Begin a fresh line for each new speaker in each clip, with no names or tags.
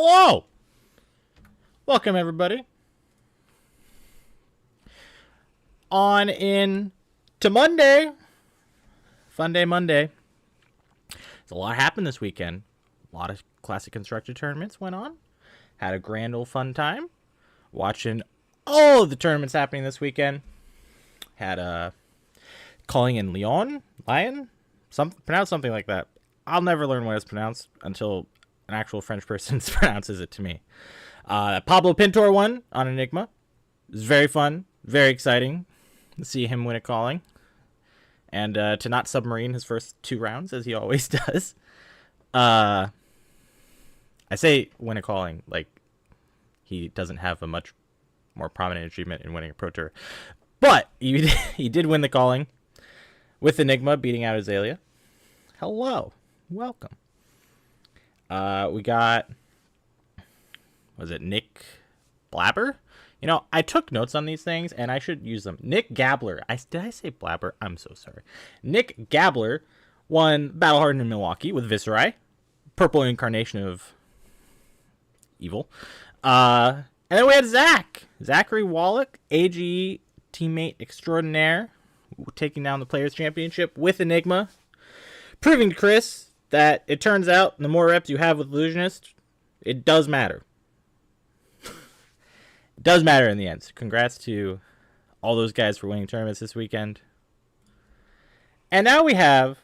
Hello! Welcome, everybody. On in to Monday. Fun day Monday. There's a lot happened this weekend. A lot of classic constructor tournaments went on. Had a grand old fun time. Watching all of the tournaments happening this weekend. Had a calling in Lion? Pronounced something like that. I'll never learn what it's pronounced until an actual French person pronounces it to me. Pablo Pintor won on Enigma. It was very fun, very exciting to see him win a calling. And to not submarine his first 2 rounds, as he always does. I say win a calling, like he doesn't have a much more prominent achievement in winning a Pro Tour. But he did win the calling with Enigma beating out Azalea. Hello. Welcome. We got, was it Nick Blabber? You know, I took notes on these things, and I should use them. Nick Gabler. Did I say Blabber? I'm so sorry. Nick Gabler won Battle Hardened in Milwaukee with Viserai. Purple incarnation of evil. And then we had Zachary Wallach, AGE teammate extraordinaire, taking down the Players' Championship with Enigma. Proving to Chris that it turns out the more reps you have with Illusionist, it does matter. It does matter in the end. So congrats to all those guys for winning tournaments this weekend. And now we have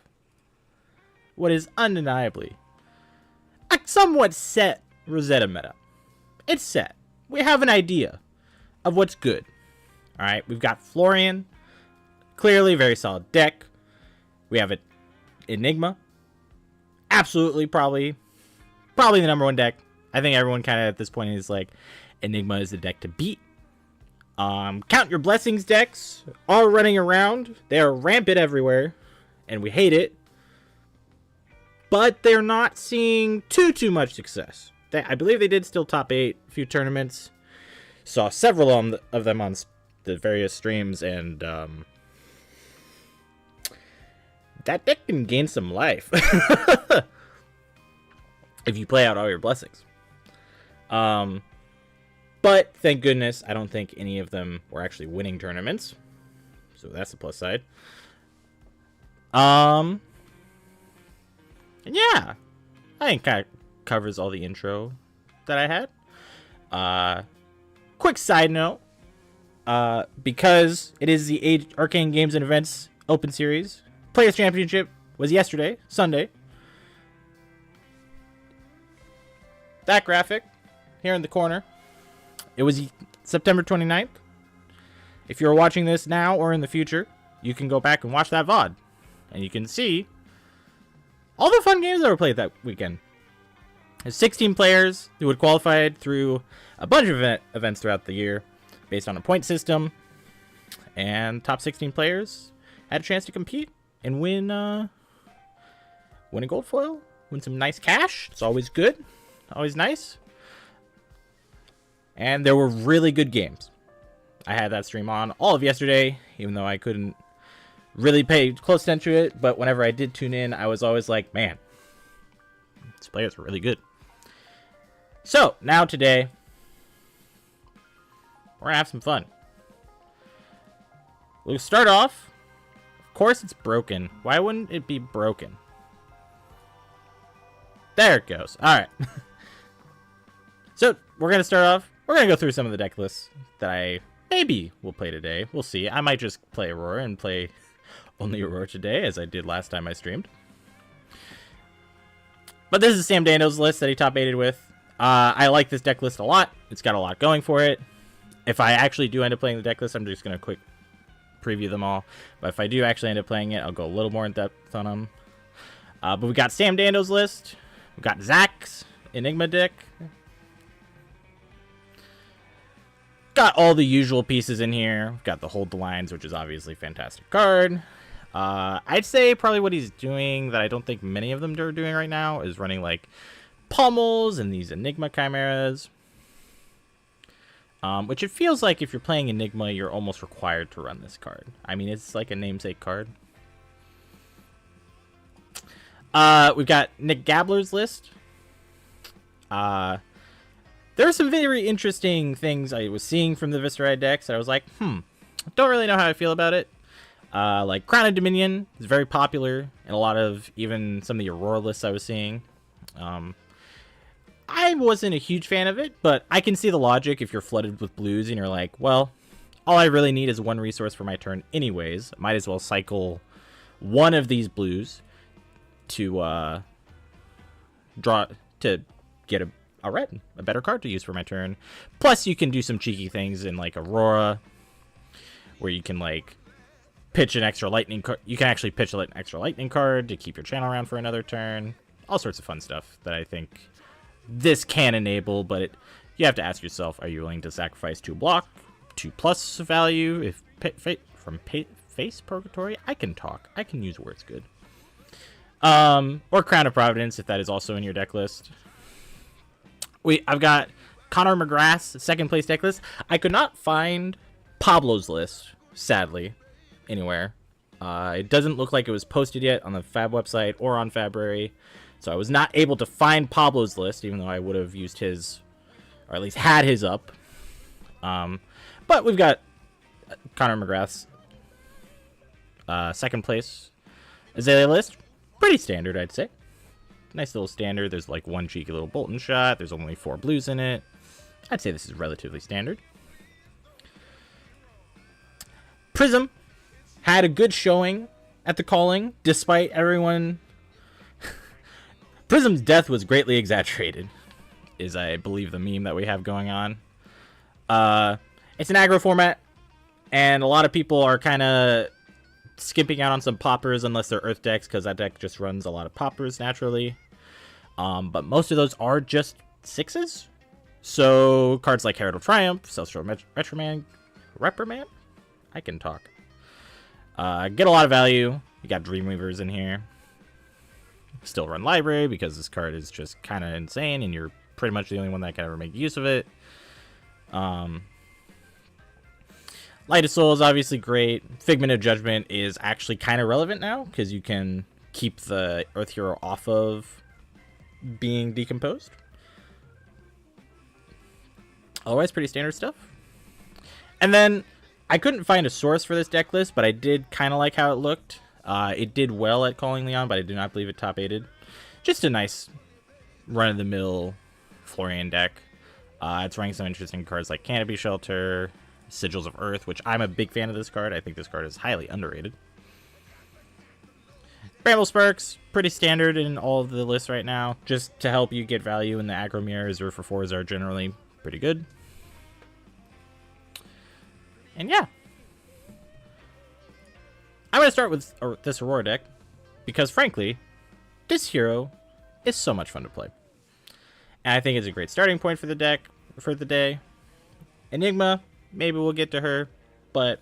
what is undeniably a somewhat set Rosetta meta. It's set. We have an idea of what's good. Alright, we've got Florian. Clearly very solid deck. We have Enigma. Absolutely, probably the number 1 deck. I think everyone kind of at this point is like, Enigma is the deck to beat. Count Your Blessings decks are running around. They are rampant everywhere, and we hate it. But they're not seeing too much success. I believe they did still top 8 a few tournaments. Saw several of them on the various streams, and that deck can gain some life if you play out all your blessings. But thank goodness, I don't think any of them were actually winning tournaments, so that's the plus side. And yeah, I think kind of covers all the intro that I had. Quick side note, because it is the Arcane Games and Events Open Series, Players Championship was yesterday, Sunday. That graphic here in the corner, it was September 29th. If you're watching this now or in the future, you can go back and watch that VOD, and you can see all the fun games that were played that weekend. There's 16 players who had qualified through a bunch of events throughout the year based on a point system, and top 16 players had a chance to compete and win a gold foil, win some nice cash. It's always good, always nice. And there were really good games. I had that stream on all of yesterday, even though I couldn't really pay close attention to it. But whenever I did tune in, I was always like, man, these players were really good. So, now today, we're going to have some fun. We'll start off. Of course it's broken. Why wouldn't it be broken? There it goes. Alright. So, we're going to start off. We're going to go through some of the deck lists that I maybe will play today. We'll see. I might just play Aurora and play only Aurora today, as I did last time I streamed. But this is Sam Dando's list that he top 8'd with. I like this deck list a lot. It's got a lot going for it. If I actually do end up playing the deck list, I'm just going to quick preview them all. But if I do actually end up playing it, I'll go a little more in depth on them. But we got Sam Dando's list. We got Zach's Enigma deck. Got all the usual pieces in here. We've got the Hold the Lines, which is obviously a fantastic card. I'd say probably what he's doing that I don't think many of them are doing right now is running like Pummels and these Enigma Chimeras. Which it feels like if you're playing Enigma, you're almost required to run this card. I mean, it's like a namesake card. We've got Nick Gabler's list. there are some very interesting things I was seeing from the Viserai decks that I was like, don't really know how I feel about it. Like Crown of Dominion is very popular in a lot of even some of the Aurora lists I was seeing. I wasn't a huge fan of it, but I can see the logic if you're flooded with blues and you're like, well, all I really need is one resource for my turn anyways. Might as well cycle one of these blues to draw to get a red, a better card to use for my turn. Plus, you can do some cheeky things in like Aurora, where you can like pitch an extra lightning card. You can actually pitch an extra lightning card to keep your channel around for another turn. All sorts of fun stuff that I think this can enable, but you have to ask yourself: are you willing to sacrifice 2 block, 2+ value? If face purgatory, I can talk. I can use words good. Or Crown of Providence if that is also in your deck list. I've got Connor McGrath's second place deck list. I could not find Pablo's list, sadly, anywhere. It doesn't look like it was posted yet on the Fab website or on Fabruary, so I was not able to find Pablo's list, even though I would have used his, or at least had his up. But we've got Connor McGrath's second place Azalea list. Pretty standard, I'd say. Nice little standard. There's like one cheeky little Bolton shot. There's only 4 blues in it. I'd say this is relatively standard. Prism had a good showing at the calling, despite everyone. Prism's death was greatly exaggerated, is I believe the meme that we have going on. It's an aggro format, and a lot of people are kind of skipping out on some poppers unless they're Earth decks, because that deck just runs a lot of poppers naturally. But most of those are just 6s. So cards like Herald of Triumph, Celestial Reprimand, I can talk. Get a lot of value. You got Dreamweavers in here. Still run Library because this card is just kind of insane, and you're pretty much the only one that can ever make use of it. Light of Soul is obviously great. Figment of Judgment is actually kind of relevant now because you can keep the Earth Hero off of being decomposed. Otherwise, pretty standard stuff. And then I couldn't find a source for this deck list, but I did kind of like how it looked. It did well at Calling Leon, but I do not believe it top 8'd. Just a nice run-of-the-mill Florian deck. It's running some interesting cards like Canopy Shelter, Sigils of Earth, which I'm a big fan of this card. I think this card is highly underrated. Bramble Sparks, pretty standard in all of the lists right now. Just to help you get value in the aggro mirrors, or for 4s are generally pretty good. And yeah. I'm going to start with this Aurora deck, because frankly, this hero is so much fun to play. And I think it's a great starting point for the deck for the day. Enigma, maybe we'll get to her, but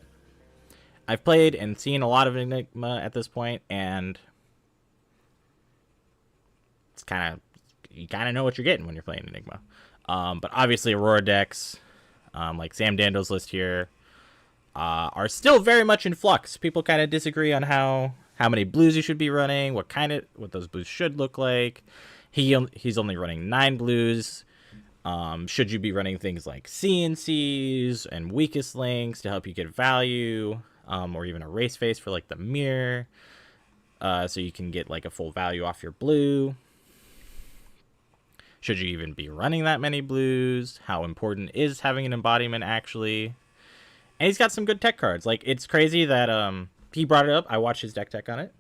I've played and seen a lot of Enigma at this point, and it's you kind of know what you're getting when you're playing Enigma. But obviously Aurora decks, like Sam Dando's list here, are still very much in flux. People kind of disagree on how many blues you should be running, what those blues should look like. He's only running 9 blues. Should you be running things like CNCs and weakest links to help you get value, or even a race face for like the mirror, so you can get like a full value off your blue? Should you even be running that many blues? How important is having an embodiment actually? And he's got some good tech cards. Like, it's crazy that he brought it up. I watched his deck tech on it.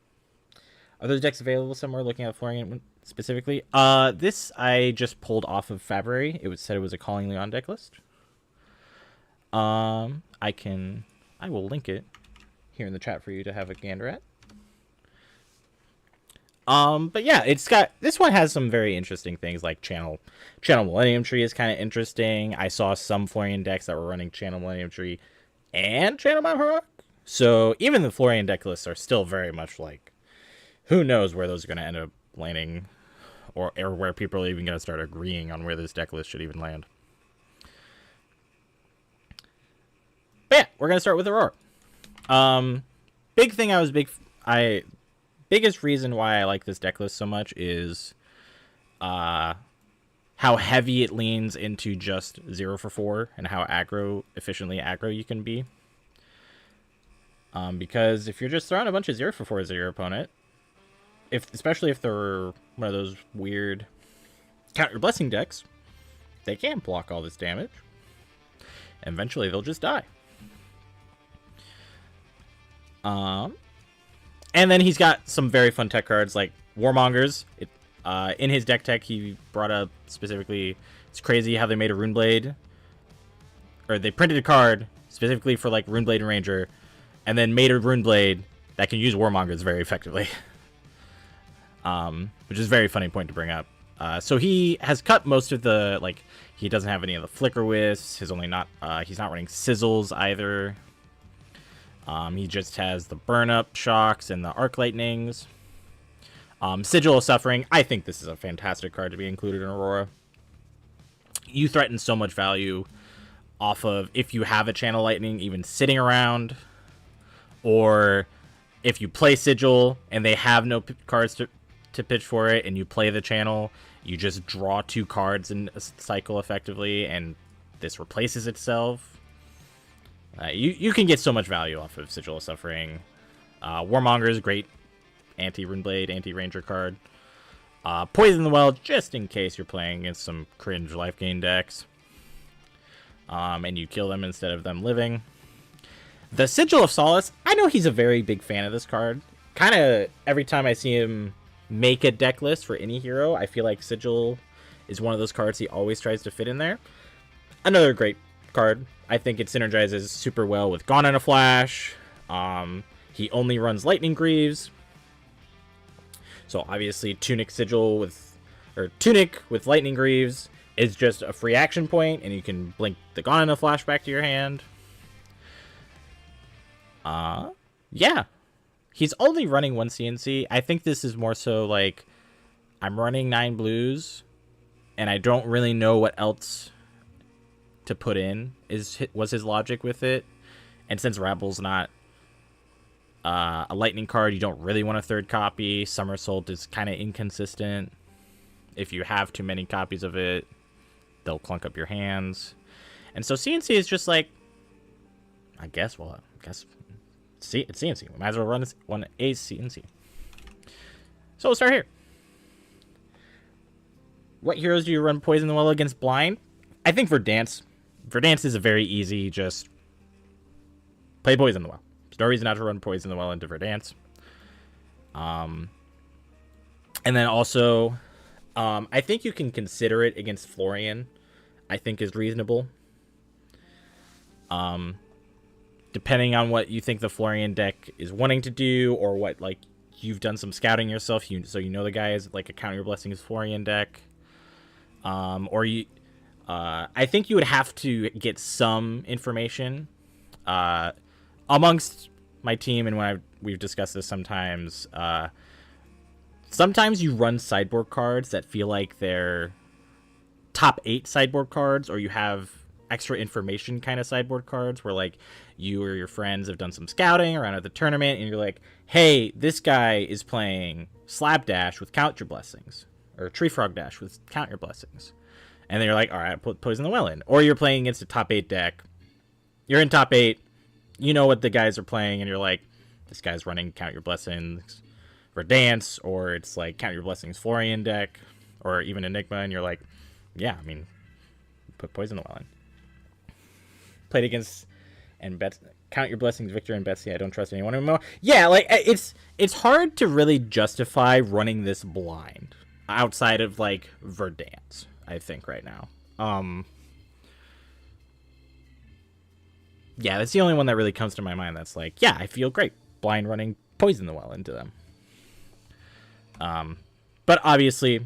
Are those decks available somewhere? Looking at Florian specifically. This I just pulled off of February. Said it was a Calling Leon deck list. I will link it here in the chat for you to have a gander at. But yeah, this one has some very interesting things, like Channel Millennium Tree is kind of interesting. I saw some Florian decks that were running Channel Millennium Tree and Channel Mount Heroic. So even the Florian deck lists are still very much like, who knows where those are going to end up landing, or where people are even going to start agreeing on where this deck list should even land. But yeah, we're going to start with Aurora. Biggest reason why I like this deck list so much is how heavy it leans into just 0 for 4 and how efficiently aggro you can be. Because if you're just throwing a bunch of 0 for 4s at your opponent, especially if they're one of those weird count your blessing decks, they can block all this damage. And eventually they'll just die. And then he's got some very fun tech cards like Warmongers. In his deck tech, he brought up specifically, it's crazy how they made a Runeblade, or they printed a card specifically for like Runeblade and Ranger, and then made a Runeblade that can use Warmongers very effectively. Which is a very funny point to bring up. So he has cut most of the, like, he doesn't have any of the Flicker Wisps. He's not running Sizzles either. He just has the Burn Up Shocks and the Arc Lightnings. Sigil of Suffering. I think this is a fantastic card to be included in Aurora. You threaten so much value off of if you have a Channel Lightning even sitting around, or if you play Sigil and they have no cards to pitch for it, and you play the Channel, you just draw 2 cards in a cycle effectively, and this replaces itself. You can get so much value off of Sigil of Suffering. Warmonger is great anti-Runeblade, anti-Ranger card. Poison the Well, just in case you're playing against some cringe life gain decks. And you kill them instead of them living. The Sigil of Solace, I know he's a very big fan of this card. Kind of every time I see him make a deck list for any hero, I feel like Sigil is one of those cards he always tries to fit in there. Another great card. I think it synergizes super well with Gone in a Flash. He only runs Lightning Greaves. So obviously Tunic with Lightning Greaves is just a free action point, and you can blink the Gone in a Flash back to your hand. Yeah. He's only running 1 CNC. I think this is more so like, I'm running 9 blues, and I don't really know what else to put in, was his logic with it. And since Rabble's not a lightning card, you don't really want a 3rd copy. Somersault is kind of inconsistent. If you have too many copies of it, they'll clunk up your hands. And so CNC is just like, it's CNC. We might as well run a CNC. So we'll start here. What heroes do you run Poison the Well against blind? I think Verdance is a very easy, just play Poison the Well. There's no reason not to run Poison the Well into Verdance. And then also, I think you can consider it against Florian. I think is reasonable. Depending on what you think the Florian deck is wanting to do, or what, like, you've done some scouting yourself, so you know the guy is like a Count Your Blessings Florian deck. I think you would have to get some information amongst my team, and we've discussed this sometimes. Sometimes you run sideboard cards that feel like they're top 8 sideboard cards, or you have extra information kind of sideboard cards where, like, you or your friends have done some scouting around at the tournament, and you're like, hey, this guy is playing Slapdash with Count Your Blessings, or Tree Frog Dash with Count Your Blessings. And then you're like, all right, put Poison the Well in. Or you're playing against a top 8 deck. You're in top 8. You know what the guys are playing, and you're like, this guy's running Count Your Blessings for Dance, or it's like Count Your Blessings Florian deck, or even Enigma, and you're like, yeah, I mean, put Poison the Well in. Played against Count Your Blessings Victor and Betsy. I don't trust anyone anymore. Yeah, like, it's hard to really justify running this blind outside of, like, Verdance, I think, right now. Yeah, that's the only one that really comes to my mind that's like, yeah, I feel great blind running Poison the Well into them. But obviously,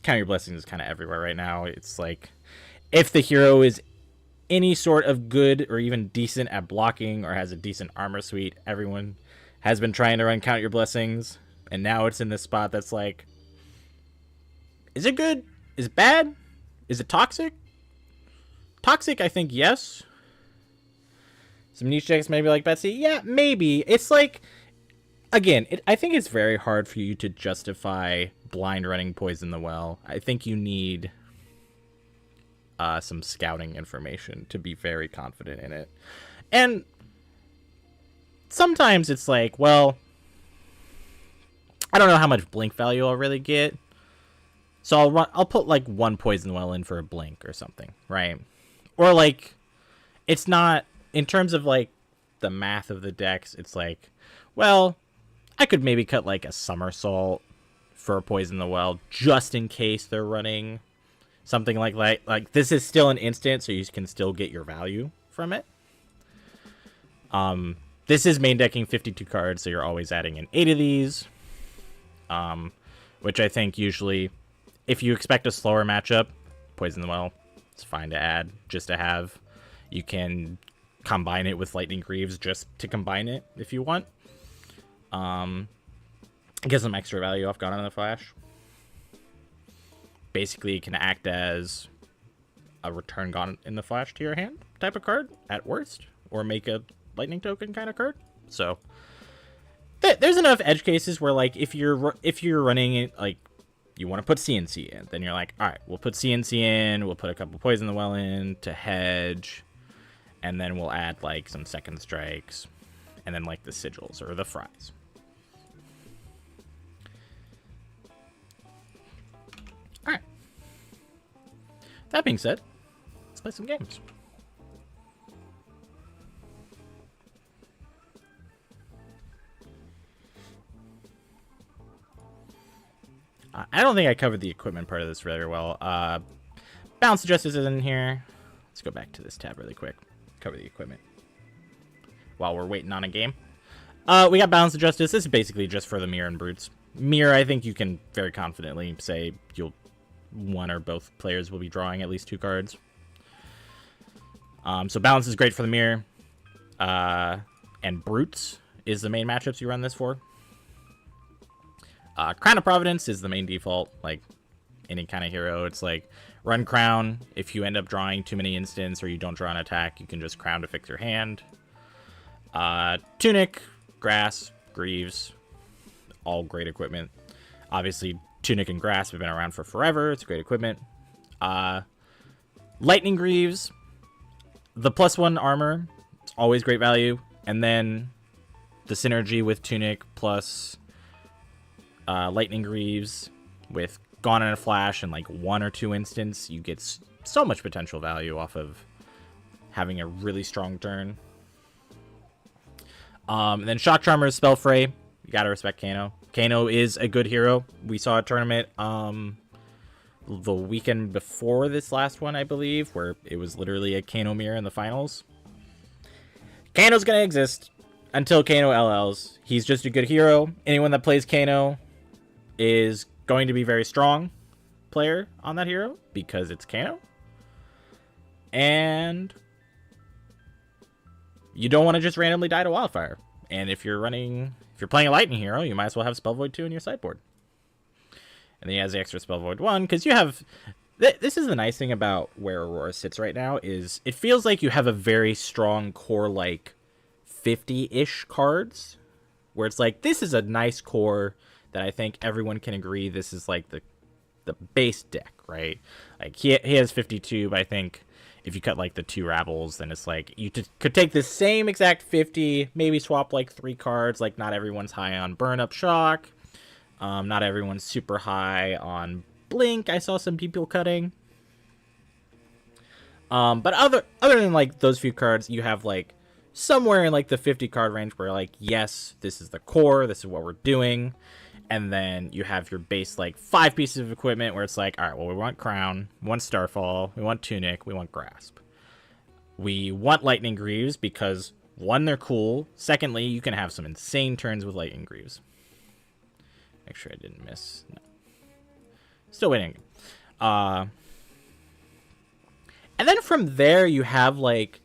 Count Your Blessings is kind of everywhere right now. It's like, if the hero is any sort of good or even decent at blocking, or has a decent armor suite, everyone has been trying to run Count Your Blessings, and now it's in this spot that's like, is it good? Is it bad? Is it toxic? Toxic, I think, yes. Some niche decks maybe like Betsy, yeah, maybe. It's like, again, I think it's very hard for you to justify blind running Poison the Well. I think you need some scouting information to be very confident in it. And sometimes it's like, well, I don't know how much blink value I'll really get, so I'll put like 1 poison well in for a blink or something, right? Or like, it's not, in terms of like the math of the decks, it's like, well, I could maybe cut like a somersault for a poison the well just in case they're running something like that. Like, this is still an instant, so you can still get your value from it. This is main decking 52 cards, so you're always adding in 8 of these. Which I think usually, if you expect a slower matchup, Poison the Well, it's fine to add, just to have. You can combine it with Lightning Greaves just to combine it if you want. Get some extra value off Gone in the Flash. Basically, it can act as a return Gone in the Flash to your hand type of card at worst, or make a lightning token kind of card. So there's enough edge cases where, like, if you're running it, like, you want to put CNC in, then you're like, all right, we'll put CNC in, we'll put a couple Poison the Well in to hedge, and then we'll add like some second strikes, and then like the sigils or the fries. All right. That being said, let's play some games. I don't think I covered the equipment part of this very well. Balance adjusters is in here. Let's go back to this tab really quick. Cover the equipment while we're waiting on a game. We got balance adjusters. This is basically just for the mirror and brutes. Mirror, I think you can very confidently say one or both players will be drawing at least 2 cards. So balance is great for the mirror. And brutes is the main matchups you run this for. Crown of Providence is the main default, like any kind of hero. It's like run Crown. If you end up drawing too many instants or you don't draw an attack, you can just Crown to fix your hand. Tunic, Grass, Greaves, all great equipment. Obviously, Tunic and Grasp have been around for forever. It's great equipment. Lightning Greaves, the +1 armor, it's always great value. And then the synergy with Tunic plus Lightning Greaves with Gone in a Flash and like 1 or 2 instants, you get so much potential value off of having a really strong turn. And then Shock Charmers, Spell Fray. You gotta respect Kano. Kano is a good hero. We saw a tournament the weekend before this last one, I believe, where it was literally a Kano mirror in the finals. Kano's gonna exist until Kano LLs. He's just a good hero. Anyone that plays Kano is going to be very strong player on that hero because it's Kano. And you don't want to just randomly die to Wildfire. And if you're playing a Lightning hero, you might as well have Spell Void 2 in your sideboard. And then he has the extra Spell Void 1 because you have... This is the nice thing about where Aurora sits right now, is it feels like you have a very strong core, like 50-ish cards, where it's like, this is a nice core that I think everyone can agree this is like the base deck, right? Like he has 52, but I think if you cut like the 2 Rabbles, then it's like you could take the same exact 50, maybe swap like 3 cards. Like not everyone's high on Burn Up Shock, not everyone's super high on Blink. I saw some people cutting. But other than like those few cards, you have like somewhere in like the 50 card range where like, yes, this is the core, this is what we're doing. And then you have your base like 5 pieces of equipment where it's like, all right, well, we want Crown, we want Starfall, we want Tunic, we want Grasp. We want Lightning Greaves because 1, they're cool. Secondly, you can have some insane turns with Lightning Greaves. Make sure I didn't miss. No. Still waiting. And then from there, you have like,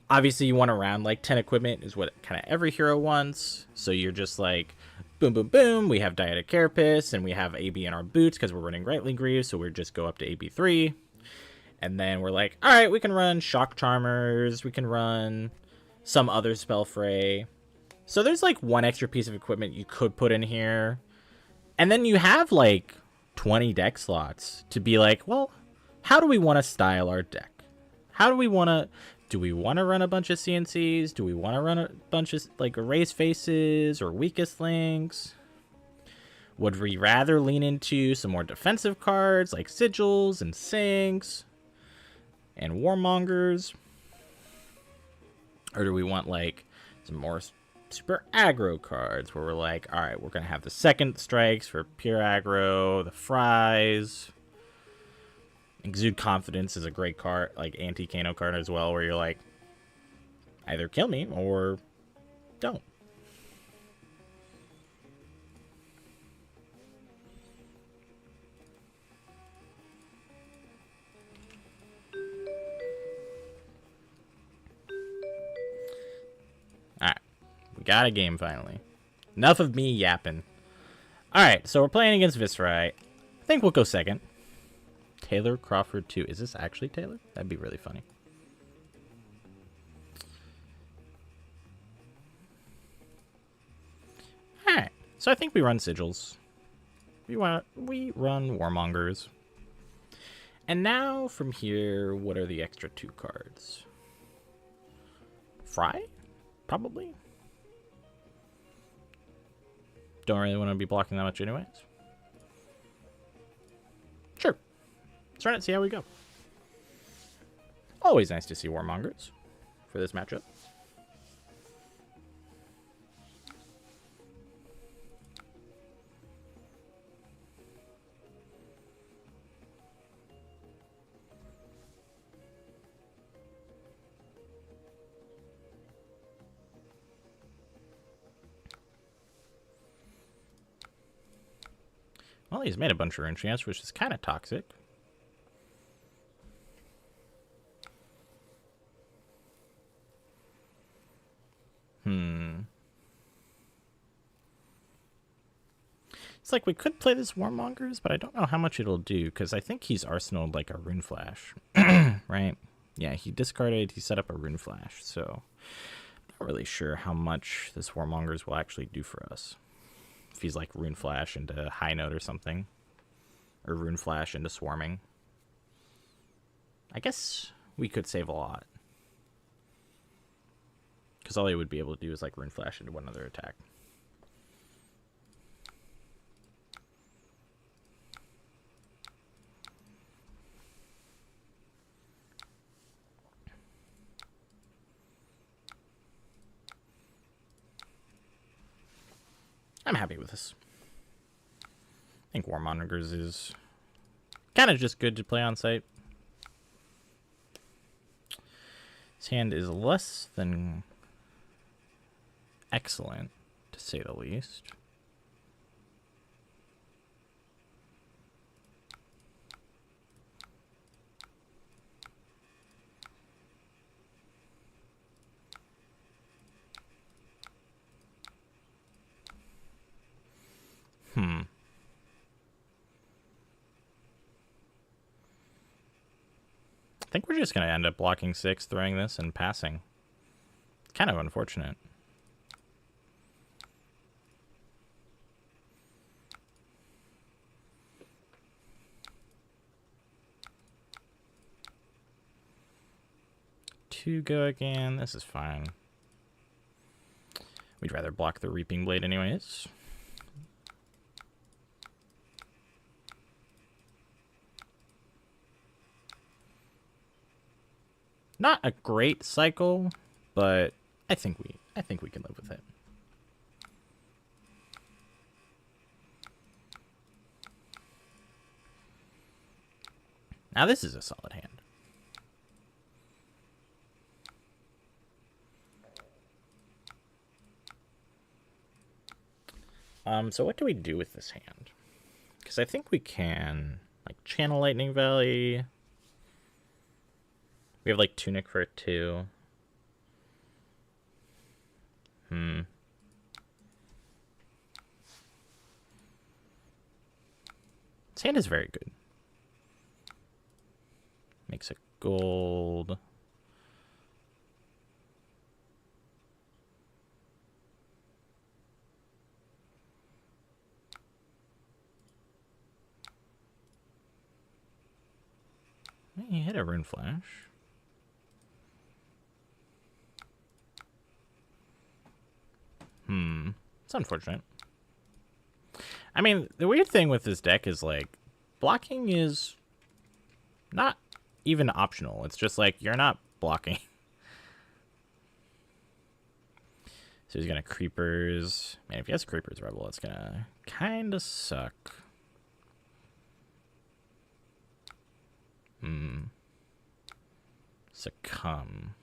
obviously you want around like 10 equipment is what kind of every hero wants. So you're just like, boom, boom, boom. We have Dieta Carapace and we have AB in our boots because we're running Lightning Greaves. So we just go up to AB3. And then we're like, all right, we can run Shock Charmers. We can run some other Spell Fray. So there's like 1 extra piece of equipment you could put in here. And then you have like 20 deck slots to be like, well, how do we want to style our deck? How do we want to... Do we want to run a bunch of CNCs? Do we want to run a bunch of, like, erase faces or weakest links? Would we rather lean into some more defensive cards, like sigils and sinks and warmongers? Or do we want, like, some more super aggro cards where we're like, all right, we're going to have the second strikes for pure aggro, the fries. Exude Confidence is a great card, like anti-Kano card as well, where you're like, either kill me or don't. Alright, we got a game finally. Enough of me yapping. Alright, so we're playing against Viserai. I think we'll go second. Taylor Crawford 2. Is this actually Taylor? That'd be really funny. Alright, so I think we run sigils. We run warmongers. And now from here, what are the extra 2 cards? Fry? Probably. Don't really want to be blocking that much anyways. Sure. Let's run it, see how we go. Always nice to see warmongers for this matchup. Well, he's made a bunch of rune chance, which is kind of toxic. It's like we could play this Warmongers, but I don't know how much it'll do, because I think he's arsenaled like a Rune Flash. Right? Yeah, he discarded, he set up a Rune Flash, so I'm not really sure how much this Warmongers will actually do for us. If he's like Rune Flash into High Note or something. Or Rune Flash into Swarming. I guess we could save a lot. Because all he would be able to do is like Rune Flash into one other attack. I'm happy with this. I think Warmongers is kind of just good to play on site. His hand is less than excellent, to say the least. I think we're just going to end up blocking 6, throwing this, and passing. Kind of unfortunate. To go again. This is fine. We'd rather block the Reaping Blade anyways. Not a great cycle, but I think we can live with it. Now this is a solid hand. So what do we do with this hand? Because I think we can like channel Lightning Valley. We have like Tunic for it too. This hand is very good. Makes it gold. he hit a Rune Flash. It's unfortunate. I mean, the weird thing with this deck is, like, blocking is not even optional. It's just like, you're not blocking. So he's gonna Creepers. Man, if he has Creepers Rebel, it's gonna kind of suck. Succumb.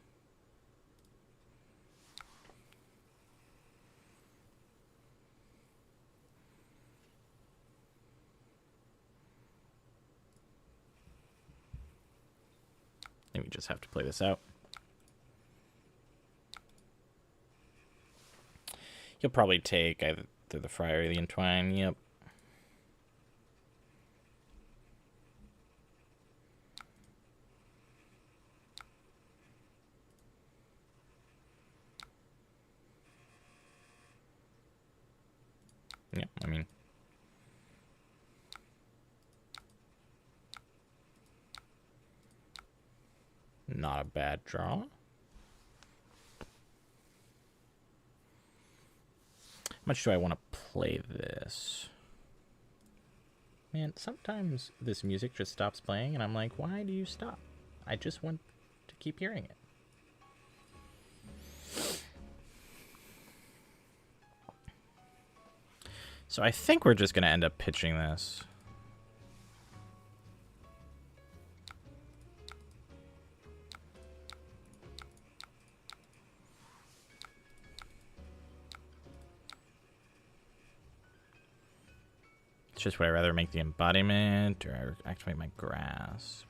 I think we just have to play this out. He'll probably take either the Friar or the Entwine. Yep. Yeah, I mean, not a bad draw. How much do I want to play this? Man, sometimes this music just stops playing, and I'm like, why do you stop? I just want to keep hearing it. So I think we're just going to end up pitching this. It's just, would I rather make the embodiment or activate my grasp?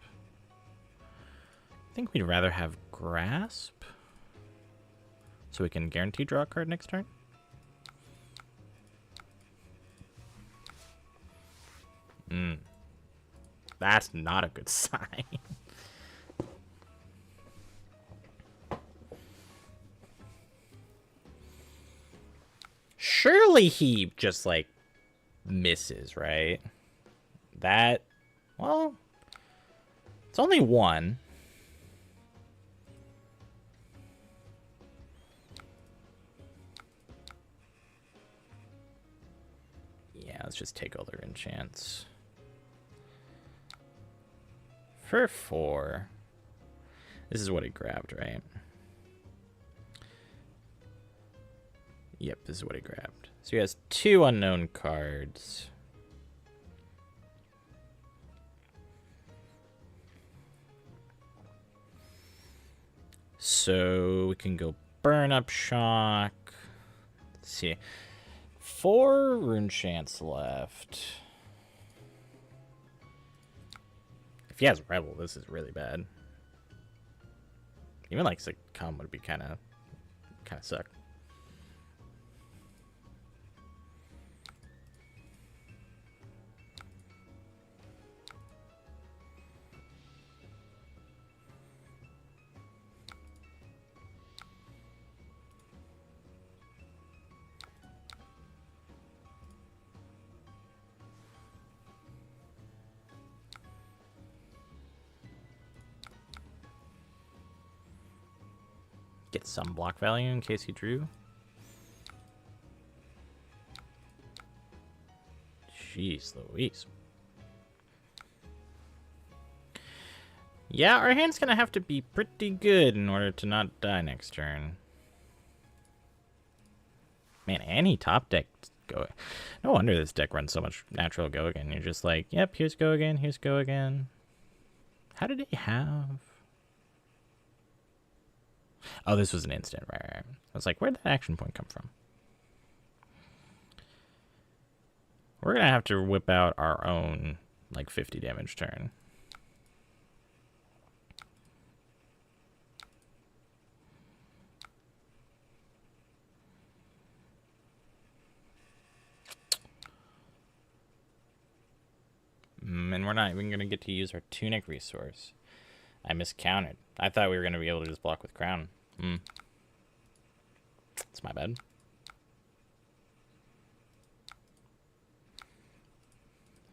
I think we'd rather have grasp, so we can guarantee draw a card next turn. That's not a good sign. Surely he just, like, misses, right? That, well, it's only one. Yeah, let's just take all their enchants. For 4. This is what he grabbed, right? Yep, this is what he grabbed. So he has 2 unknown cards. So we can go Burn Up Shock. Let's see. 4 Rune Chants left. If he has Rebel, this is really bad. Even like Succumb would be kind of suck. Get some block value in case he drew. Jeez Louise. Yeah, our hand's gonna have to be pretty good in order to not die next turn. Man, and he top decked Go. No wonder this deck runs so much natural Go Again. You're just like, yep, here's Go Again, here's Go Again. How did he have... Oh, this was an instant, right? I was like, where'd that action point come from? We're going to have to whip out our own, like, 50 damage turn. And we're not even going to get to use our Tunic resource. I miscounted. I thought we were going to be able to just block with Crown. It's my bad.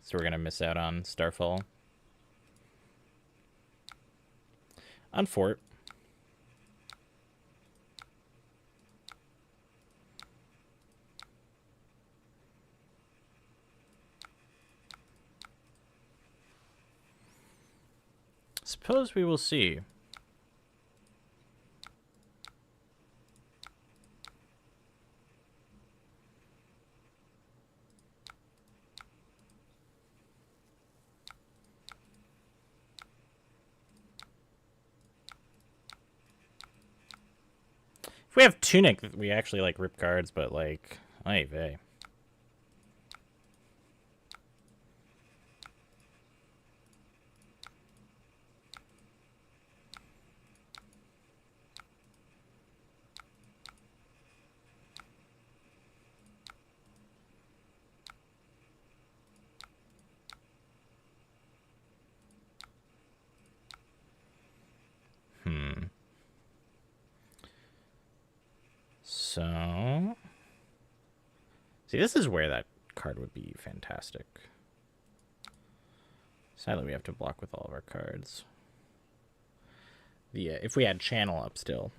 So we're going to miss out on Starfall. Unfort. Suppose we will see. If we have Tunic, we actually like rip cards, but like, ay vey. So, see, this is where that card would be fantastic. Sadly, we have to block with all of our cards. If we had channel up still.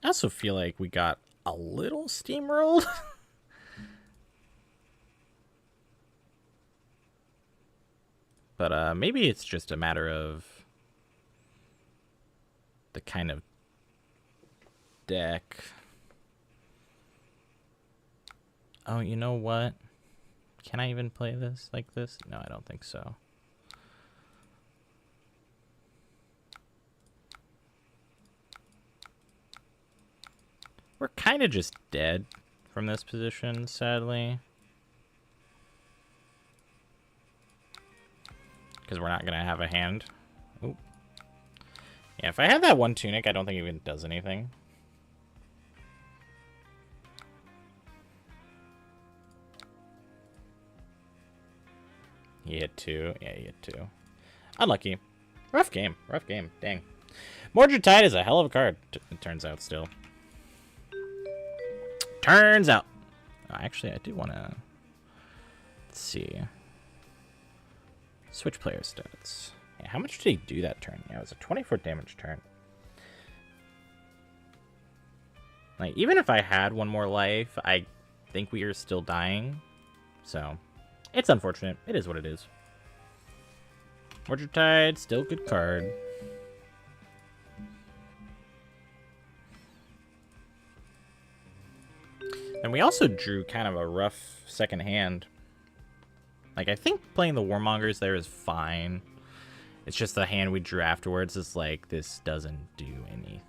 I also feel like we got a little steamrolled. But maybe it's just a matter of the kind of deck. Oh, you know what? Can I even play this like this? No, I don't think so. We're kind of just dead from this position, sadly. Because we're not going to have a hand. Ooh. Yeah, if I had that one Tunic, I don't think it even does anything. He hit 2. Yeah, he hit 2. Unlucky. Rough game. Rough game. Dang. Mordred Tide is a hell of a card, it turns out still. Turns out. Oh, actually, I do want to... Let's see. Switch player stats. Yeah, how much did he do that turn? Yeah, it was a 24 damage turn. Like, even if I had one more life, I think we are still dying. So, it's unfortunate. It is what it is. Mordred Tide, still a good card. And we also drew kind of a rough second hand. Like, I think playing the Warmongers there is fine. It's just the hand we drew afterwards is like, this doesn't do anything.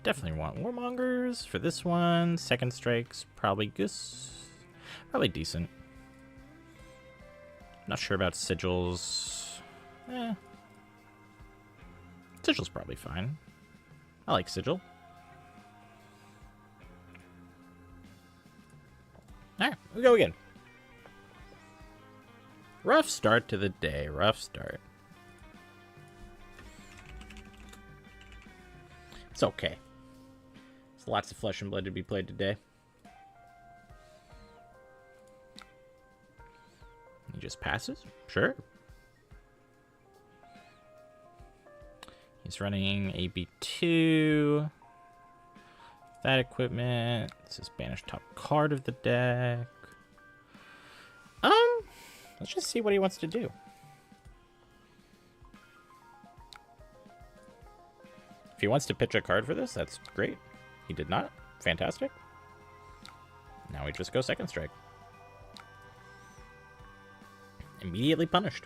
Definitely want Warmongers for this one. Second strike's probably probably decent. Not sure about sigils. Sigil's probably fine. I like sigil. Alright, we go again. Rough start to the day. Rough start. It's okay. There's lots of flesh and blood to be played today. He just passes? Sure. He's running AB2. That equipment. This is banish top card of the deck. Let's just see what he wants to do. If he wants to pitch a card for this, that's great. He did not. Fantastic. Now we just go second strike. Immediately punished.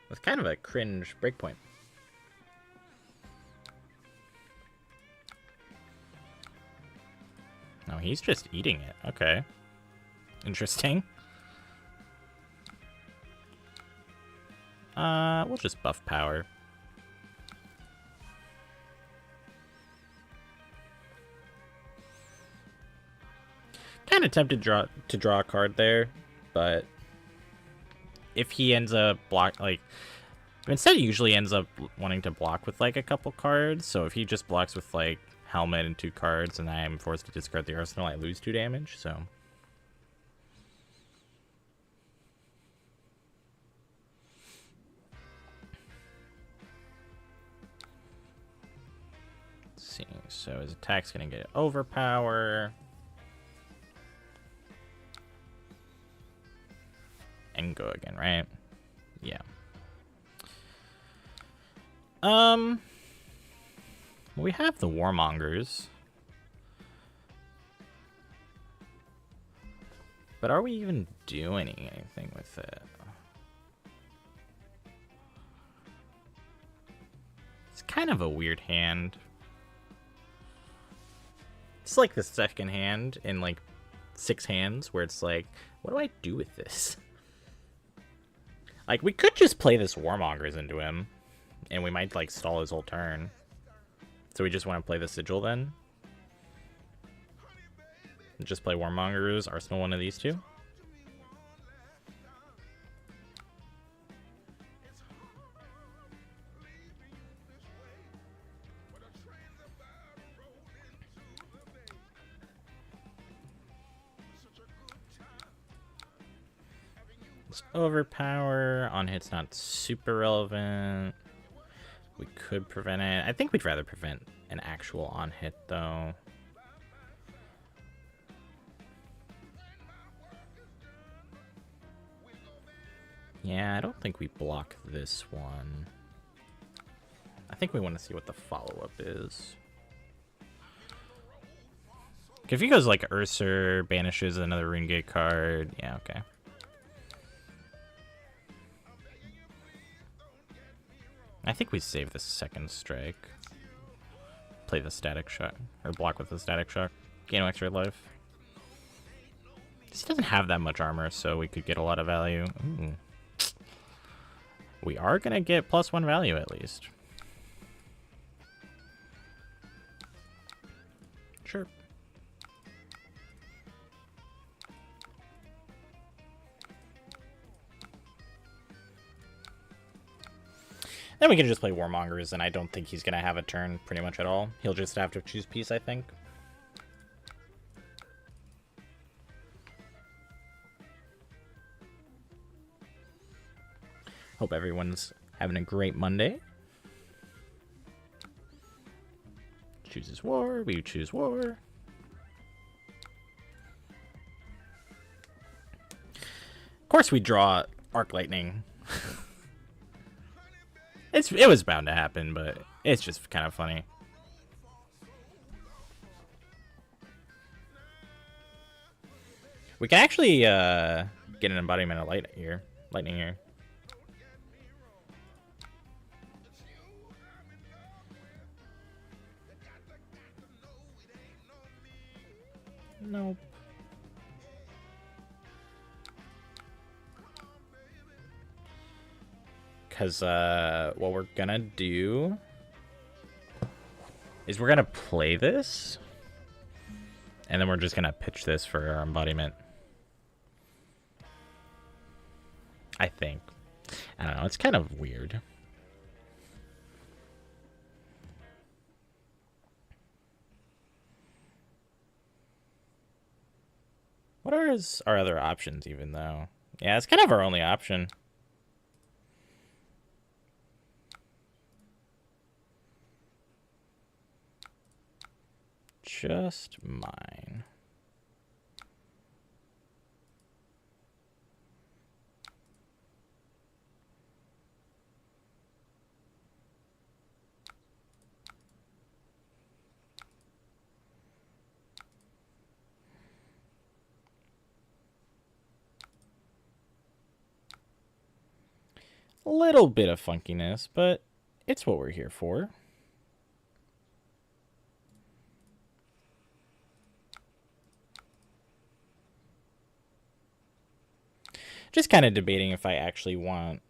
With kind of a cringe breakpoint. No, he's just eating it. Okay. Interesting. We'll just buff power. Kind of tempted to draw a card there, but if he ends up instead he usually ends up wanting to block with like a couple cards. So if he just blocks with like helmet and 2 cards, and I am forced to discard the arsenal, I lose 2 damage, so... Let's see, so his attack's gonna get overpower. And go again, right? Yeah. We have the Warmongers. But are we even doing anything with it? It's kind of a weird hand. It's like the second hand in like 6 hands where it's like, what do I do with this? Like, we could just play this Warmongers into him, and we might, like, stall his whole turn. So we just want to play the Sigil, then? Just play Warmongers, Arsenal one of these 2? Overpower on hit's not super relevant. We could prevent it. I think we'd rather prevent an actual on hit though. Yeah, I don't think we block this one. I think we want to see what the follow-up is. If he goes like Urser, banishes another Runegate card, yeah, okay. I think we save the second strike. Play the Static Shock, or block with the Static Shock. Gain extra life. He doesn't have that much armor, so we could get a lot of value. Ooh. We are going to get +1 value at least. Sure. Then we can just play Warmongers, and I don't think he's going to have a turn pretty much at all. He'll just have to choose peace, I think. Hope everyone's having a great Monday. Chooses war, we choose war. Of course we draw Arc Lightning. It was bound to happen, but it's just kind of funny. We can actually get an embodiment of lightning here. Nope. Because what we're gonna do is we're gonna play this, and then we're just gonna pitch this for our embodiment. I think. I don't know, it's kind of weird. What are our other options even though? Yeah, it's kind of our only option. Just mine. A little bit of funkiness, but it's what we're here for. Just kind of debating if I actually want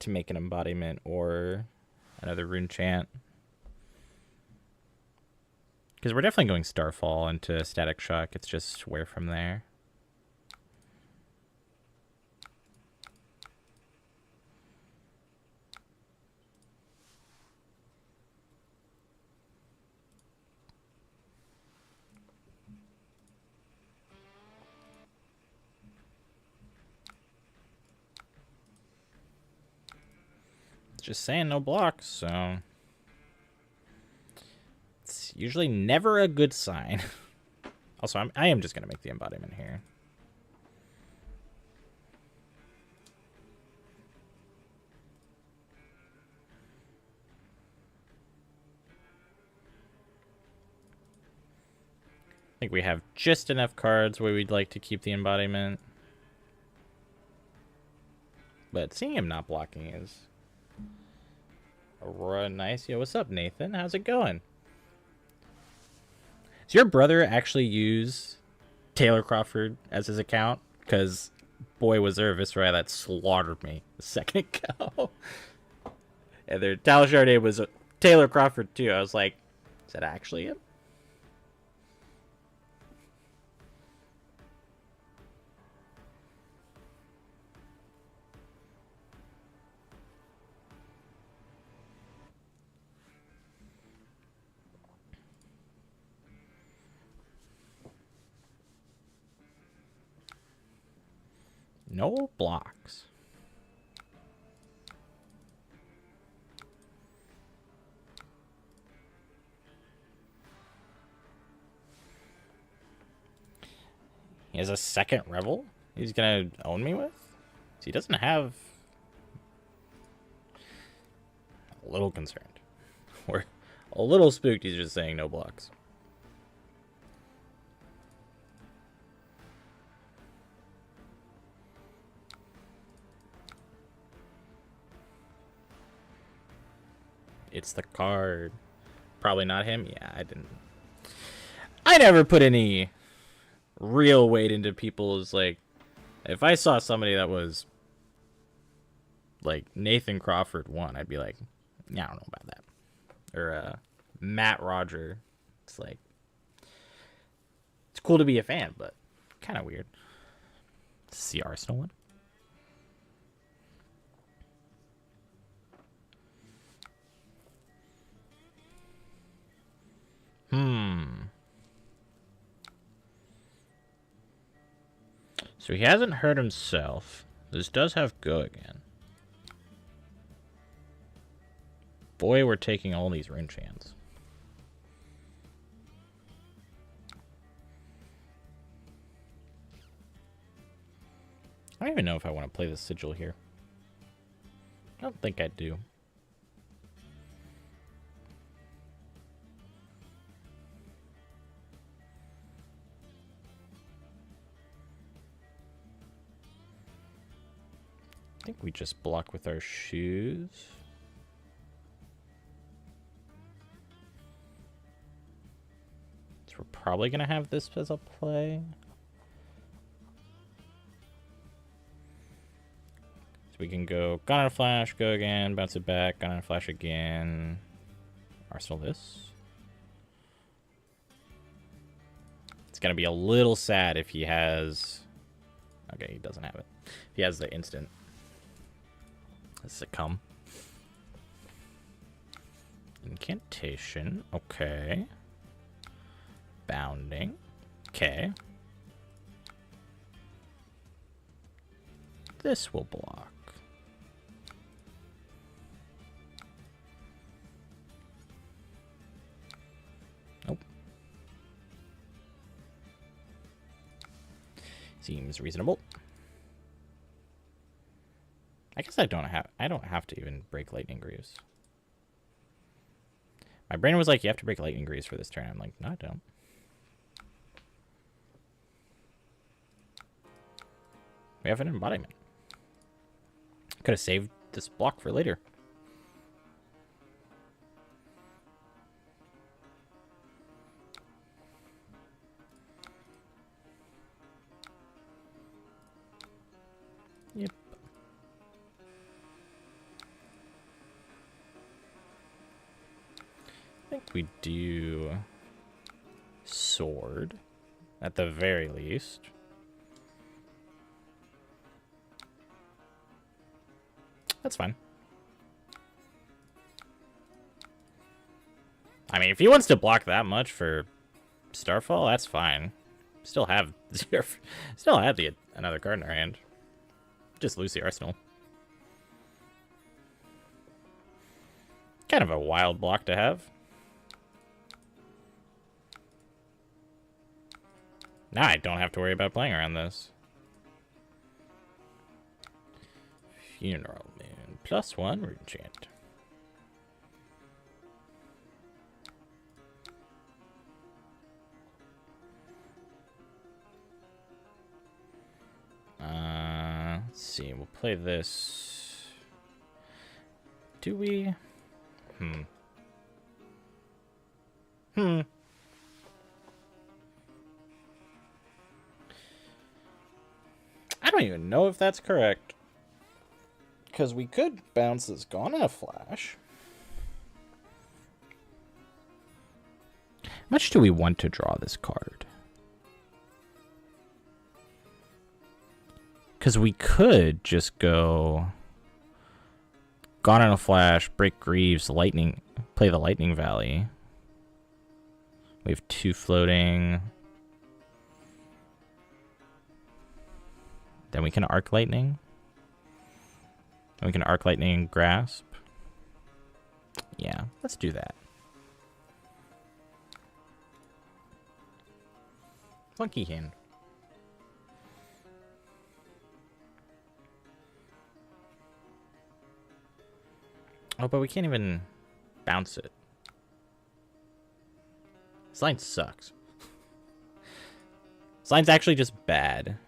to make an embodiment or another rune chant. Because we're definitely going Starfall into Static Shock. It's just where from there. Just saying no blocks, so it's usually never a good sign. Also, I am just gonna make the embodiment here. I think we have just enough cards where we'd like to keep the embodiment. But seeing him not blocking is... Aurora, nice. Yo, what's up, Nathan? How's it going? Does your brother actually use Taylor Crawford as his account? Because, boy, was there a Viserai that slaughtered me a second ago. And their Talishar name was Taylor Crawford, too. I was like, is that actually him? No blocks. He has a second Rebel he's gonna own me with? So he doesn't have... A little concerned. We're a little spooked he's just saying no blocks. It's the card. Probably not him. Yeah, I didn't. I never put any real weight into people's, like, if I saw somebody that was like Nathan Crawford 1, I'd be like, yeah, I don't know about that. Or Matt Roger. It's like, it's cool to be a fan, but kind of weird. This is the Arsenal one. So he hasn't hurt himself. This does have go again. Boy, we're taking all these rune chants. I don't even know if I want to play the sigil here. I don't think I do. I think we just block with our shoes. So we're probably going to have this as a play. So we can go Gun and Flash, go again, bounce it back, Gun and Flash again. Arsenal this. It's going to be a little sad if he has... Okay, he doesn't have it. If he has the instant. Succumb. Incantation. Okay. Bounding. Okay. This will block. Nope. Seems reasonable. I guess I don't have to even break Lightning Greaves. My brain was like, you have to break Lightning Greaves for this turn. I'm like, no, I don't. We have an embodiment. Could have saved this block for later. Yep. I think we do sword at the very least. That's fine. I mean, if he wants to block that much for Starfall, that's fine. Still have another card in our hand. Just lose the arsenal. Kind of a wild block to have. Now I don't have to worry about playing around this. Funeral Moon. +1 root enchant. Let's see. We'll play this. Do we? I don't even know if that's correct. Because we could bounce this Gone in a Flash. How much do we want to draw this card? Because we could just go Gone in a Flash, break Greaves, Lightning, play the Lightning Valley. We have 2 floating. Then we can Arc Lightning. And we can Arc Lightning and Grasp. Yeah, let's do that. Funky hand. Oh, but we can't even bounce it. This line sucks. This line's actually just bad.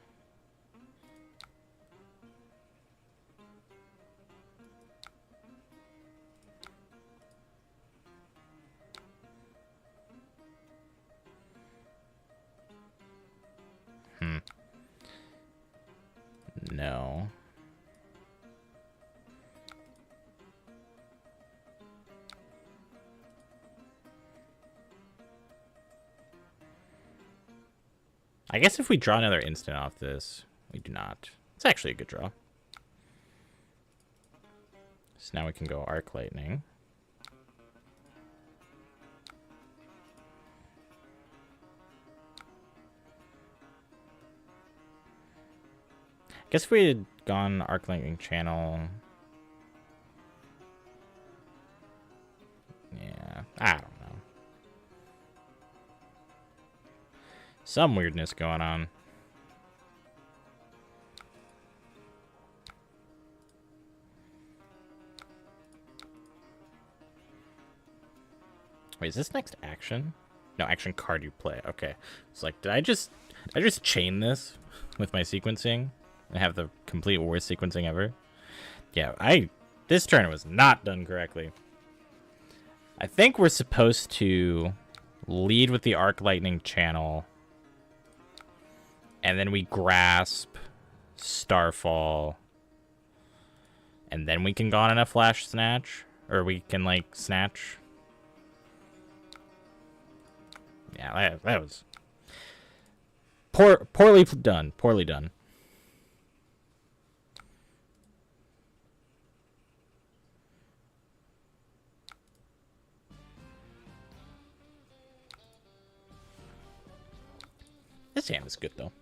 No. I guess if we draw another instant off this, we do not. It's actually a good draw. So now we can go Arc Lightning. Guess if we had gone Arc Lightning Channel. Yeah, I don't know. Some weirdness going on. Wait, is this next action? No, action card you play. Okay. It's like, did I just chain this with my sequencing and have the complete worst sequencing ever? Yeah, this turn was not done correctly. I think we're supposed to lead with the Arc Lightning Channel, and then we Grasp, Starfall, and then we can Gone in a Flash Snatch, or we can, like, Snatch. Yeah, that was poorly done. Poorly done. This hand is good, though.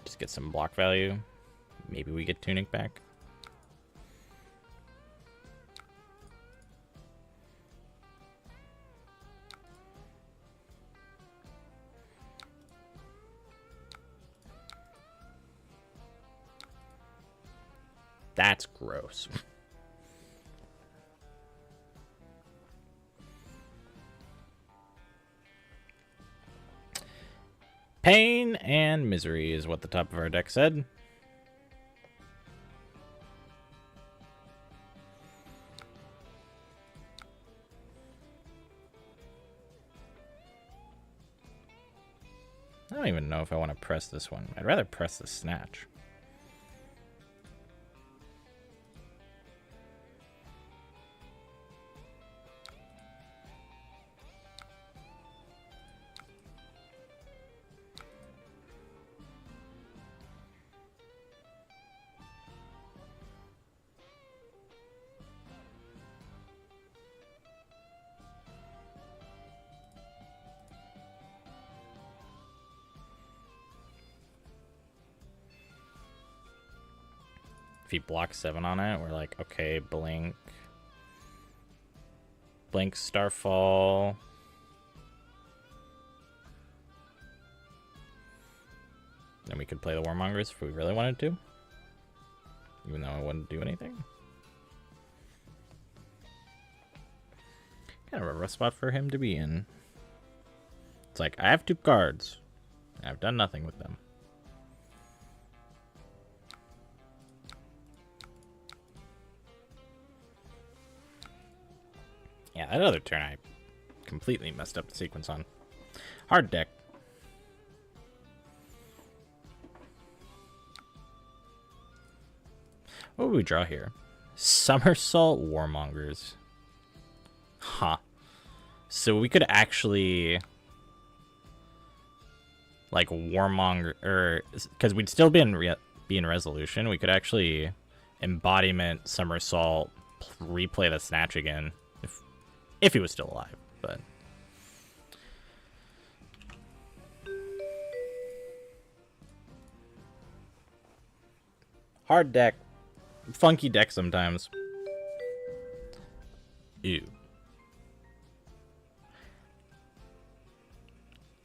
Just get some block value. Maybe we get Tunic back. That's gross. Pain and misery is what the top of our deck said. I don't even know if I want to press this one. I'd rather press the Snatch. If he blocks 7 on it, we're like, okay, blink. Blink, Starfall. Then we could play the Warmongers if we really wanted to. Even though I wouldn't do anything. Kind of a rough spot for him to be in. It's like, I have 2 cards. And I've done nothing with them. Yeah, that other turn I completely messed up the sequence on. Hard deck. What would we draw here? Somersault Warmongers. Huh. So we could actually... like Warmonger... or... because we'd still be in Resolution. We could actually Embodiment, Somersault, replay the Snatch again. If he was still alive, but... hard deck. Funky deck sometimes. Ew.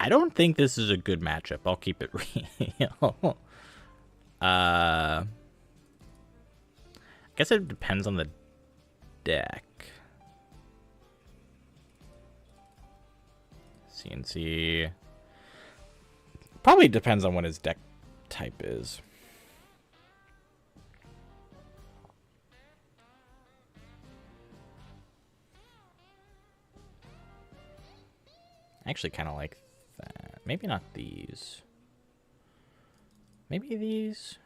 I don't think this is a good matchup. I'll keep it real. I guess it depends on the deck. CNC. Probably depends on what his deck type is. I actually kind of like that. Maybe not these. Maybe these.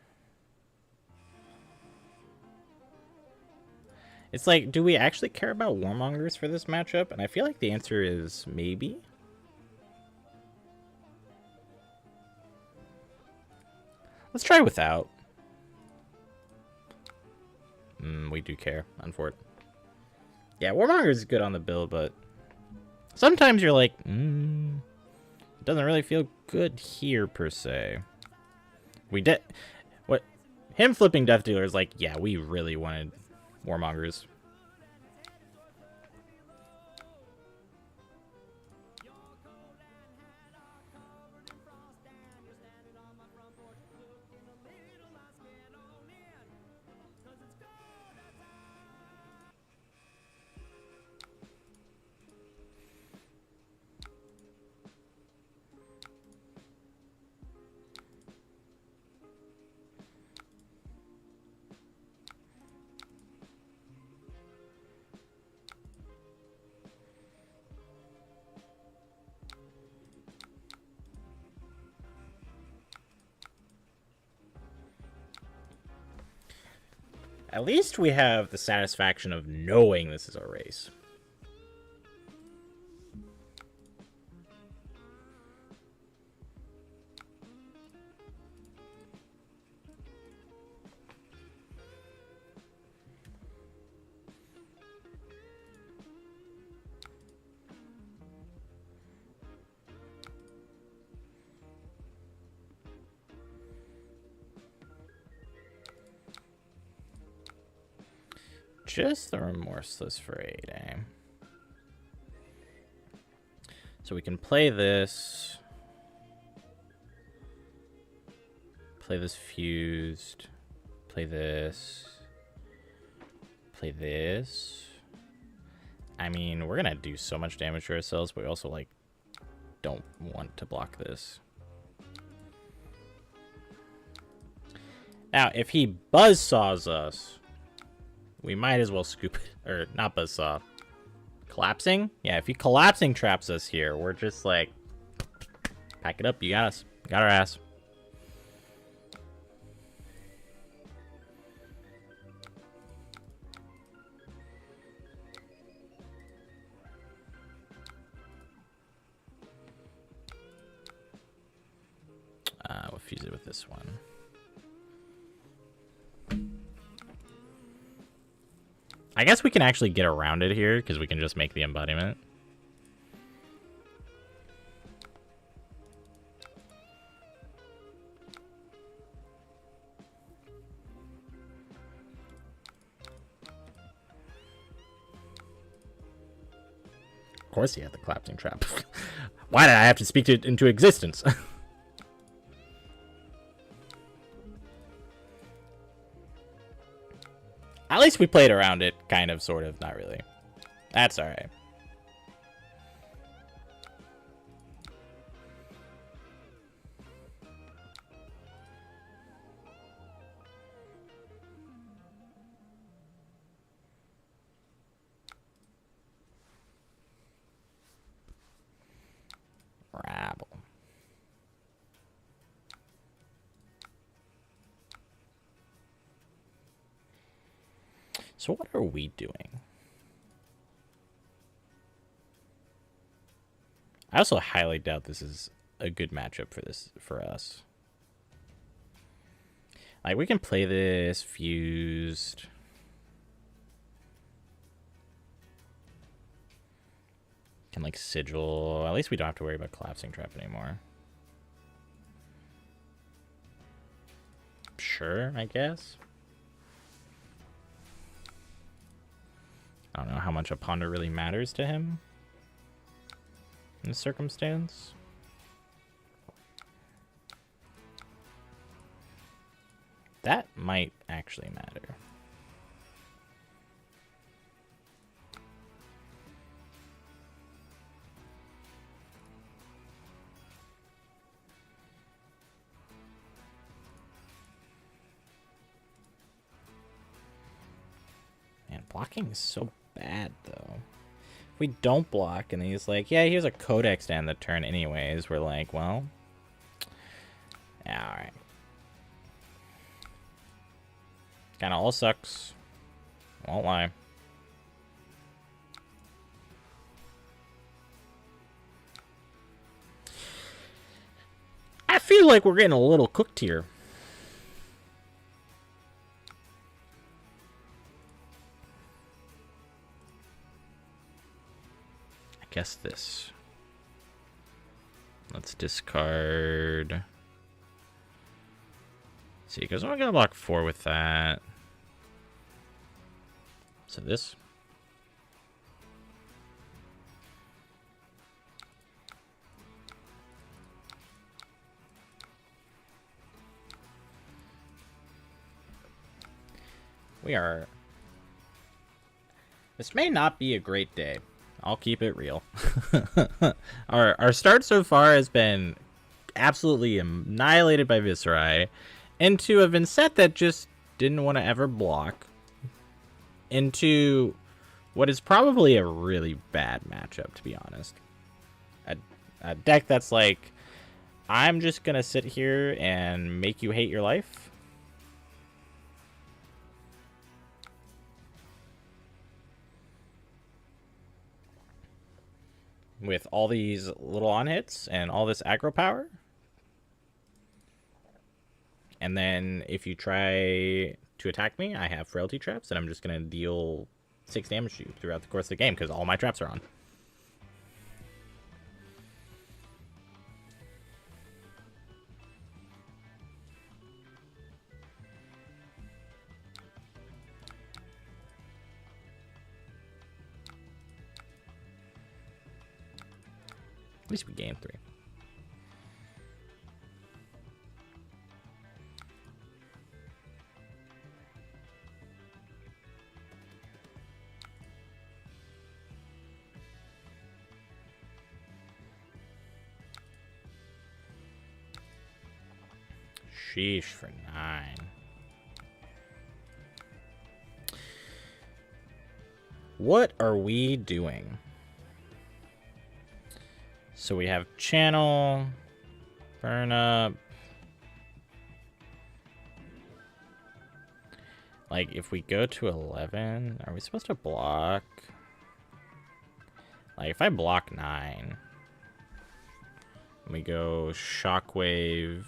It's like, do we actually care about Warmongers for this matchup? And I feel like the answer is maybe. Let's try without. We do care, unfortunately. Yeah, Warmongers is good on the build, but sometimes you're like, it doesn't really feel good here, per se. We did... what? Him flipping Death Dealer is like, yeah, we really wanted Warmongers. At least we have the satisfaction of knowing this is a race. Just the Remorseless for 8, eh? So we can play this. Play this Fused. Play this. Play this. I mean, we're gonna do so much damage to ourselves, but we also, like, don't want to block this. Now, if he buzzsaws us, we might as well scoop it. Or, not buzzsaw. Collapsing? Yeah, if he collapsing traps us here, we're just like, pack it up, you got us. Got our ass. We'll fuse it with this one. I guess we can actually get around it here because we can just make the embodiment. Of course he had the collapsing trap. Why did I have to speak it into existence? At least we played around it, kind of, sort of, not really. That's alright. Rabble. So what are we doing? I also highly doubt this is a good matchup for us. Like, we can play this fused. Can, like, sigil. At least we don't have to worry about collapsing trap anymore. Sure, I guess. I don't know how much a ponder really matters to him in this circumstance. That might actually matter. Man, blocking is so bad, though. If we don't block and he's like, yeah, here's a codex to end the turn anyways, we're like, well, yeah, alright. Kinda all sucks. Won't lie. I feel like we're getting a little cooked here. I guess this. Let's discard. See, because I'm gonna block 4 with that. So this. We are. This may not be a great day. I'll keep it real. Our start so far has been absolutely annihilated by Viserai into a Vinet that just didn't want to ever block, into what is probably a really bad matchup, to be honest. A deck that's like, I'm just going to sit here and make you hate your life. With all these little on-hits and all this aggro power. And then if you try to attack me, I have frailty traps, and I'm just going to deal 6 damage to you throughout the course of the game, because all my traps are on. At least we gained 3. Sheesh for 9. What are we doing? So we have channel, burn up. Like, if we go to 11, are we supposed to block? Like, if I block 9, we go shockwave,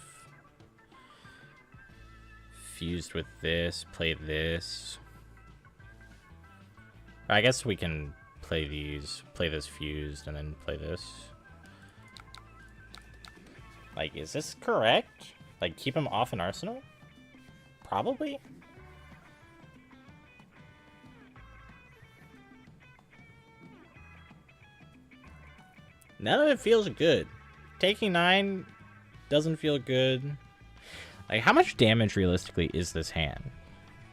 fused with this, play this. I guess we can play these, play this fused, and then play this. Like, is this correct? Like, keep him off an arsenal? Probably. None of it feels good. Taking 9 doesn't feel good. Like, how much damage realistically is this hand?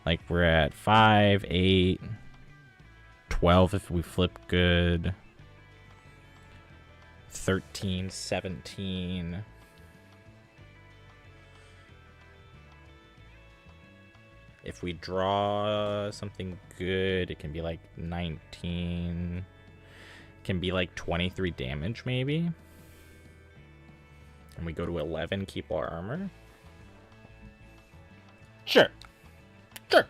Like, we're at 5, 8, 12 if we flip good. 13, 17. If we draw something good, it can be like 19. It can be like 23 damage, maybe. And we go to 11, keep our armor. Sure. Sure.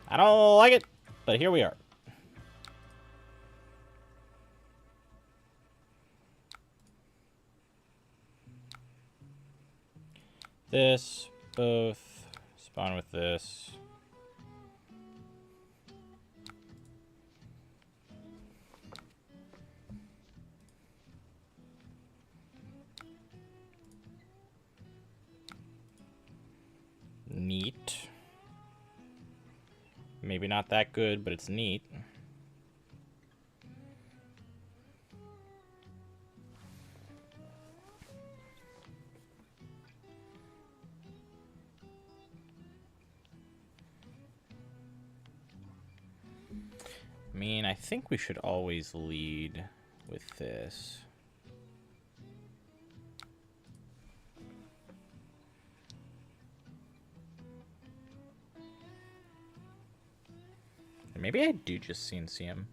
I don't like it, but here we are. This, both, spawn with this. Neat. Maybe not that good, but it's neat. I mean, I think we should always lead with this. Maybe I do just CNC him.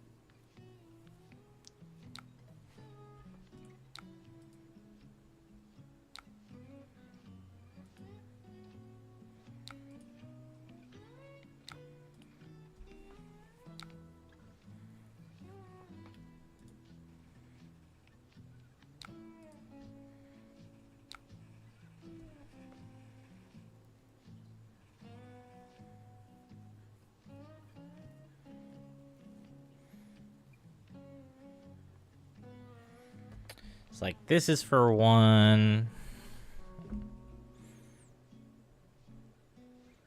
It's like, this is for 1.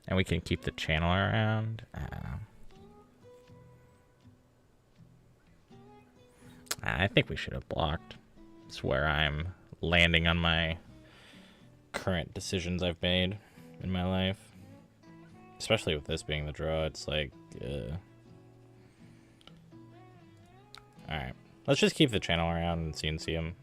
And we can keep the channel around. I think we should have blocked. It's where I'm landing on my current decisions I've made in my life. Especially with this being the draw, it's like... Alright. Let's just keep the channel around and CNC him.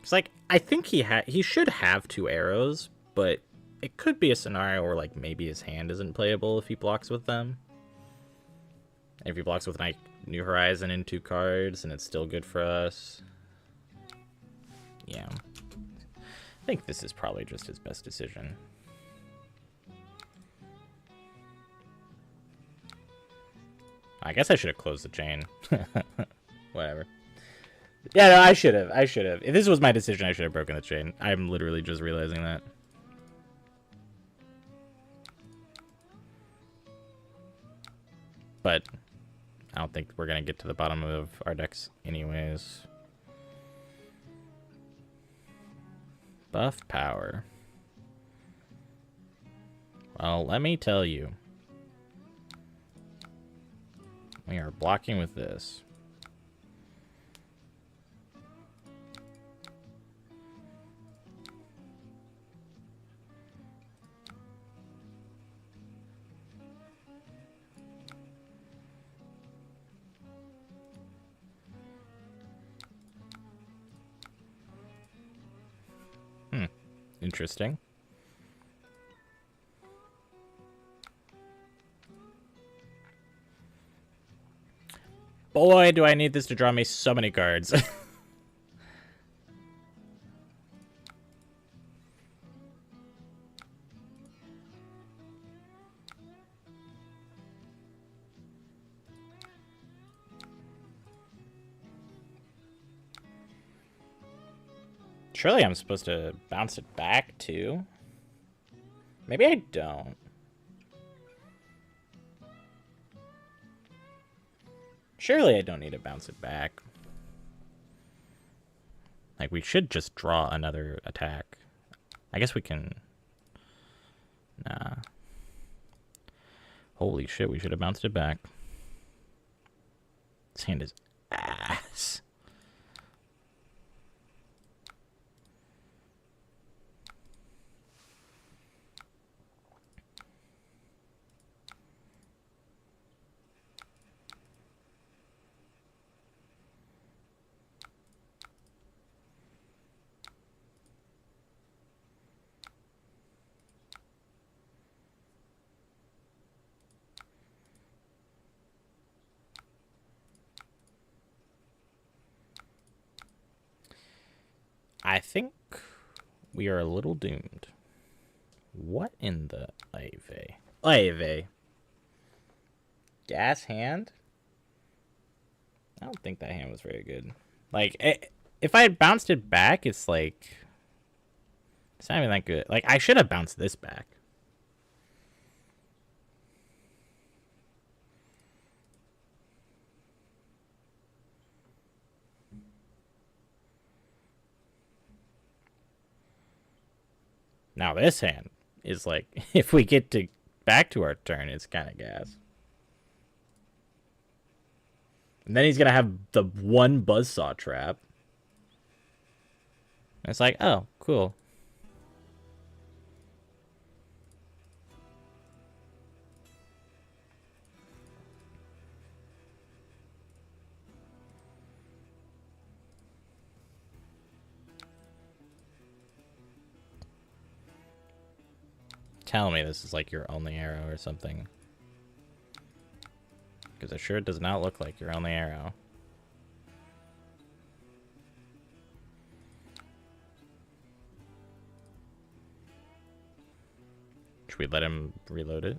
It's like, I think he should have 2 arrows, but it could be a scenario where, like, maybe his hand isn't playable if he blocks with them. And if he blocks with like New Horizon and 2 cards, and it's still good for us. Yeah. I think this is probably just his best decision. I guess I should have closed the chain. Whatever. Yeah, no, I should have. If this was my decision, I should have broken the chain. I'm literally just realizing that. But I don't think we're going to get to the bottom of our decks anyways. Buff power. Well, let me tell you. We are blocking with this. Interesting. Boy, do I need this to draw me so many cards. Surely I'm supposed to bounce it back, too. Maybe I don't. Surely I don't need to bounce it back. Like, we should just draw another attack. I guess we can... Nah. Holy shit, we should have bounced it back. This hand is ass. I think we are a little doomed. What in the Ave? Gas hand? I don't think that hand was very good. Like, if I had bounced it back, it's like... It's not even that good. Like, I should have bounced this back. Now this hand is like, if we get to back to our turn, it's kind of gas. And then he's going to have the one buzzsaw trap. And it's like, oh, cool. Tell me this is like your only arrow or something. Because it sure does not look like your only arrow. Should we let him reload it?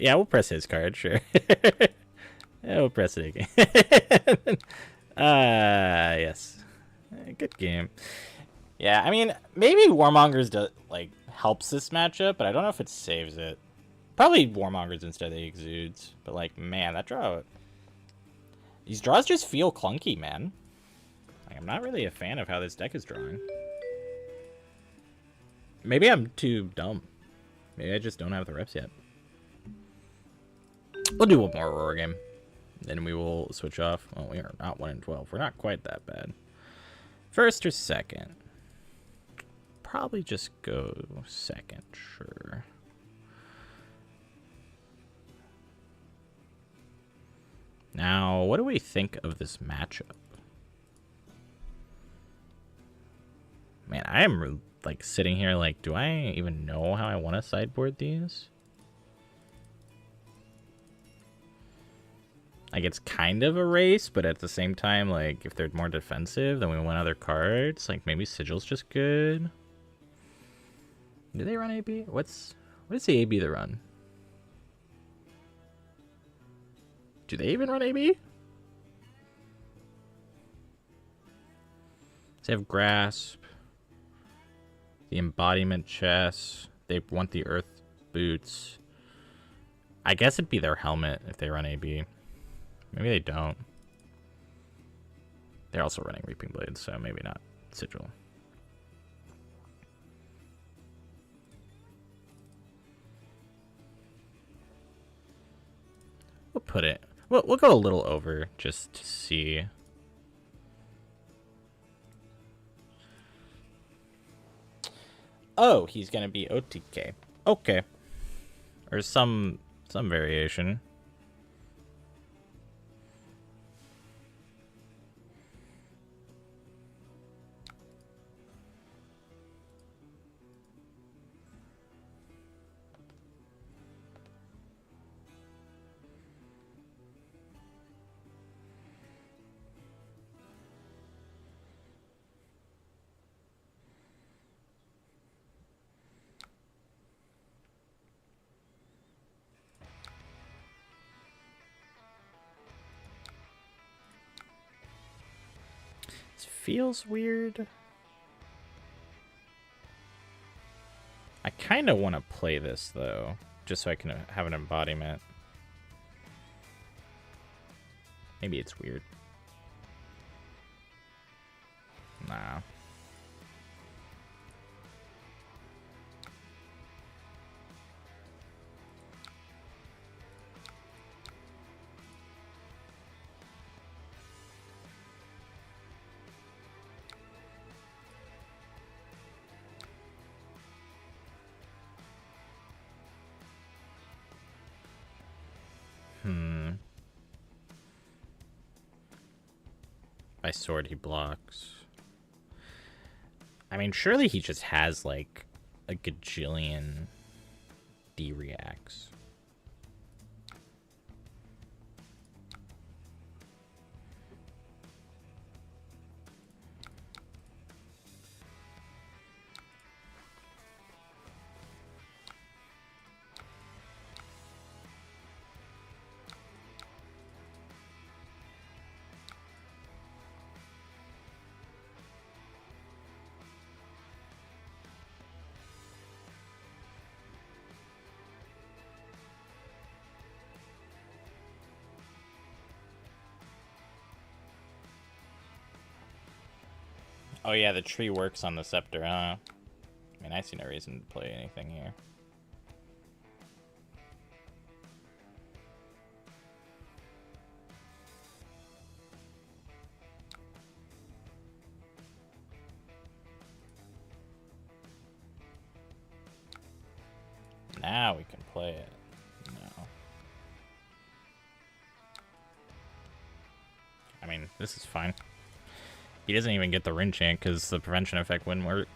Yeah, we'll press his card, sure. Yeah, we'll press it again. Yes. Good game. Yeah, I mean, maybe Warmongers helps this matchup, but I don't know if it saves it. Probably Warmongers instead of the Exudes. But like, man, that draw... These draws just feel clunky, man. Like, I'm not really a fan of how this deck is drawing. Maybe I'm too dumb. Maybe I just don't have the reps yet. We'll do one more Aurora game. Then we will switch off. Well, we are not 1 in 12. We're not quite that bad. First or second? Probably just go second, sure. Now, what do we think of this matchup? Man, I am like sitting here like, do I even know how I want to sideboard these? Like, it's kind of a race, but at the same time, like, if they're more defensive, then we want other cards. Like, maybe Sigil's just good. Do they run AB? What is the AB they run? Do they even run AB? They have Grasp. The Embodiment Chest. They want the Earth Boots. I guess it'd be their helmet if they run AB. Maybe they don't. They're also running Reaping Blades, so maybe not Sigil. We'll put it... We'll go a little over just to see. Oh, he's going to be OTK. Okay. Or some variation. feels weird. I kind of want to play this, though, just so I can have an embodiment. Maybe it's weird. Nah. By sword, he blocks. I mean, surely he just has, like, a gajillion D-reacts. Oh yeah, the tree works on the scepter, huh? I mean, I see no reason to play anything here. Now we can play it. No. I mean, this is fine. He doesn't even get the Rin Chant because the prevention effect wouldn't work.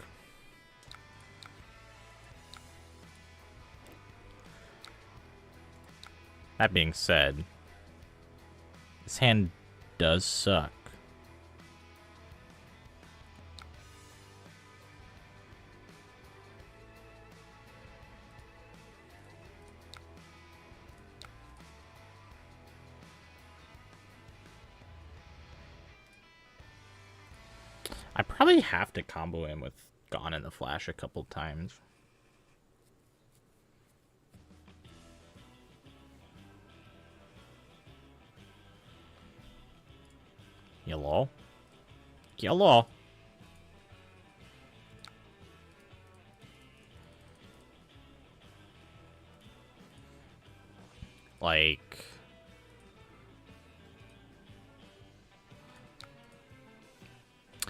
That being said, this hand does suck. I probably have to combo him with Gone in the Flash a couple times. Yellow. Yellow. Like...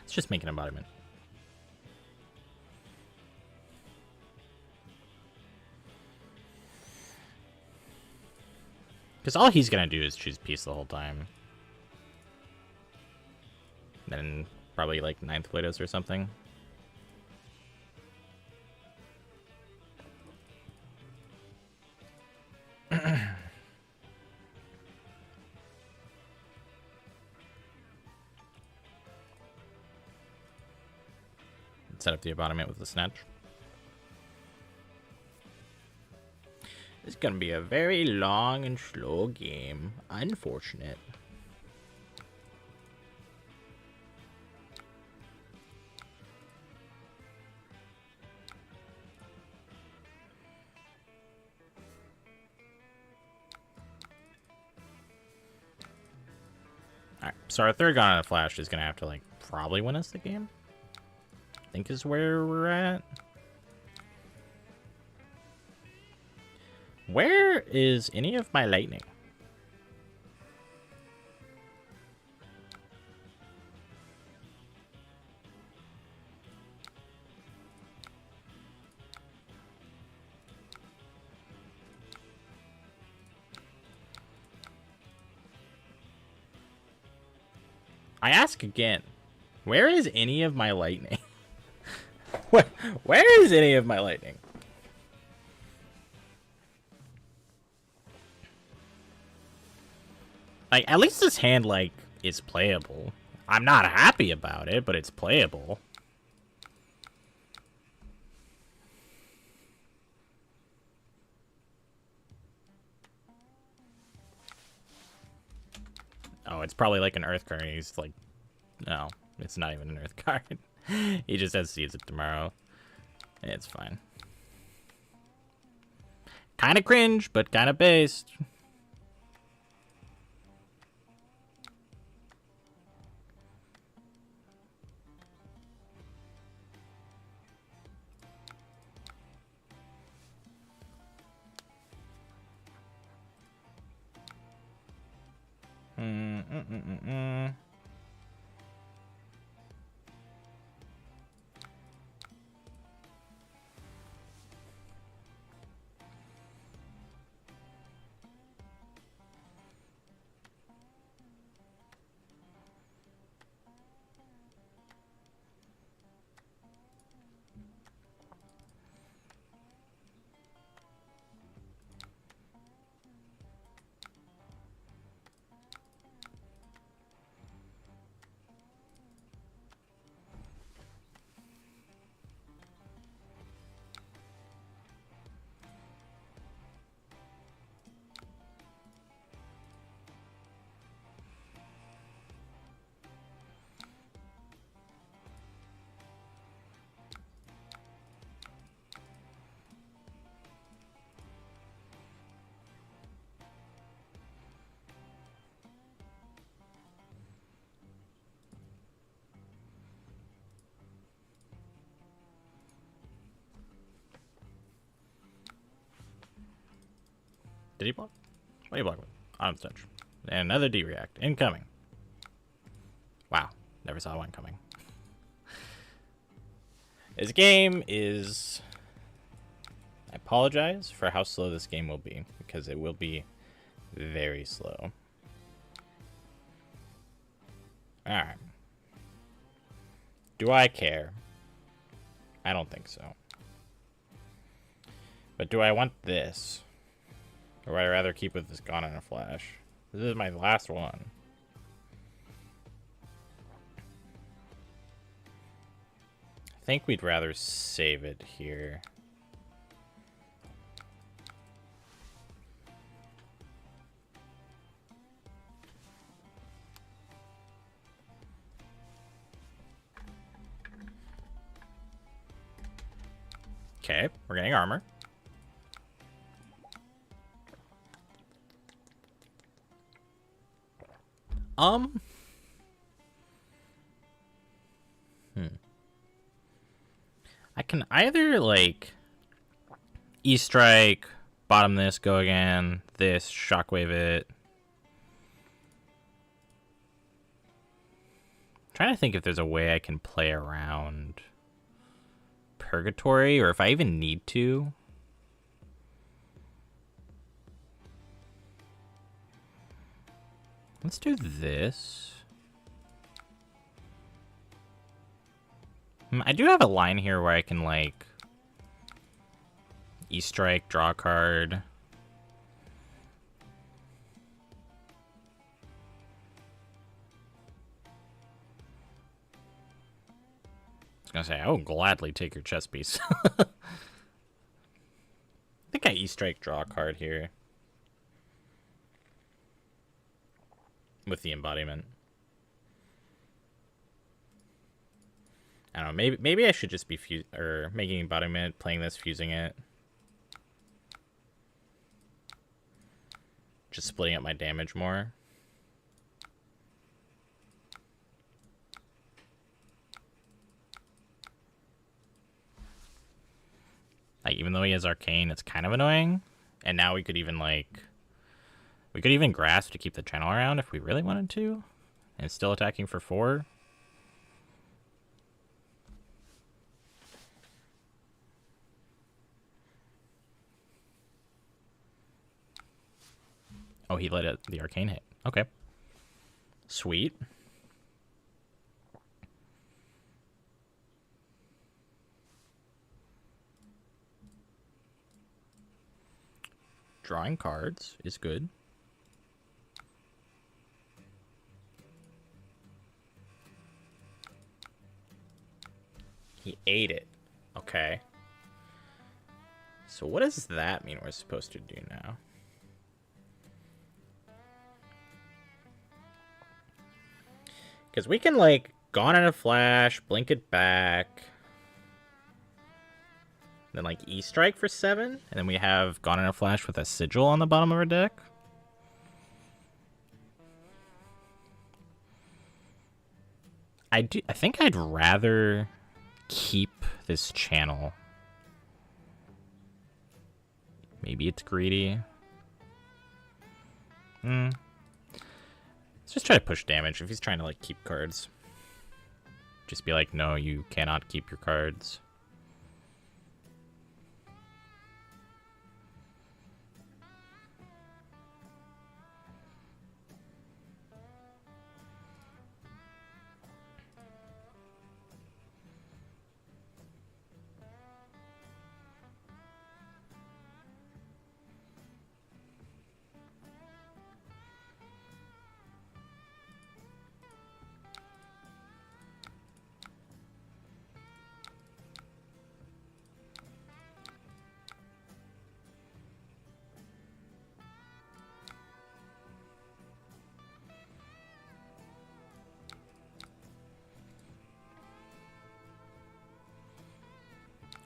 let's just make an embodiment. Because all he's going to do is choose peace the whole time. Then probably like 9th Platos or something. Set up the embodiment with the snatch. It's gonna be a very long and slow game. Unfortunate. Alright, so our third Gone in a Flash is gonna have to like probably win us the game. I think is where we're at. Where is any of my lightning? I ask again, where is any of my lightning? Where is any of my lightning? Like, at least this hand, like, is playable. I'm not happy about it, but it's playable. Oh, it's probably like an Earth Current. He's like, no. It's not even an Earth card. He just has to use it tomorrow. It's fine. Kind of cringe, but kind of based. Did he block? What did he block with? On touch. And another D-react. Incoming. Wow. Never saw one coming. This game is... I apologize for how slow this game will be, because it will be very slow. Alright. Do I care? I don't think so. But do I want this? Or would I rather keep with this Gone in a Flash? This is my last one. I think we'd rather save it here. Okay, we're getting armor. I can either, like, E-Strike, bottom this, go again, this, shockwave it. I'm trying to think if there's a way I can play around Purgatory, or if I even need to. Let's do this. I do have a line here where I can, like, E-Strike, draw a card. I was gonna say, I will gladly take your chess piece. I think I E-Strike, draw a card here. With the embodiment. I don't know, maybe I should just be making embodiment, playing this, fusing it. Just splitting up my damage more. Like, even though he has Arcane, it's kind of annoying. And now we could even, like... We could even grasp to keep the channel around if we really wanted to. And still attacking for 4. Oh, he let the Arcane hit. Okay. Sweet. Drawing cards is good. He ate it. Okay. So what does that mean we're supposed to do now? Because we can, like, Gone in a Flash, Blink It Back. Then like E-Strike for 7. And then we have Gone in a Flash with a Sigil on the bottom of our deck. I think I'd rather keep this channel. Maybe it's greedy. Let's just try to push damage if he's trying to like keep cards. Just be like, no, you cannot keep your cards.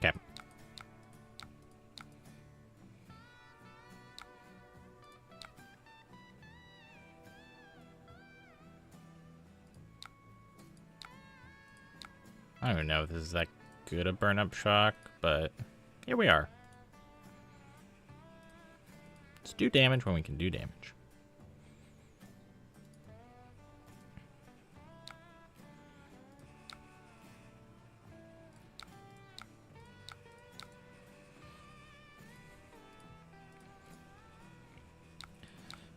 Okay. I don't even know if this is that good a burn-up shock, but here we are. Let's do damage when we can do damage.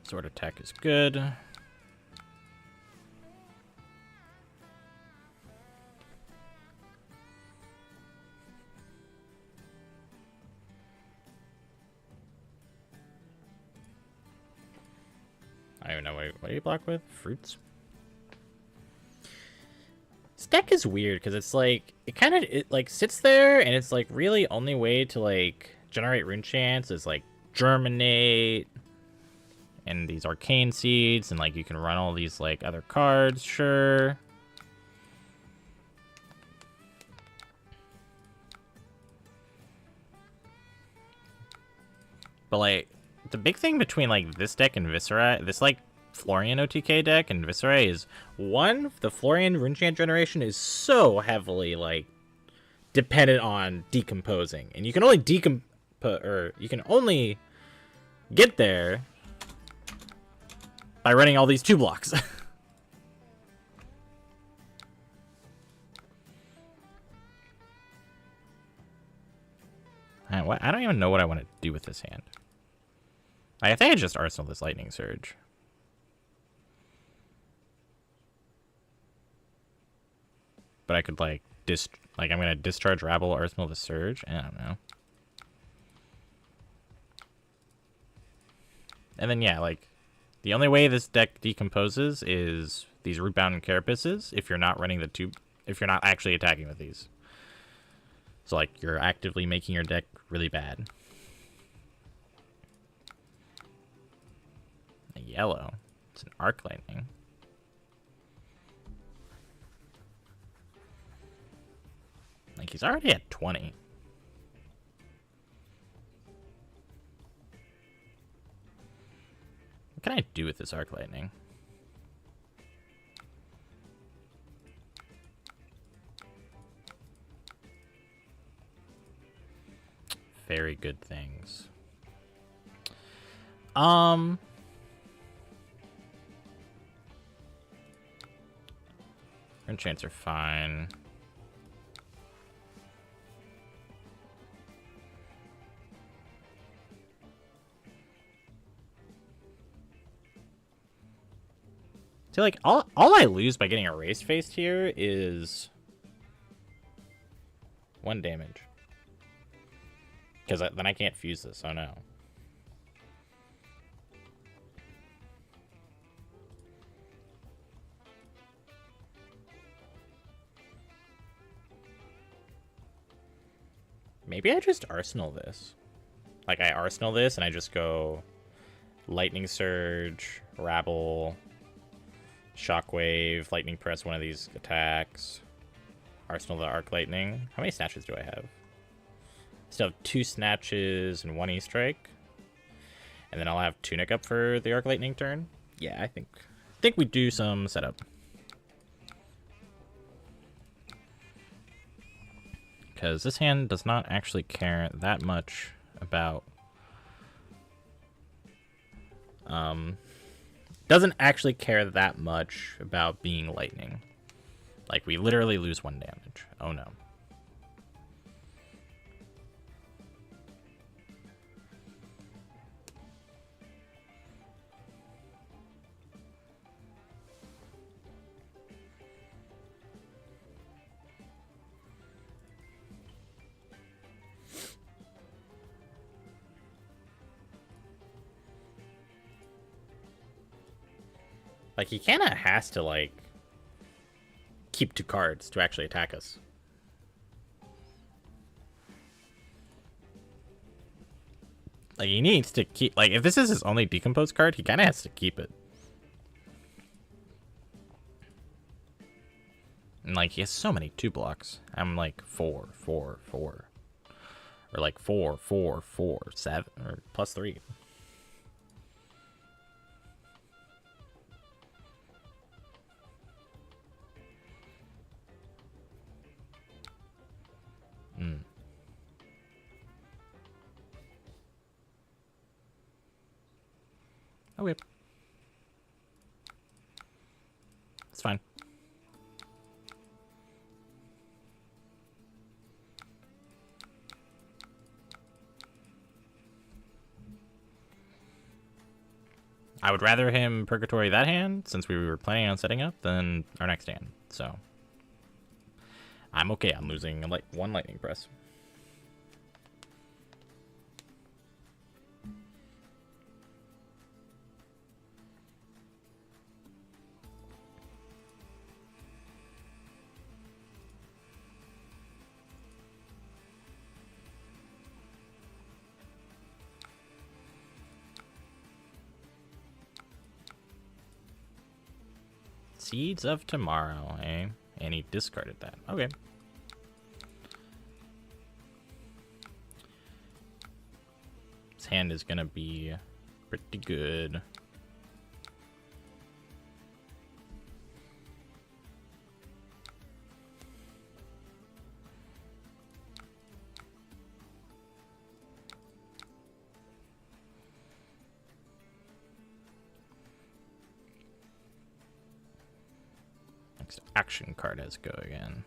Sword attack is good. I don't even know what do you block with? Fruits? This deck is weird because it's like it like sits there and it's like really only way to like generate rune chance is like germinate and these arcane seeds, and like you can run all these like other cards, sure. But like the big thing between like this deck and Viserai, this like Florian OTK deck and Viserai is one, the Florian rune chant generation is so heavily like dependent on decomposing, and you can only you can only get there by running all these 2 blocks. I don't even know what I want to do with this hand. I think I just arsenal this Lightning Surge. But I could like I'm gonna discharge Rabble, arsenal the Surge. I don't know. And then yeah, like the only way this deck decomposes is these Rootbound Carapaces if you're not running if you're not actually attacking with these. So like you're actively making your deck really bad. A yellow. It's an Arc Lightning. Like he's already at 20. What can I do with this Arc Lightning? Very good things. Rune chants are fine. So like all I lose by getting erase faced here is 1 damage. Because then I can't fuse this. Oh no. Maybe I just arsenal this. Like I arsenal this and I just go Lightning Surge, Rabble, Shockwave, Lightning Press, one of these attacks. Arsenal the Arc Lightning. How many snatches do I have? Still have 2 snatches and 1 E-Strike. And then I'll have Tunic up for the Arc Lightning turn. Yeah, I think we do some setup. Because this hand does not actually care that much about... doesn't actually care that much about being lightning. Like, we literally lose 1 damage. Oh no. Like, he kind of has to, like, keep 2 cards to actually attack us. Like, he needs to keep... Like, if this is his only Decompose card, he kind of has to keep it. And, like, he has so many 2 blocks. I'm, like, 4, 4, 4. Or, like, 4, 4, 4, 7. Or plus 3. Okay. It's fine. I would rather him Purgatory that hand, since we were planning on setting up, than our next hand. So I'm okay. I'm losing like 1 Lightning Press. Seeds of Tomorrow, eh? And he discarded that. Okay. His hand is gonna be pretty good. Next action card has go again.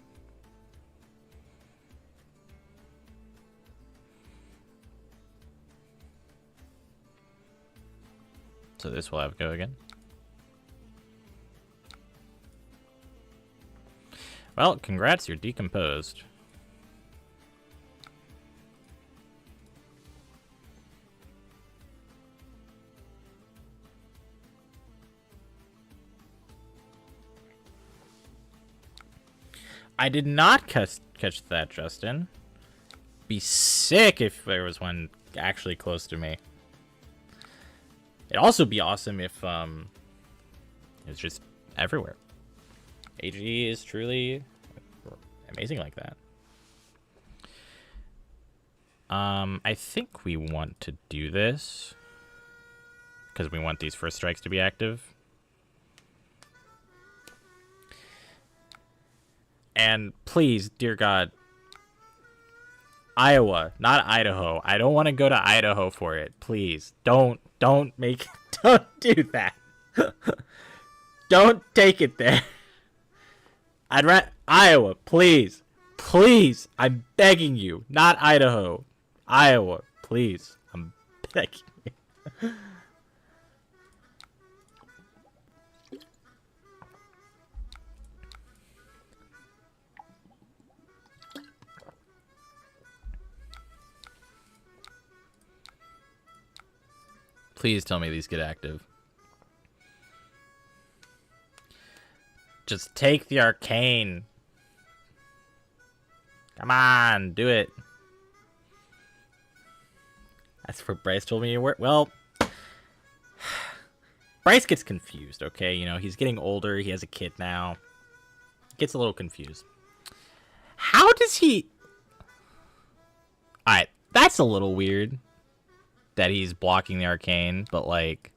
So this will have go again. Well, congrats, you're decomposed. I did not catch that, Justin. Be sick if there was one actually close to me. It'd also be awesome if it was just everywhere. AG is truly amazing like that. I think we want to do this because we want these first strikes to be active. And please, dear God, Iowa, not Idaho. I don't want to go to Idaho for it. Please, don't do that. Don't take it there. I'd rather Iowa, please. Please, I'm begging you. Not Idaho. Iowa, please. I'm begging you. Please tell me these get active. Just take the arcane. Come on, do it. That's what Bryce told me to work. Well, Bryce gets confused, okay? You know, he's getting older. He has a kid now. Gets a little confused. How does he... Alright, that's a little weird. That he's blocking the arcane, but like...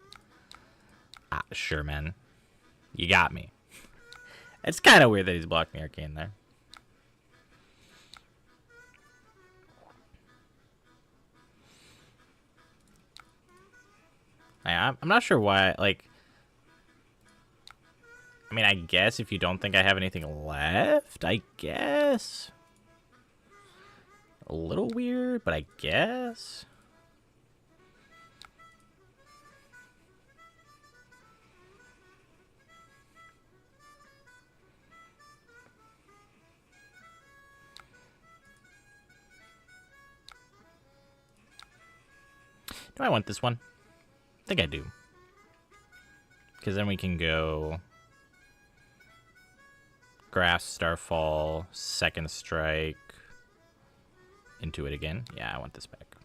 sure, man. You got me. It's kind of weird that he's blocking the arcane there. I'm not sure why, like... I mean, I guess if you don't think I have anything left, I guess. A little weird, but I guess. Do I want this one? I think I do. Because then we can go... Grass, Starfall, Second Strike. Into it again. Yeah, I want this back.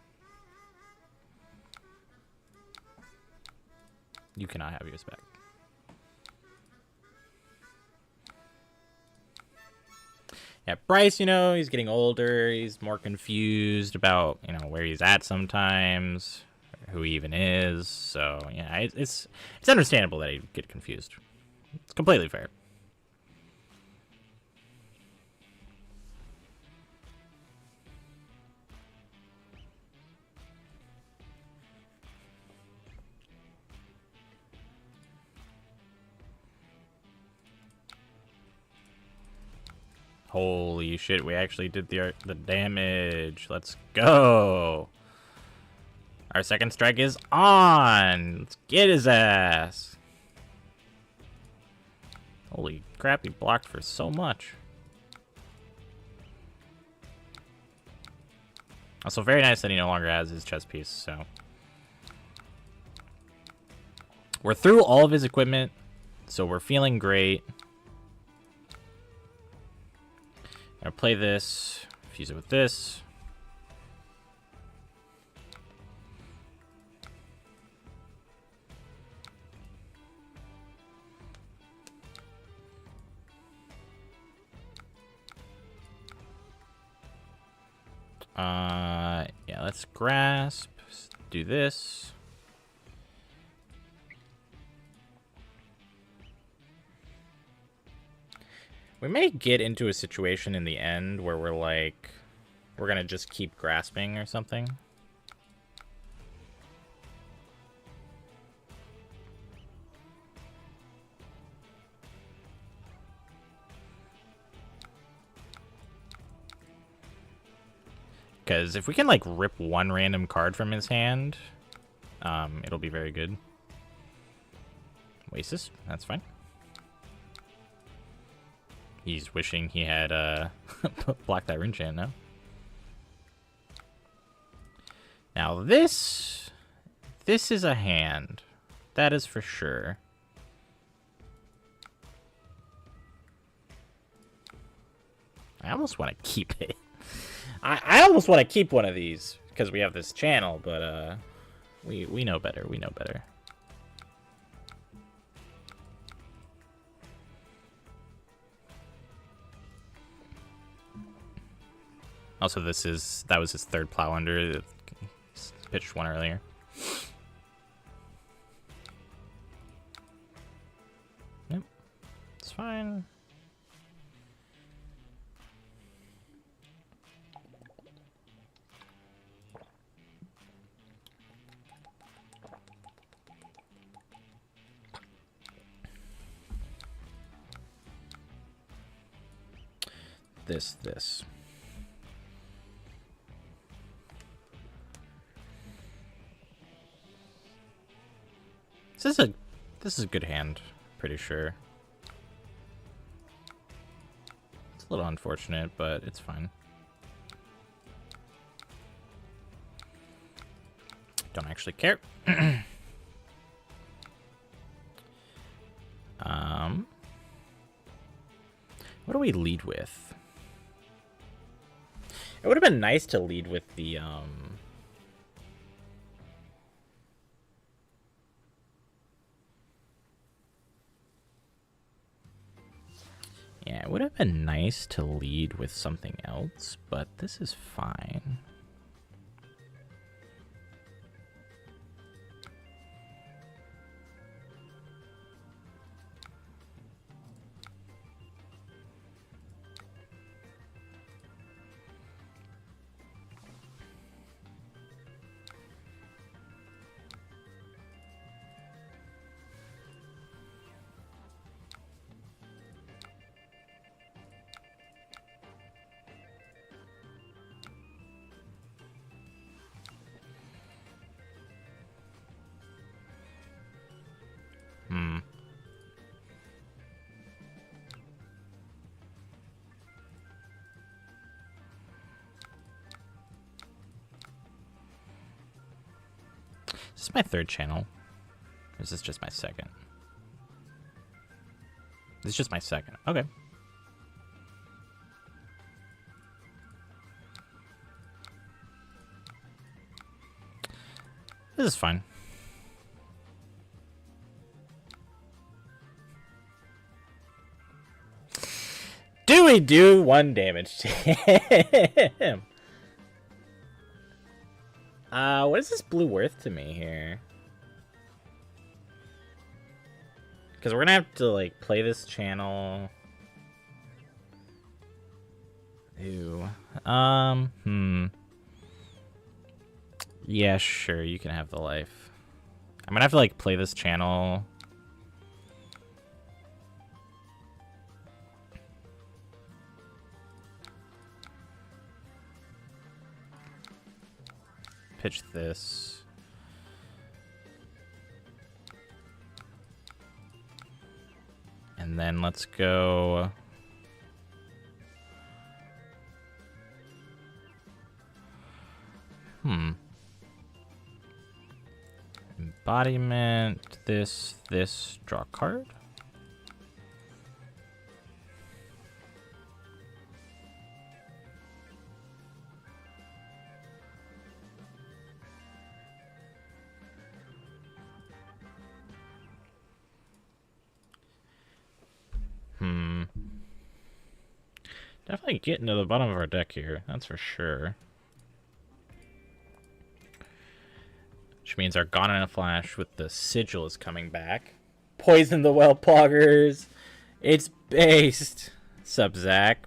You cannot have yours back. Yeah, Bryce, you know, he's getting older. He's more confused about, you know, where he's at sometimes, who he even is. So, yeah, it's understandable that he'd get confused. It's completely fair. Holy shit, we actually did the damage. Let's go. Our second strike is on. Let's get his ass. Holy crap, he blocked for so much. Also, very nice that he no longer has his chest piece, so. We're through all of his equipment, so we're feeling great. I'll play this, fuse it with this. Yeah, let's grasp, do this. We may get into a situation in the end where we're like, we're gonna just keep grasping or something. Because if we can like rip one random card from his hand, it'll be very good. Oasis, that's fine. He's wishing he had blocked that Rinchant now. Now this is a hand. That is for sure. I almost want to keep it. I almost want to keep one of these because we have this channel, but we know better. We know better. Also, that was his third plow under. Pitched one earlier. Yep, it's fine. This. This is a good hand, pretty sure. It's a little unfortunate, but it's fine. Don't actually care. What do we lead with? It would have been nice to lead with the Yeah, it would have been nice to lead with something else, but this is fine. Is this my third channel? Or is this just my second? This is just my second. Okay. This is fine. Do we do 1 damage to him? What is this blue worth to me here? Because we're gonna have to, like, play this channel. Ew. Yeah, sure, you can have the life. I'm gonna have to, like, play this channel. Pitch this. And then let's go. Embodiment, this, draw a card. Definitely getting to the bottom of our deck here, that's for sure. Which means our Gone in a Flash with the Sigil is coming back. Poison the Well Poggers. It's based. Sup, Zach?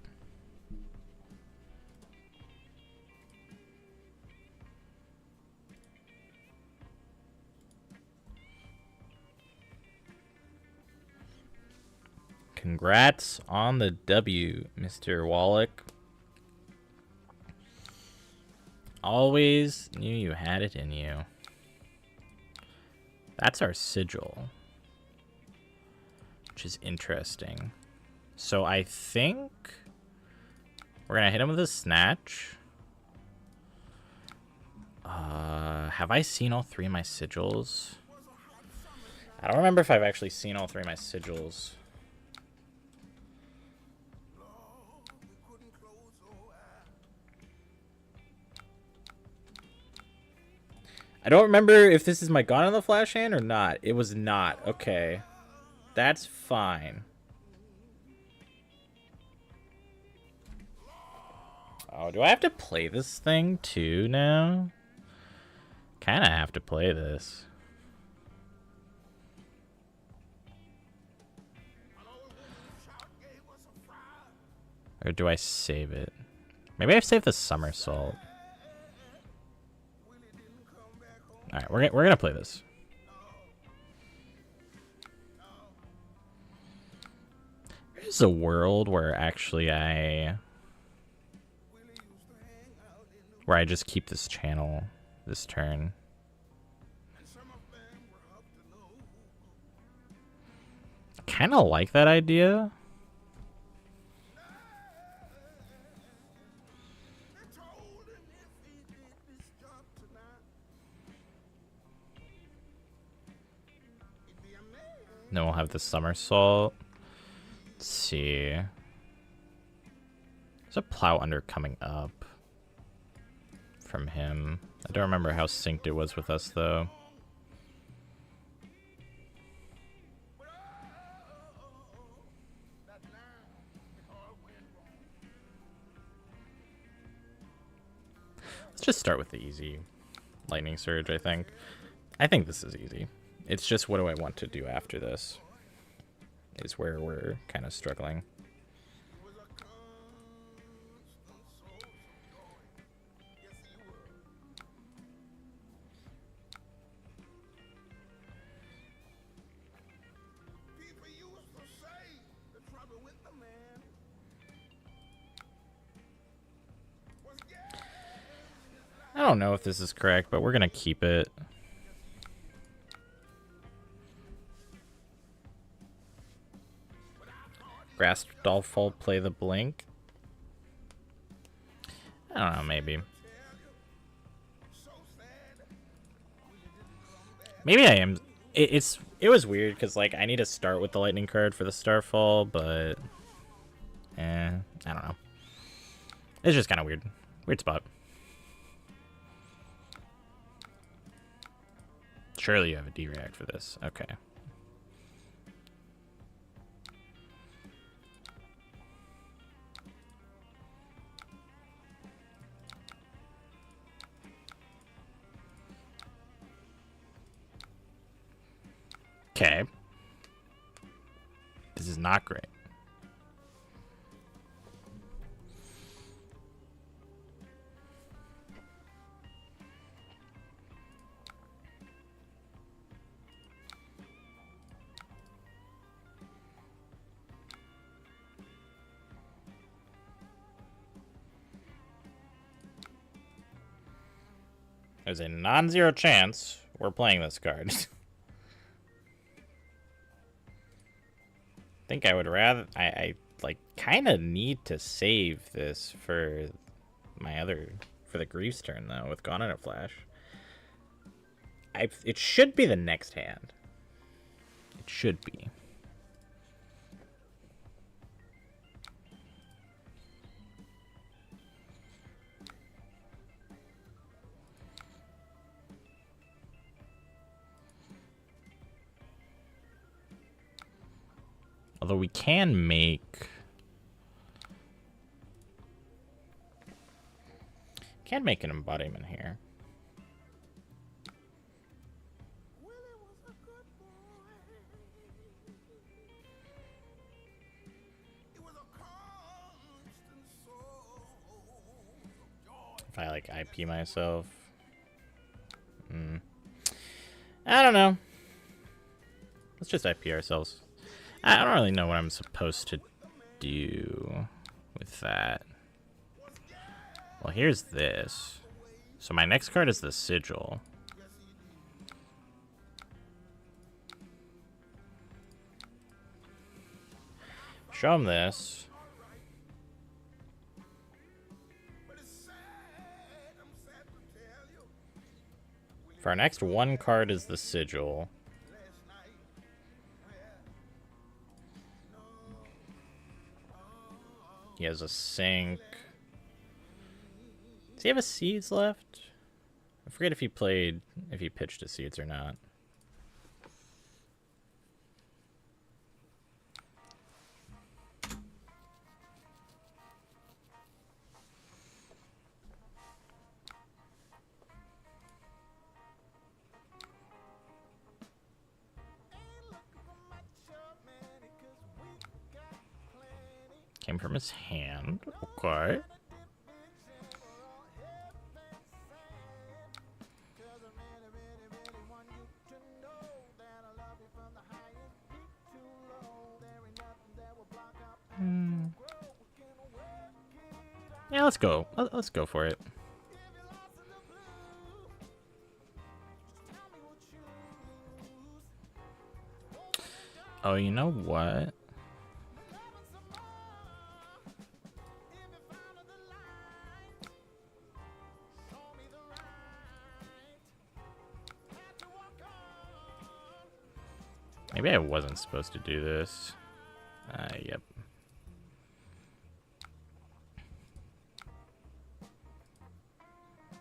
Congrats on the W, Mr. Wallach. Always knew you had it in you. That's our Sigil, which is interesting. So I think we're gonna hit him with a Snatch. Have I seen all 3 of my Sigils? I don't remember if I've actually seen all 3 of my Sigils. I don't remember if this is my Gone in the Flash hand or not. It was not. Okay. That's fine. Oh, do I have to play this thing too now? Kind of have to play this. Or do I save it? Maybe I save the Somersault. Alright, we're gonna play this. There's a world where actually where I just keep this channel this turn. Kind of like that idea. Then we'll have the Somersault. Let's see. There's a Plow Under coming up from him. I don't remember how synced it was with us, though. Let's just start with the easy lightning surge, I think. I think this is easy. It's just what do I want to do after this is where we're kind of struggling. I don't know if this is correct, but we're going to keep it. Grasdolfo play the blink. I don't know, maybe. Maybe I am. It was weird because like I need to start with the lightning card for the Starfall, but I don't know. It's just kind of weird. Weird spot. Surely you have a D-react for this. Okay. Okay. This is not great. There's a non-zero chance we're playing this card. I think I would rather... I like, kind of need to save this for my other... For the Grief's turn, though, with Gone in a Flash. It should be the next hand. It should be. Although we can make... Can make an embodiment here. If I like IP myself. I don't know. Let's just IP ourselves. I don't really know what I'm supposed to do with that. Well, here's this. So my next card is the Sigil. Show him this. For our next one card is the Sigil. He has a sink. Does he have a seeds left? I forget if he pitched his seeds or not. Came from his hand. Okay. Yeah, let's go. Let's go for it. Oh, you know what? Maybe I wasn't supposed to do this. Yep.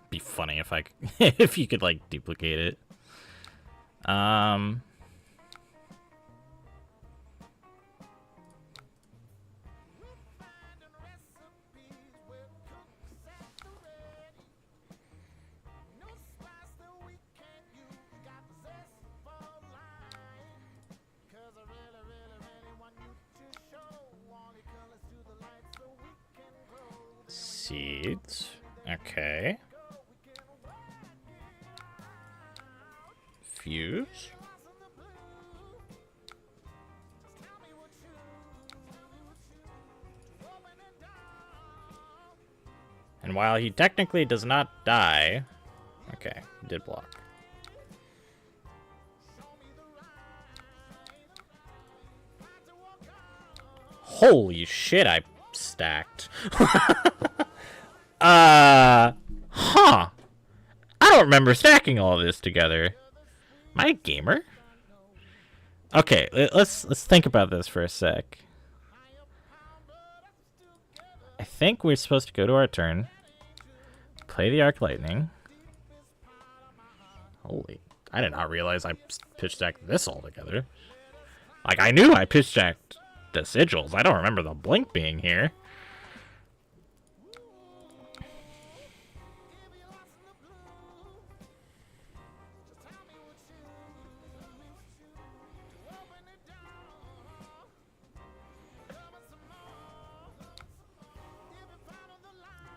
Be funny if I if you could like duplicate it. Seeds. Okay. Fuse. And while he technically does not die... Okay, he did block. Holy shit, I stacked. Huh. I don't remember stacking all of this together. Am I a gamer? Okay, let's think about this for a sec. I think we're supposed to go to our turn, play the Arc Lightning. Holy, I did not realize I pitch stacked this all together. Like, I knew I pitch stacked the sigils. I don't remember the blink being here.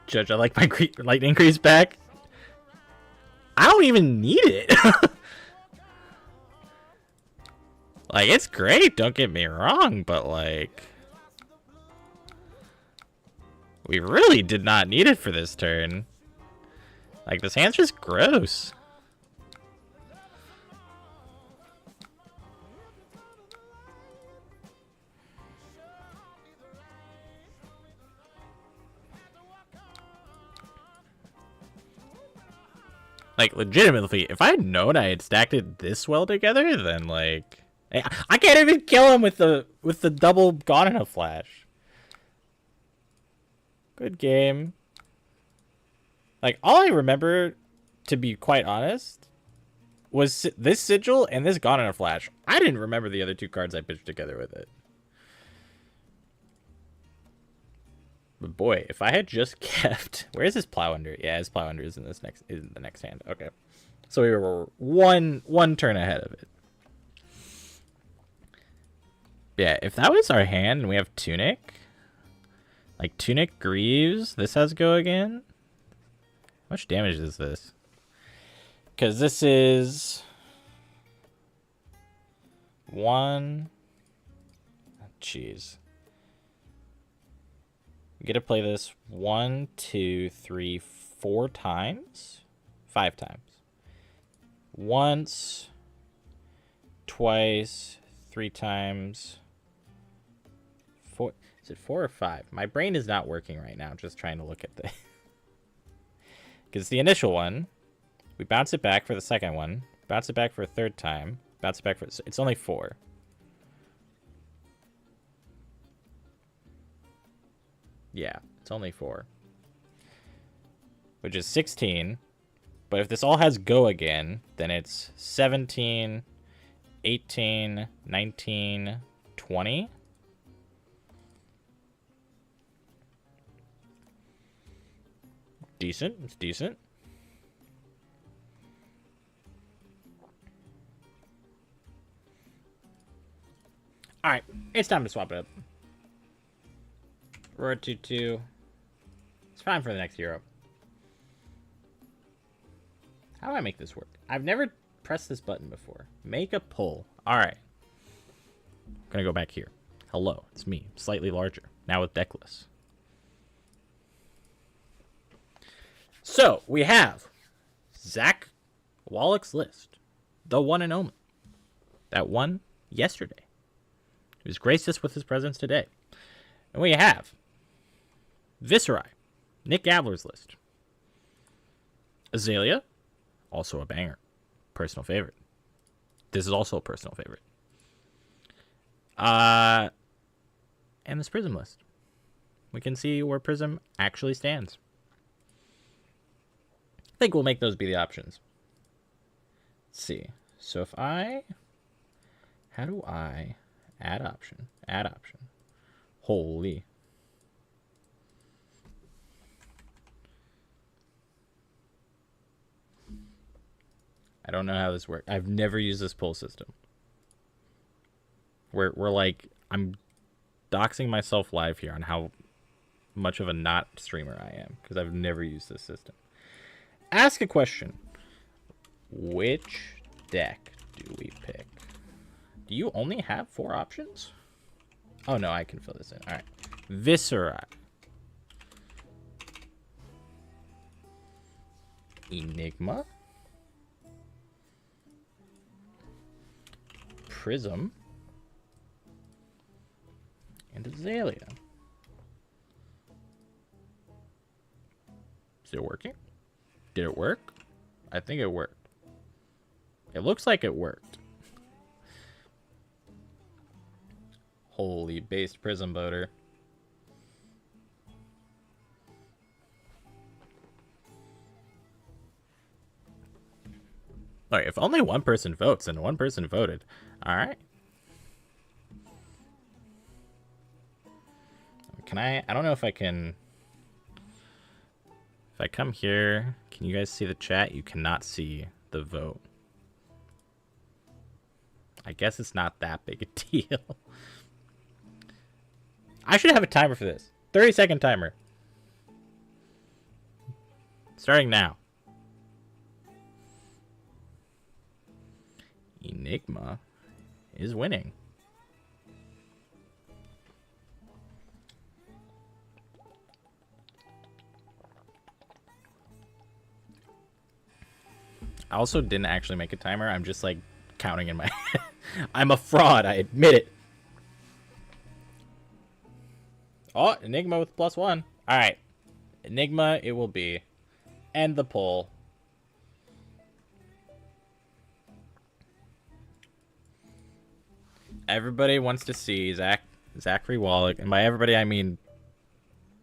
Judge, I like my lightning increase back. I don't even need it. Like, it's great, don't get me wrong, but like... we really did not need it for this turn. Like, this hand's just gross. Like, legitimately, if I had known I had stacked it this well together, then like... I can't even kill him with the double Gone in a Flash. Good game. Like, all I remember, to be quite honest, was this sigil and this Gone in a Flash. I didn't remember the other two cards I pitched together with it. But boy, if I had just kept... Where is his Plow Under? Yeah, his Plow Under is in the next hand. Okay. So we were one turn ahead of it. Yeah, if that was our hand and we have Tunic, like Tunic Greaves, this has Go Again. How much damage is this? Because this is 1. Jeez. We get to play this 1, 2, 3, 4 times, 5 times. Once, twice, 3 times. 4. Is it 4 or 5? My brain is not working right now. I'm just trying to look at the... Because the initial one, we bounce it back for the second one, bounce it back for a third time, bounce it back for... It's only 4. Yeah, it's only 4. Which is 16. But if this all has Go Again, then it's 17, 18, 19, 20. Decent. It's decent. Alright, it's time to swap it up. Aurora 2-2. It's fine for the next hero. How do I make this work? I've never pressed this button before. Make a pull. Alright. I'm gonna go back here. Hello, it's me. Slightly larger. Now with deck lists. So, we have Zach Wallach's list. The one and only. That won yesterday. He was graced us with his presence today. And we have Viserai, Nick Gabler's list. Azalea, also a banger. Personal favorite. This is also a personal favorite. And this Prism list. We can see where Prism actually stands. I think we'll make those be the options. Let's see. So if I... How do I add option? Add option. Holy. I don't know how this works. I've never used this pull system. We're like, I'm doxing myself live here on how much of a not streamer I am, because I've never used this system. Ask a question. Which deck do we pick? Do you only have 4 options? Oh, no, I can fill this in. All right. Viserai. Enigma. Prism. And Azalea. Is it working? Did it work? I think it worked. It looks like it worked. Holy based prism voter. Alright, if only one person votes and one person voted. Alright. Can I don't know if I can. If I come here, can you guys see the chat? You cannot see the vote. I guess it's not that big a deal. I should have a timer for this. 30-second timer. Starting now. Enigma is winning. I also didn't actually make a timer. I'm just like counting in my head. I'm a fraud. I admit it. Oh, Enigma with +1. All right. Enigma it will be. End the poll. Everybody wants to see Zachary Wallach. And by everybody, I mean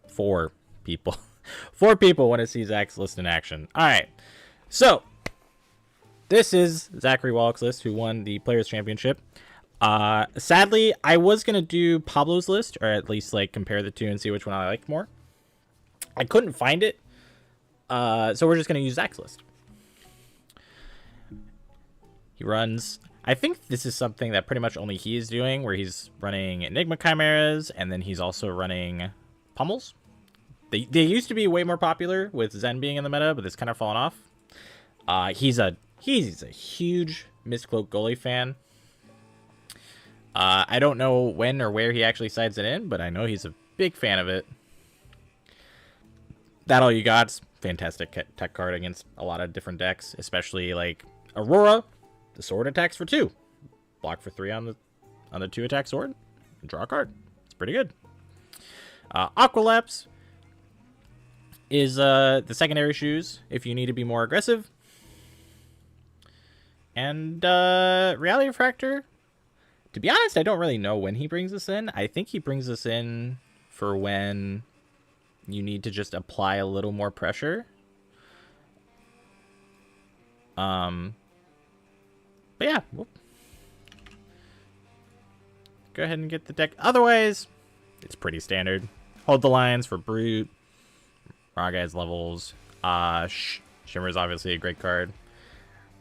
4 people. 4 people want to see Zach's list in action. All right. So, this is Zachary Wallach's list, who won the Players' Championship. Sadly, I was going to do Pablo's list, or at least like compare the two and see which one I liked more. I couldn't find it, so we're just going to use Zach's list. He runs... I think this is something that pretty much only he is doing, where he's running Enigma Chimeras, and then he's also running Pummels. They used to be way more popular, with Zen being in the meta, but it's kind of fallen off. He's a huge Mistcloak goalie fan. I don't know when or where he actually sides it in, but I know he's a big fan of it. That All You Got's fantastic tech card against a lot of different decks, especially like Aurora. The sword attacks for 2. Block for 3 on the 2 attack sword. And draw a card. It's pretty good. Aqualapse is the secondary shoes if you need to be more aggressive. And Reality Refractor, to be honest, I don't really know when he brings this in. I think he brings this in for when you need to just apply a little more pressure. But yeah, go ahead and get the deck. Otherwise, it's pretty standard. Hold the lines for Brute. Raw guys levels. Shimmer is obviously a great card.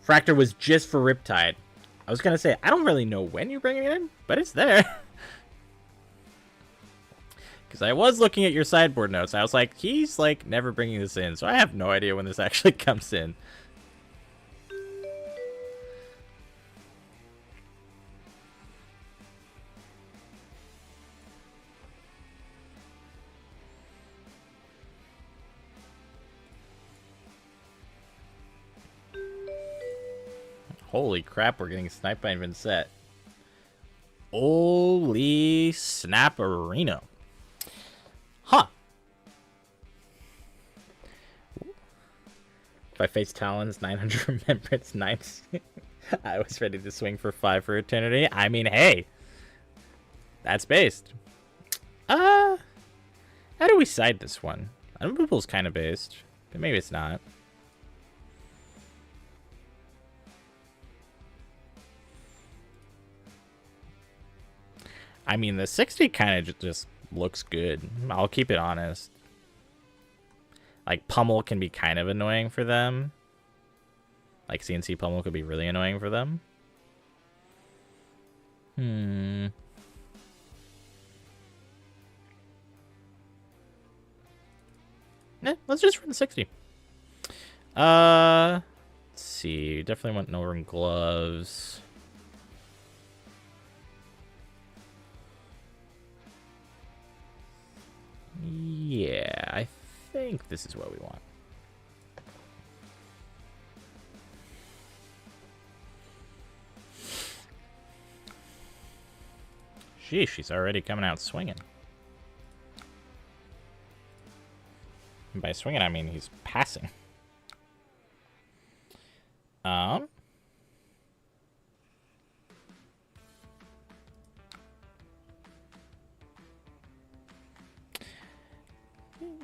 Fractor was just for Riptide. I was going to say, I don't really know when you're bringing it in, but it's there. Because I was looking at your sideboard notes. I was like, he's like never bringing this in. So I have no idea when this actually comes in. Holy crap, we're getting sniped by Vinet. Holy snapperino. Huh. If I face Talons, 900 remembrance, 9. I was ready to swing for 5 for eternity. I mean, hey. That's based. How do we side this one? Unmovable's kind of based, but maybe it's not. I mean, the 60 kind of just looks good. I'll keep it honest. Like, Pummel can be kind of annoying for them. Like, CNC Pummel could be really annoying for them. Let's just run 60. Let's see. Definitely want Northern Gloves. Yeah, I think this is what we want. Sheesh, she's already coming out swinging. And by swinging, I mean he's passing.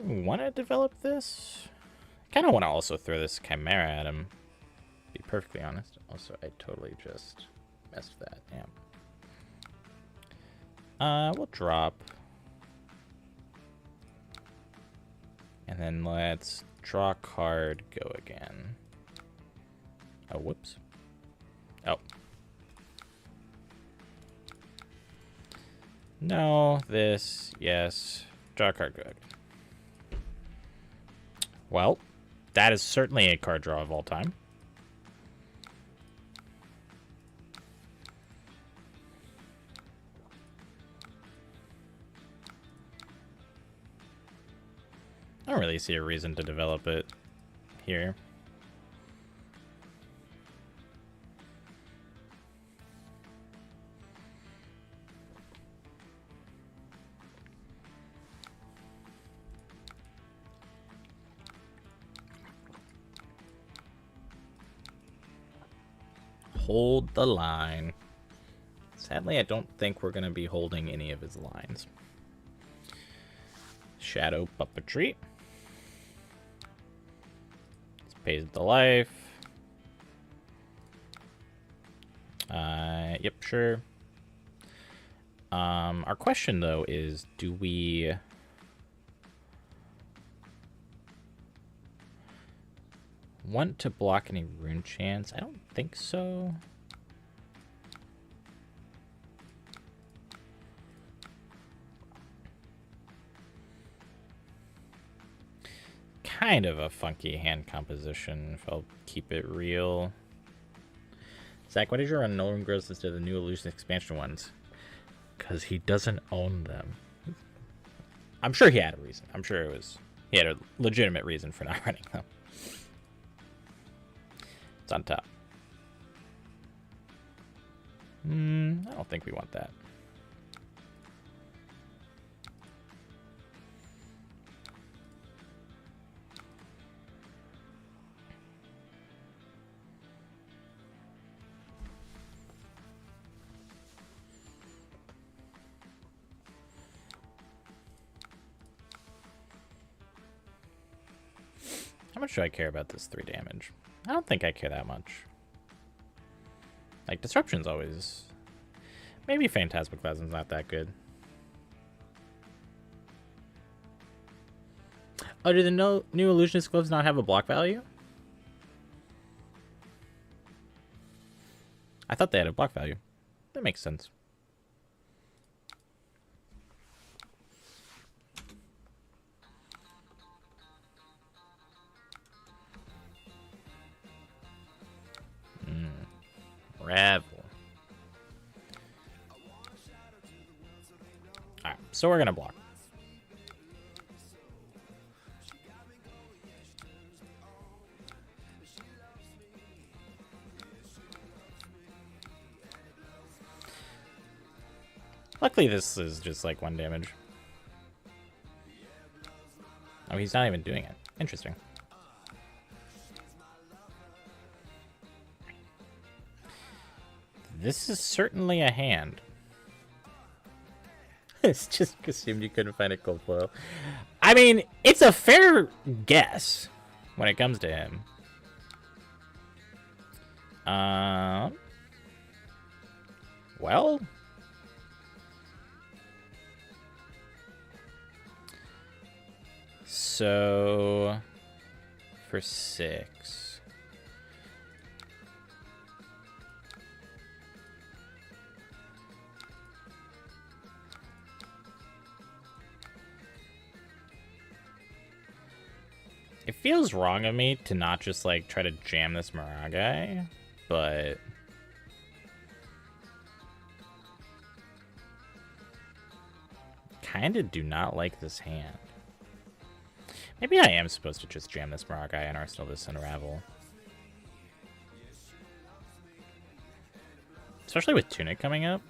Want to develop this? Kind of want to also throw this Chimera at him. Be perfectly honest. Also, I totally just messed that. Yeah. We'll drop. And then let's draw a card, go again. Oh, whoops. Oh. No, this, yes. Draw a card, go again. Well, that is certainly a card draw of all time. I don't really see a reason to develop it here. Hold the line. Sadly, I don't think we're going to be holding any of his lines. Shadow Puppetry. Let's pays the life. Yep, sure. Our question, though, is do we... want to block any rune chance? I don't think so. Kind of a funky hand composition, if I'll keep it real. Zach, why did you run Nolan Gross instead of the new Illusion expansion ones? Because he doesn't own them. I'm sure he had a reason. I'm sure he had a legitimate reason for not running them. It's on top. I don't think we want that. How much do I care about this 3 damage? I don't think I care that much. Like, Disruption's always... Maybe Phantasmaclasm's not that good. Oh, do the new Illusionist Gloves not have a block value? I thought they had a block value. That makes sense. Ravel. Alright, so we're gonna block. Luckily this is just like 1 damage. Oh, he's not even doing it. Interesting. This is certainly a hand. It's just assumed you couldn't find a cold foil. I mean, it's a fair guess when it comes to him. Well, so for 6. feels wrong of me to not just, like, try to jam this Mirage guy, but... Kinda do not like this hand. Maybe I am supposed to just jam this Mirage guy and arsenal this Unravel. Especially with Tunic coming up.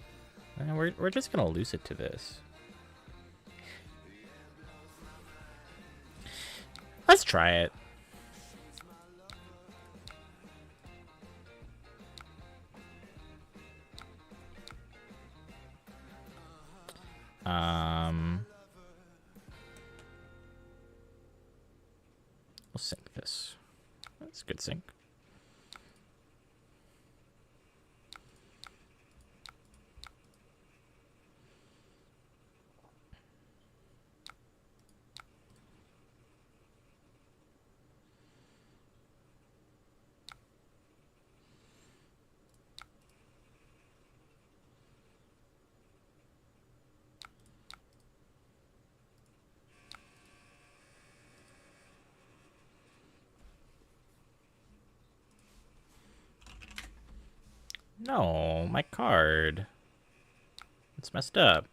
We're just gonna lose it to this. Let's try it. We'll sync this. That's a good sync. No, my card. It's messed up.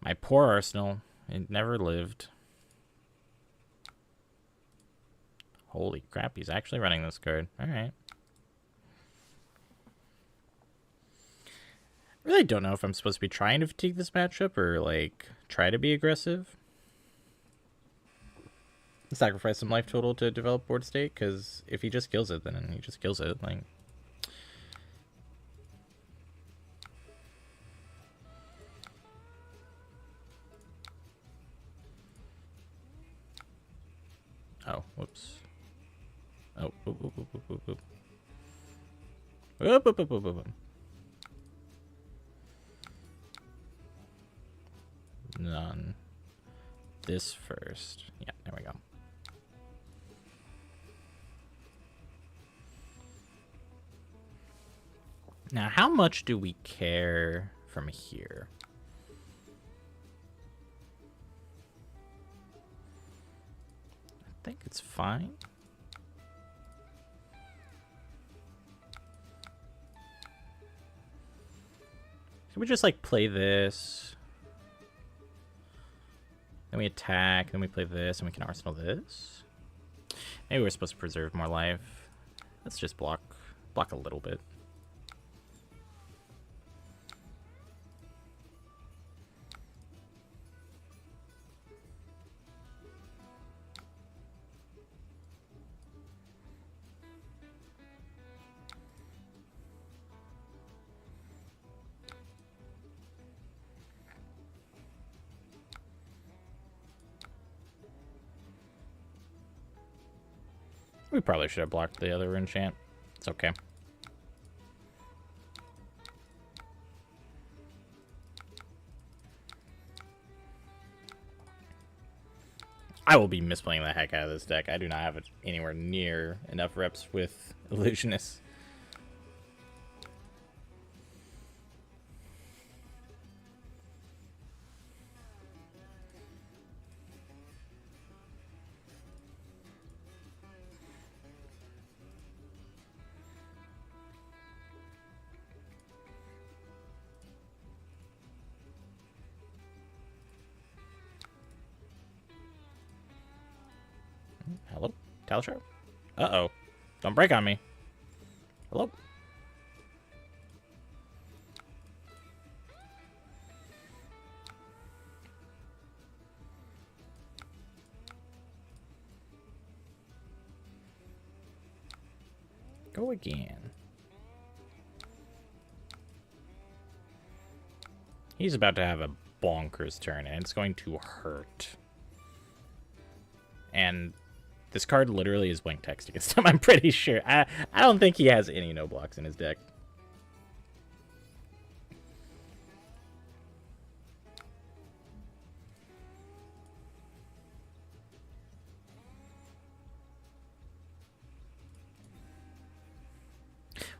My poor Arsenal. It never lived. Holy crap, he's actually running this card. Alright. I really don't know if I'm supposed to be trying to fatigue this matchup or, like, try to be aggressive. Sacrifice some life total to develop board state, because if he just kills it, then he just kills it. Like, oh, whoops. Oh, whoop, whoop, whoop, whoop, whoop, whoop. Whoop, whoop, whoop, whoop, whoop. None. This first. Yeah, there we go. Now, how much do we care from here? I think it's fine. Can we just, like, play this? Then we attack, then we play this, and we can arsenal this? Maybe we're supposed to preserve more life. Let's just block a little bit. We probably should have blocked the other enchant. It's okay. I will be misplaying the heck out of this deck. I do not have anywhere near enough reps with Illusionist. Hello? Talishar? Uh-oh. Don't break on me. Hello? Go again. He's about to have a bonkers turn, and it's going to hurt. And this card literally is blank text against him, I'm pretty sure. I don't think he has any no blocks in his deck.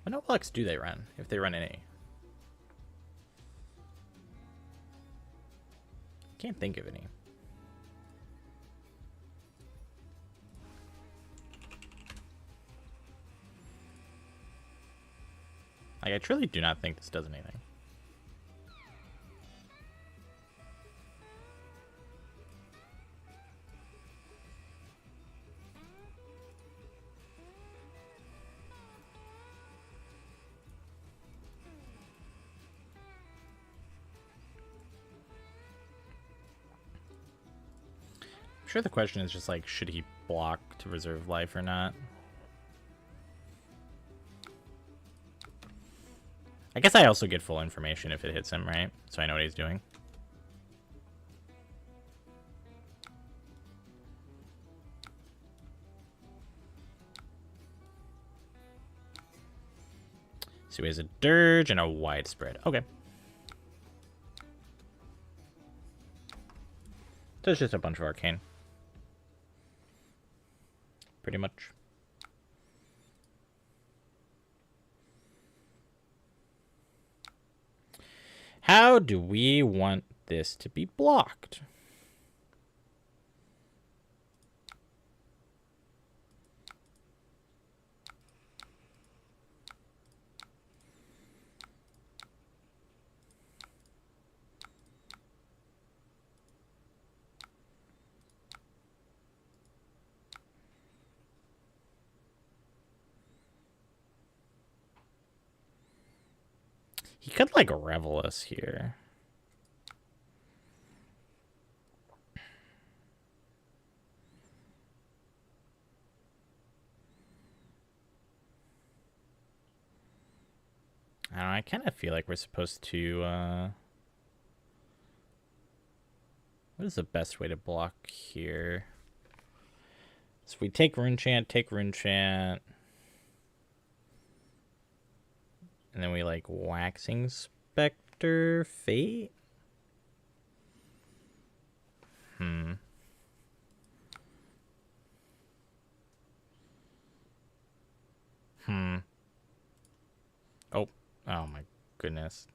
What no blocks do they run, if they run any? Can't think of any. Like, I truly do not think this does anything. I'm sure the question is just like, should he block to reserve life or not? I guess I also get full information if it hits him, right? So I know what he's doing. So he has a dirge and a widespread. Okay. So it's just a bunch of arcane. Pretty much. How do we want this to be blocked? He could, like, revel us here. I don't know, I kind of feel like we're supposed to, what is the best way to block here? So we take Rune Chant, and then we, like, Waxing Spectre Fate? Oh my goodness.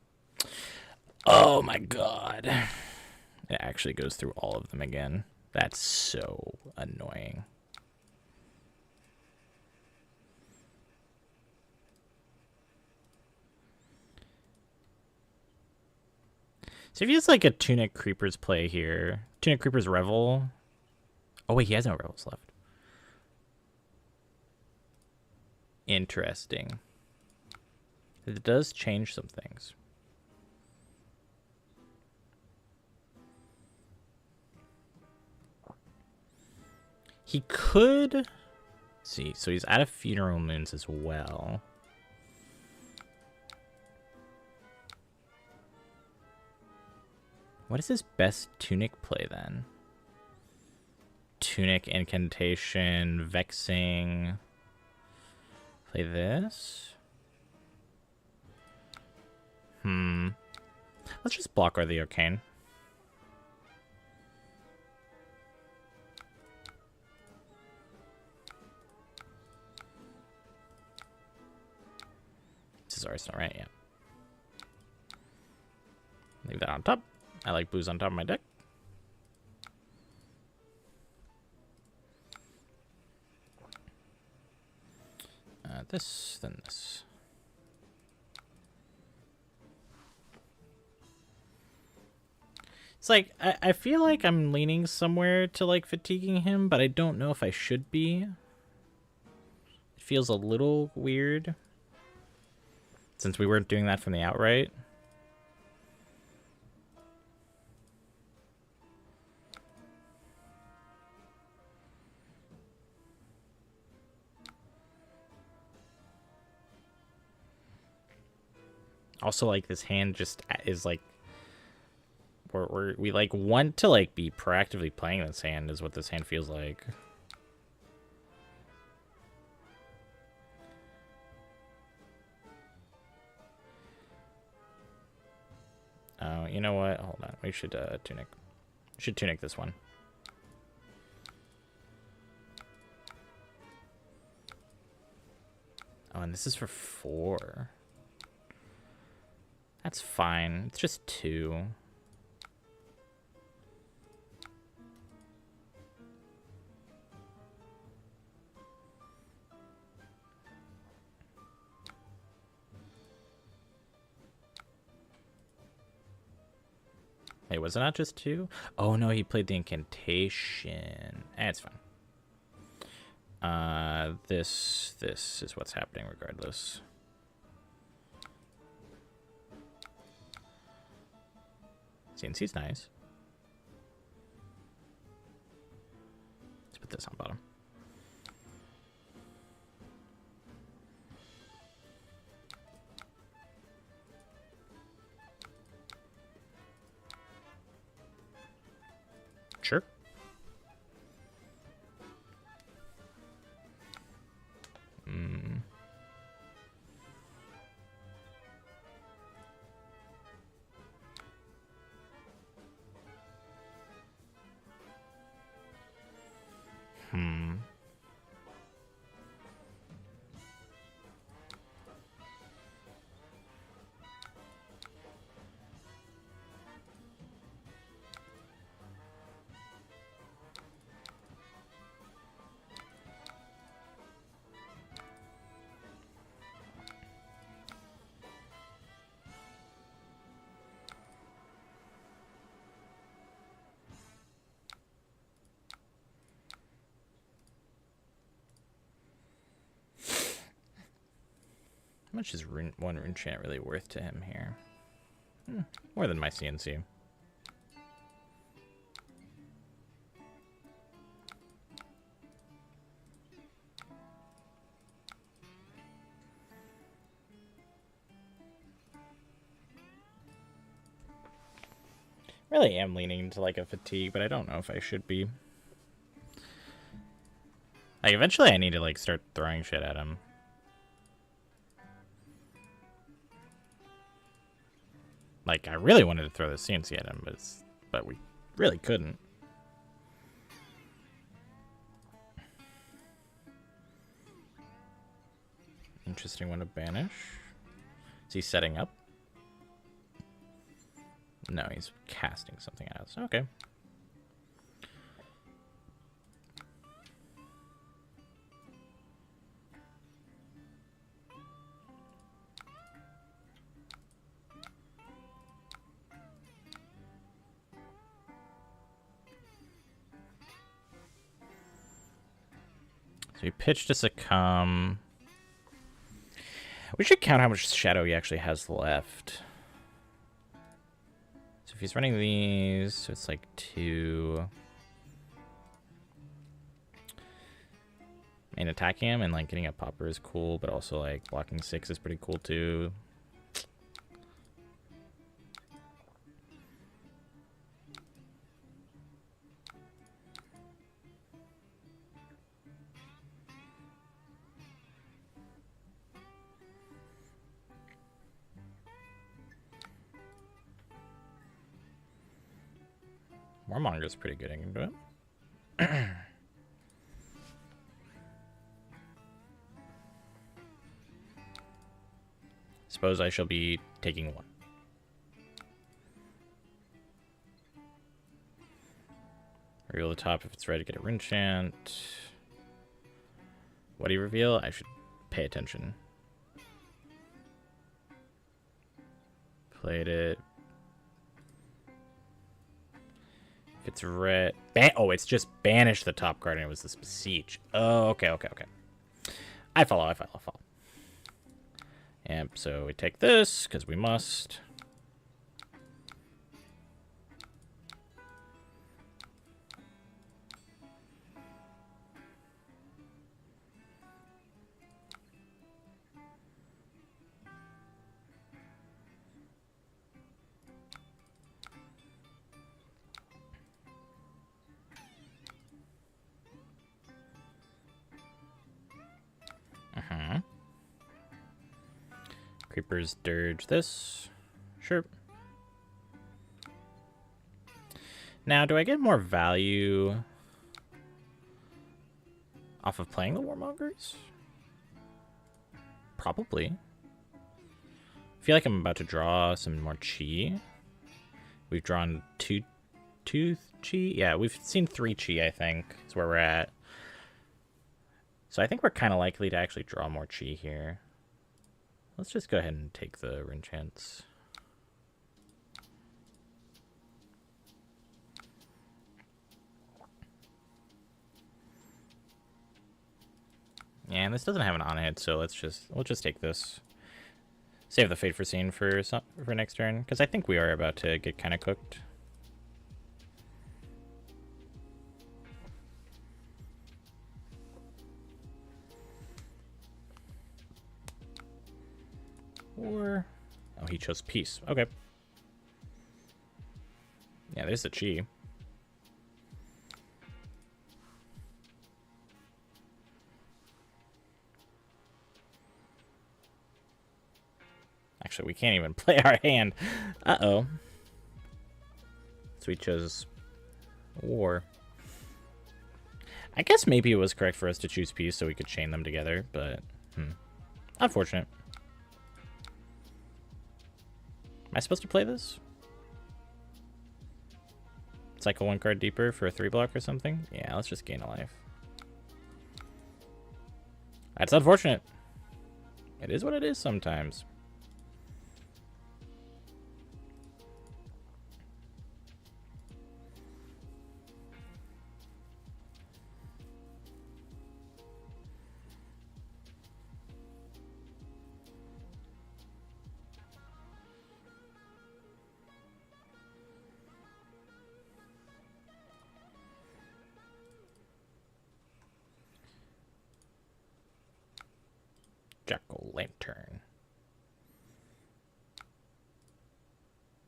Oh my god. It actually goes through all of them again. That's so annoying. So if he has like a Tunic Creepers play here, Tunic Creepers Revel. Oh wait, he has no Revels left. Interesting. It does change some things. He could see, so he's out of Funeral Moons as well. What is his best Tunic play then? Tunic, Incantation, Vexing. Play this. Let's just block the Arcane. This is Arsenal, right? Yeah. Leave that on top. I like booze on top of my deck. This, then this. It's like, I feel like I'm leaning somewhere to like fatiguing him, but I don't know if I should be. It feels a little weird. Since we weren't doing that from the outright. Also, like, this hand just is like, we like want to like be proactively playing this hand is what this hand feels like. Oh, you know what? Hold on. We should tunic. We should tunic this one. Oh, and this is for 4. That's fine. It's just 2. Hey, was it not just 2? Oh no, he played the incantation. It's fine. This is what's happening regardless. CNC's nice. Let's put this on bottom. Sure. How much is one rune chant really worth to him here? More than my CNC. Really am leaning into like a fatigue, but I don't know if I should be. Like eventually I need to like start throwing shit at him. Like I really wanted to throw the CNC at him, but we really couldn't. Interesting one to banish. Is he setting up? No, he's casting something else. Okay. So he pitched to succumb. We should count how much shadow he actually has left. So if he's running these, so it's like 2. And attacking him and like getting a popper is cool, but also like blocking 6 is pretty cool too. Warmonger's pretty good into it. Suppose I shall be taking 1. Reveal the top if it's ready to get a rune chant. What do you reveal? I should pay attention. Played it. If it's red... Oh, it's just banish the top card and it was this Beseech. Oh, okay. I follow. Yep, so we take this, because we must. Creepers dirge this. Sure. Now, do I get more value off of playing the Warmongers? Probably. I feel like I'm about to draw some more chi. We've drawn two chi. Yeah, we've seen 3 chi, I think. Is where we're at. So I think we're kind of likely to actually draw more chi here. Let's just go ahead and take the rune chants. and this doesn't have an on-hit, so we'll just take this. Save the Fate Foreseen for next turn, because I think we are about to get kind of cooked. Or... oh, he chose Peace. Okay. Yeah, there's the Chi. Actually, we can't even play our hand. Uh-oh. So we chose War. I guess maybe it was correct for us to choose Peace so we could chain them together, but... unfortunate. Am I supposed to play this? Cycle 1 card deeper for a 3-block or something? Yeah, let's just gain a life. That's unfortunate. It is what it is sometimes. Jack-o'-lantern.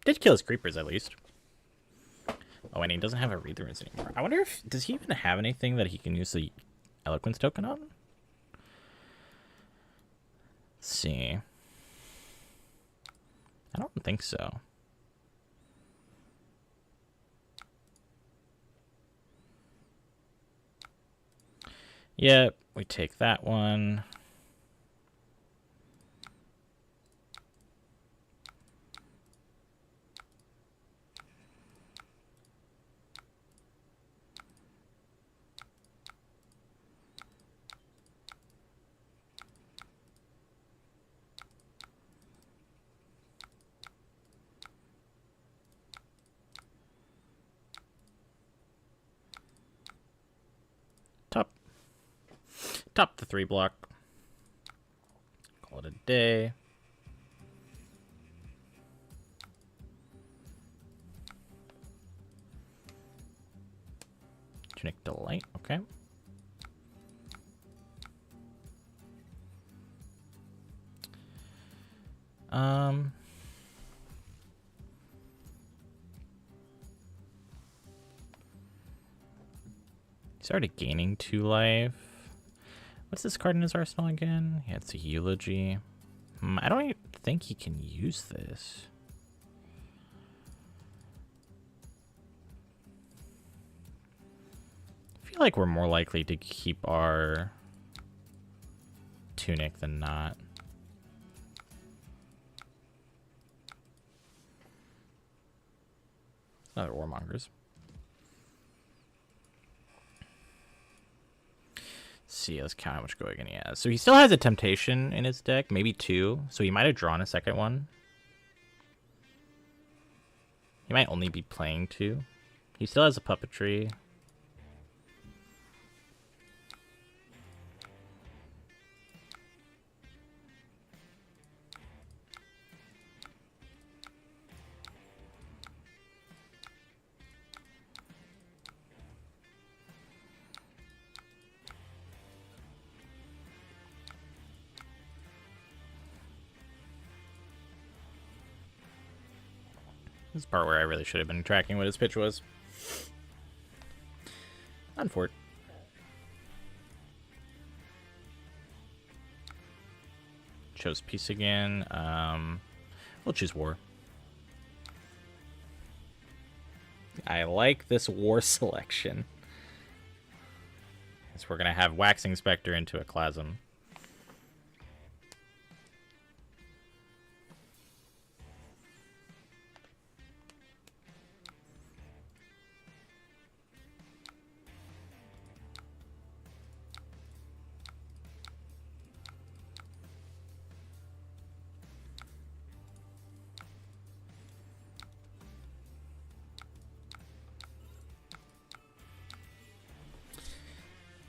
Did kill his creepers at least. Oh, and he doesn't have a read the runes anymore. I wonder if does he even have anything that he can use the eloquence token on? Let's see. I don't think so. Yep, we take that one. Top the 3-block. Call it a day. Tunic Delight, okay. He's already gaining 2 life. What's this card in his arsenal again? Yeah, it's a Eulogy. I don't even think he can use this. I feel like we're more likely to keep our Tunic than not. Another Warmongers. See, let's count how much Goigan he has. So he still has a Temptation in his deck, maybe 2. So he might have drawn a second one. He might only be playing 2. He still has a Puppetry. This is the part where I really should have been tracking what his pitch was. Unfort. Chose Peace again. We'll choose War. I like this War selection. So we're going to have Waxing Spectre into a Clasm.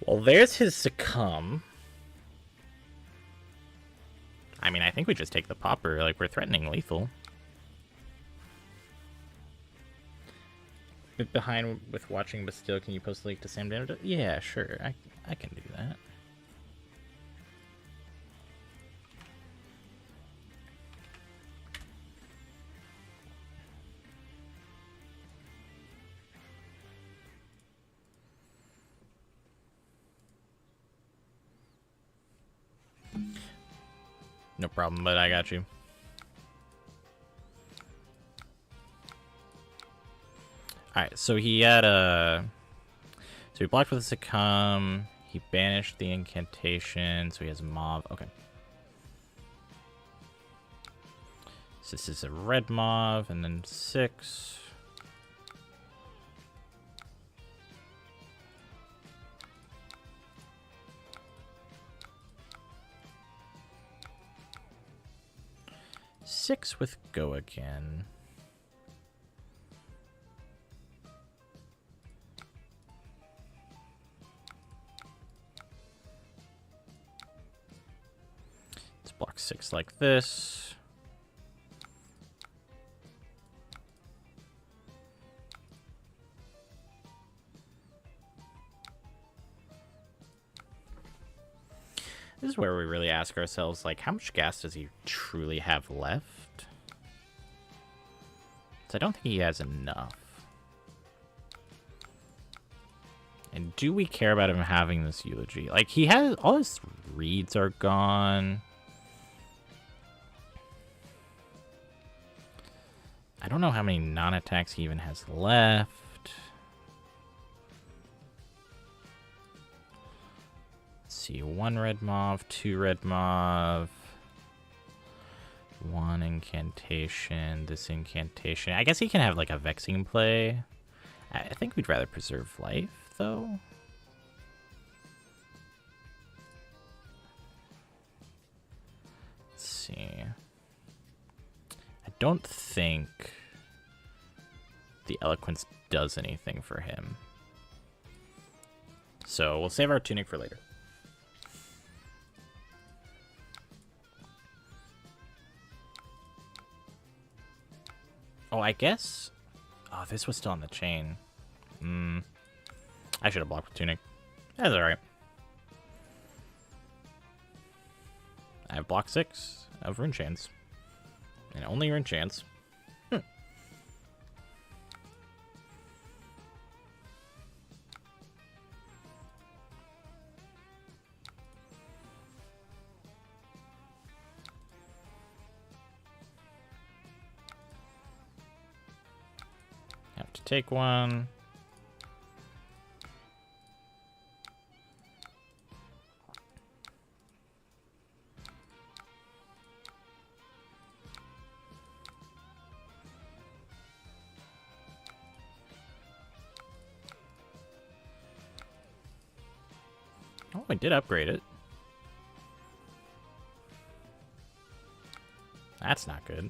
Well, there's his Succumb. I mean, I think we just take the popper. Like, we're threatening lethal. Bit behind with watching, but still, can you post a link to Sam Dano? Yeah, sure. I can do that. No problem, but I got you. Alright, so he had a... So he blocked with a succumb. He banished the incantation, so he has mauve. Okay. So this is a red mauve, and then 6. Six with go again. Let's block 6 like this. This is where we really ask ourselves, like, how much gas does he truly have left? So I don't think he has enough. And do we care about him having this eulogy? Like, he has... All his reads are gone. I don't know how many non-attacks he even has left. See, 1 red mauve, 2 red mauve, 1 incantation, this incantation. I guess he can have like a vexing play. I think we'd rather preserve life though. Let's see. I don't think the eloquence does anything for him. So we'll save our tunic for later. Oh, I guess... Oh, this was still on the chain. I should have blocked with tunic. That's alright. I have block 6 of rune chains. And only rune chains. Have to take 1. Oh, I did upgrade it. That's not good.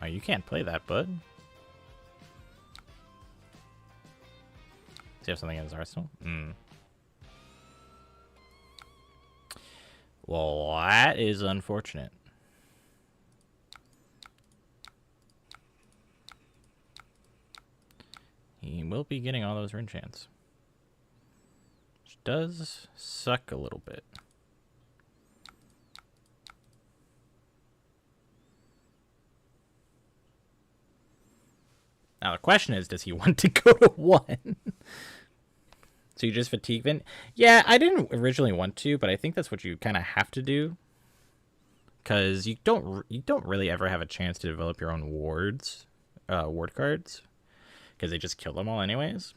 Oh, you can't play that, bud. Does he have something in his arsenal? Well, that is unfortunate. He will be getting all those rune chants. Which does suck a little bit. Now the question is, does he want to go to 1? So you just fatigue Vin? Yeah, I didn't originally want to, but I think that's what you kind of have to do. Because you don't really ever have a chance to develop your own ward cards. Because they just kill them all anyways.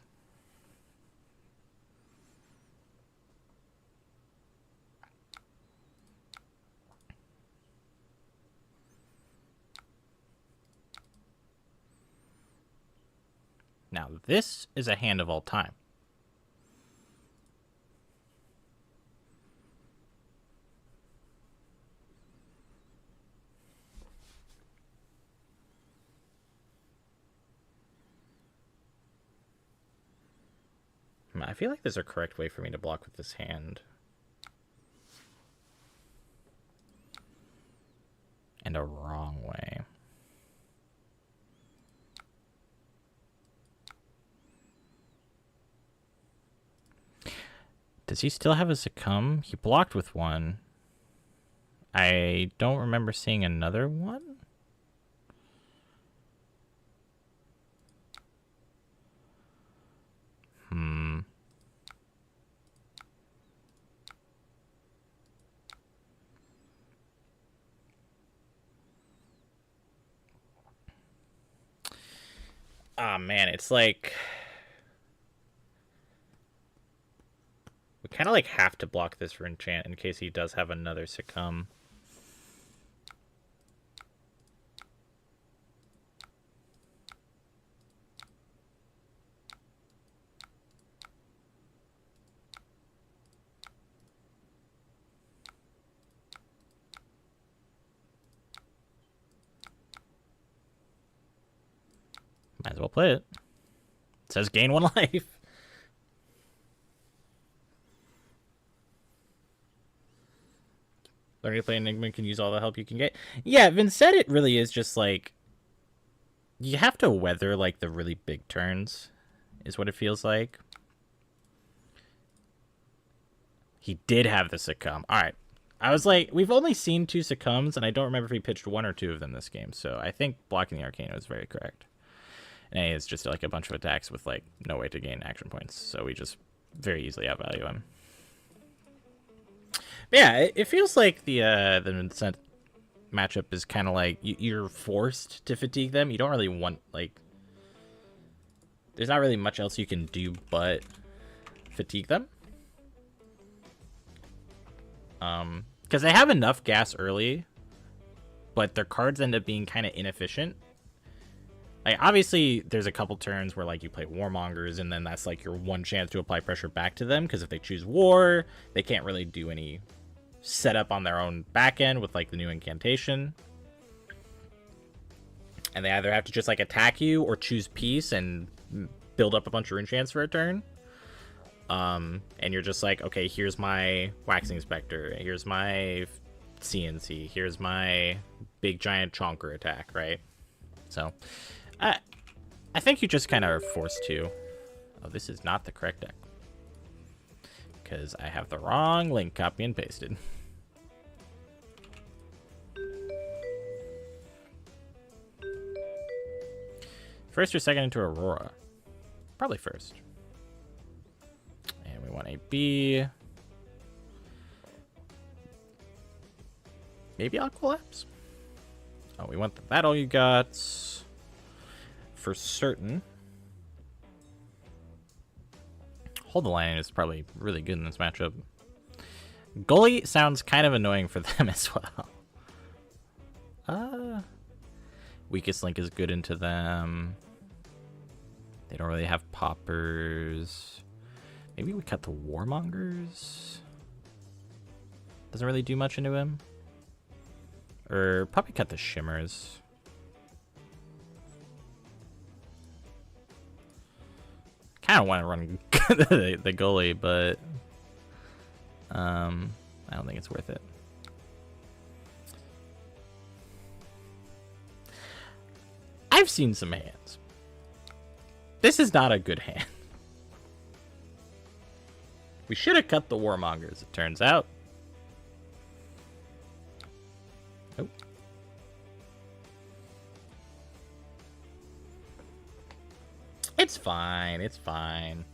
Now, this is a hand of all time. I feel like there's a correct way for me to block with this hand. and a wrong way. Does he still have a succumb? He blocked with one. I don't remember seeing another one. Ah, man, it's like we kind of like have to block this for enchant in case he does have another succumb. Might as well play it. It says gain 1 life. Learning to play Enigma can use all the help you can get. Yeah, Vinet, it really is just like you have to weather like the really big turns, is what it feels like. He did have the succumb. All right. I was like, we've only seen 2 succumbs, and I don't remember if he pitched 1 or 2 of them this game. So I think blocking the Arcana is very correct. And A is just like a bunch of attacks with like no way to gain action points. So we just very easily outvalue him. But yeah, it feels like the Vincent matchup is kind of like you're forced to fatigue them. You don't really want like. There's not really much else you can do but fatigue them. Because they have enough gas early, but their cards end up being kind of inefficient. Like, obviously, there's a couple turns where, like, you play Warmongers, and then that's, like, your one chance to apply pressure back to them, because if they choose War, they can't really do any setup on their own back end with, like, the new incantation. And they either have to just, like, attack you or choose Peace and build up a bunch of enchants for a turn. And you're just like, okay, here's my Waxing Spectre, here's my CNC, here's my big giant chonker attack, right? So, I think you just kind of are forced to. Oh, this is not the correct deck. Because I have the wrong link copy and pasted. First or second into Aurora? Probably first. And we want a B. Maybe I'll collapse. Oh, we want the Battle You Got. For certain. Hold the Line is probably really good in this matchup. Goalie sounds kind of annoying for them as well. Weakest Link is good into them. They don't really have poppers. Maybe we cut the Warmongers. Doesn't really do much into him. Or probably cut the Shimmers. Kind of want to run the goalie, but I don't think it's worth it. I've seen some hands. This is not a good hand. We should have cut the Warmongers, it turns out. Nope. It's fine, it's fine.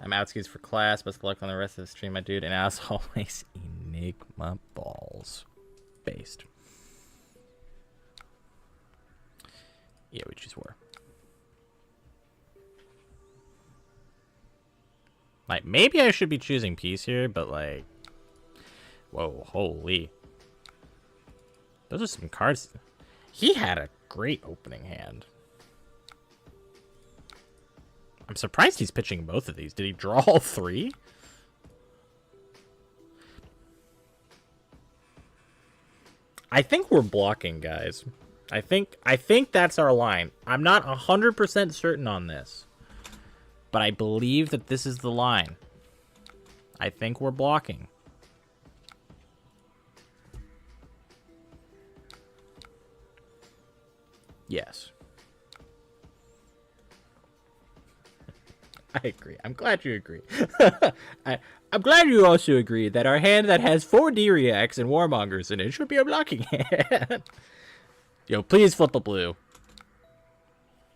I'm outskis for class. Best of luck on the rest of the stream, my dude. And as always, Enigma balls. Based. Yeah, we choose War. Like, maybe I should be choosing Peace here, but like... Whoa, holy. Those are some cards. He had a great opening hand. I'm surprised he's pitching both of these. Did he draw all 3? I think we're blocking, guys. I think that's our line. I'm not 100% certain on this, but I believe that this is the line. I think we're blocking. Yes. I agree. I'm glad you agree. I'm glad you also agree that our hand that has 4 D-Reacts and Warmongers in it should be a blocking hand. Yo, please flip a blue.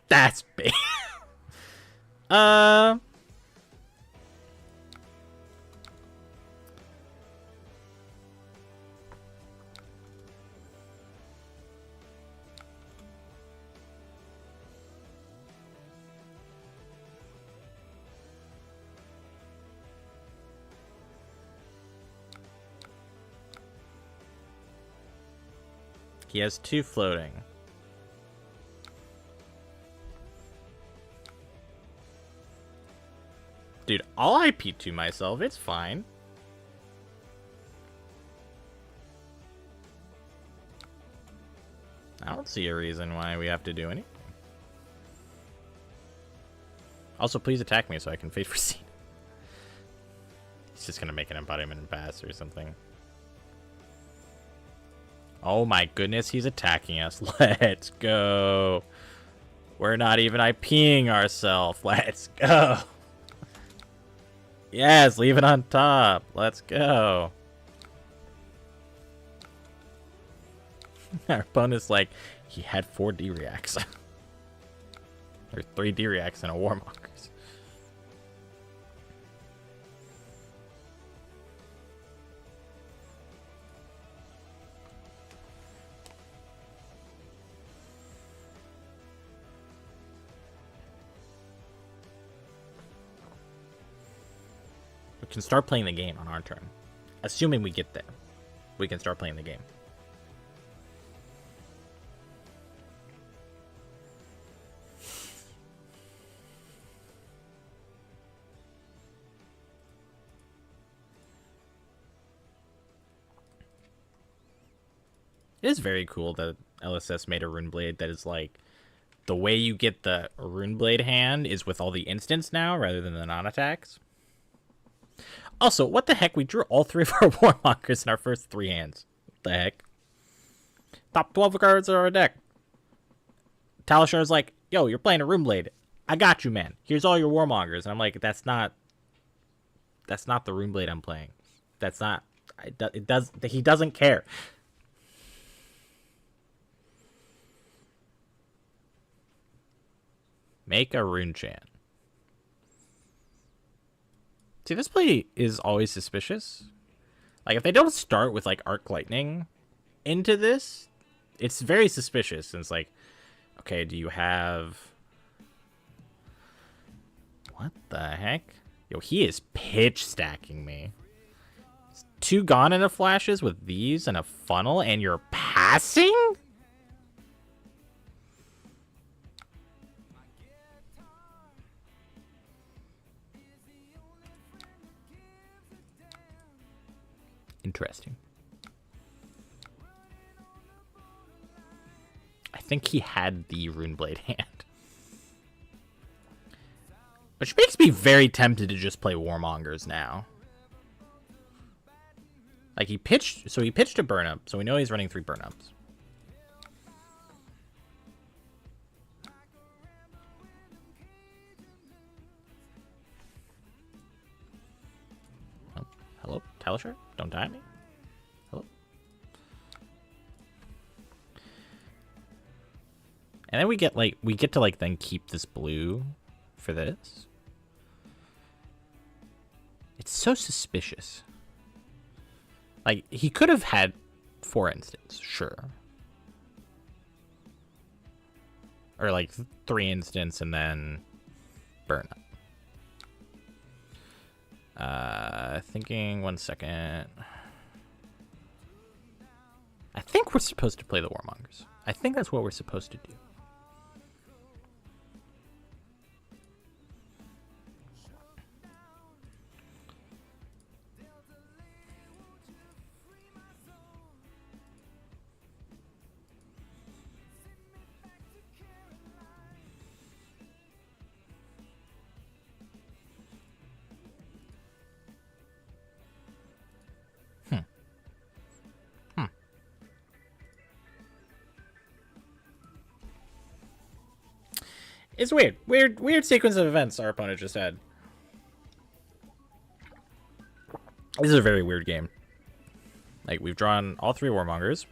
That's big. He has 2 floating. Dude, I'll IP2 myself. It's fine. I don't see a reason why we have to do anything. Also, please attack me so I can fade proceed. He's just gonna make an embodiment pass or something. Oh my goodness, he's attacking us. Let's go. We're not even IPing ourselves. Let's go. Yes, leave it on top. Let's go. Our opponent's like, he had 4 D-Reacts. Or 3 D-Reacts and a Warmongers. We can start playing the game on our turn. Assuming we get there. We can start playing the game. It is very cool that LSS made a Runeblade that is like, the way you get the Runeblade hand is with all the instants now rather than the non-attacks. Also, what the heck? We drew all 3 of our Warmongers in our first 3 hands. What the heck? Top 12 cards of our deck. Talishar's like, yo, you're playing a Runeblade. I got you, man. Here's all your Warmongers. And I'm like, that's not the Runeblade I'm playing. That's not... He doesn't care. Make a rune chant. See, this play is always suspicious. Like, if they don't start with, like, Arc Lightning into this, it's very suspicious. And it's like, okay, do you have... What the heck? Yo, he is pitch stacking me. 2 Gone in a Flashes with these and a funnel, and you're passing? Interesting. I think he had the Runeblade hand. Which makes me very tempted to just play Warmongers now. Like, he pitched a burn up, so we know he's running 3 burn ups. Oh, hello, Talisher? Don't die on me. Hello. And then we get to then keep this blue for this. It's so suspicious. Like, he could have had 4 instants, sure. Or like 3 instants and then burn up. Thinking 1 second. I think we're supposed to play the Warmongers. I think that's what we're supposed to do. It's weird. Weird sequence of events our opponent just had. This is a very weird game. Like, we've drawn all 3 Warmongers.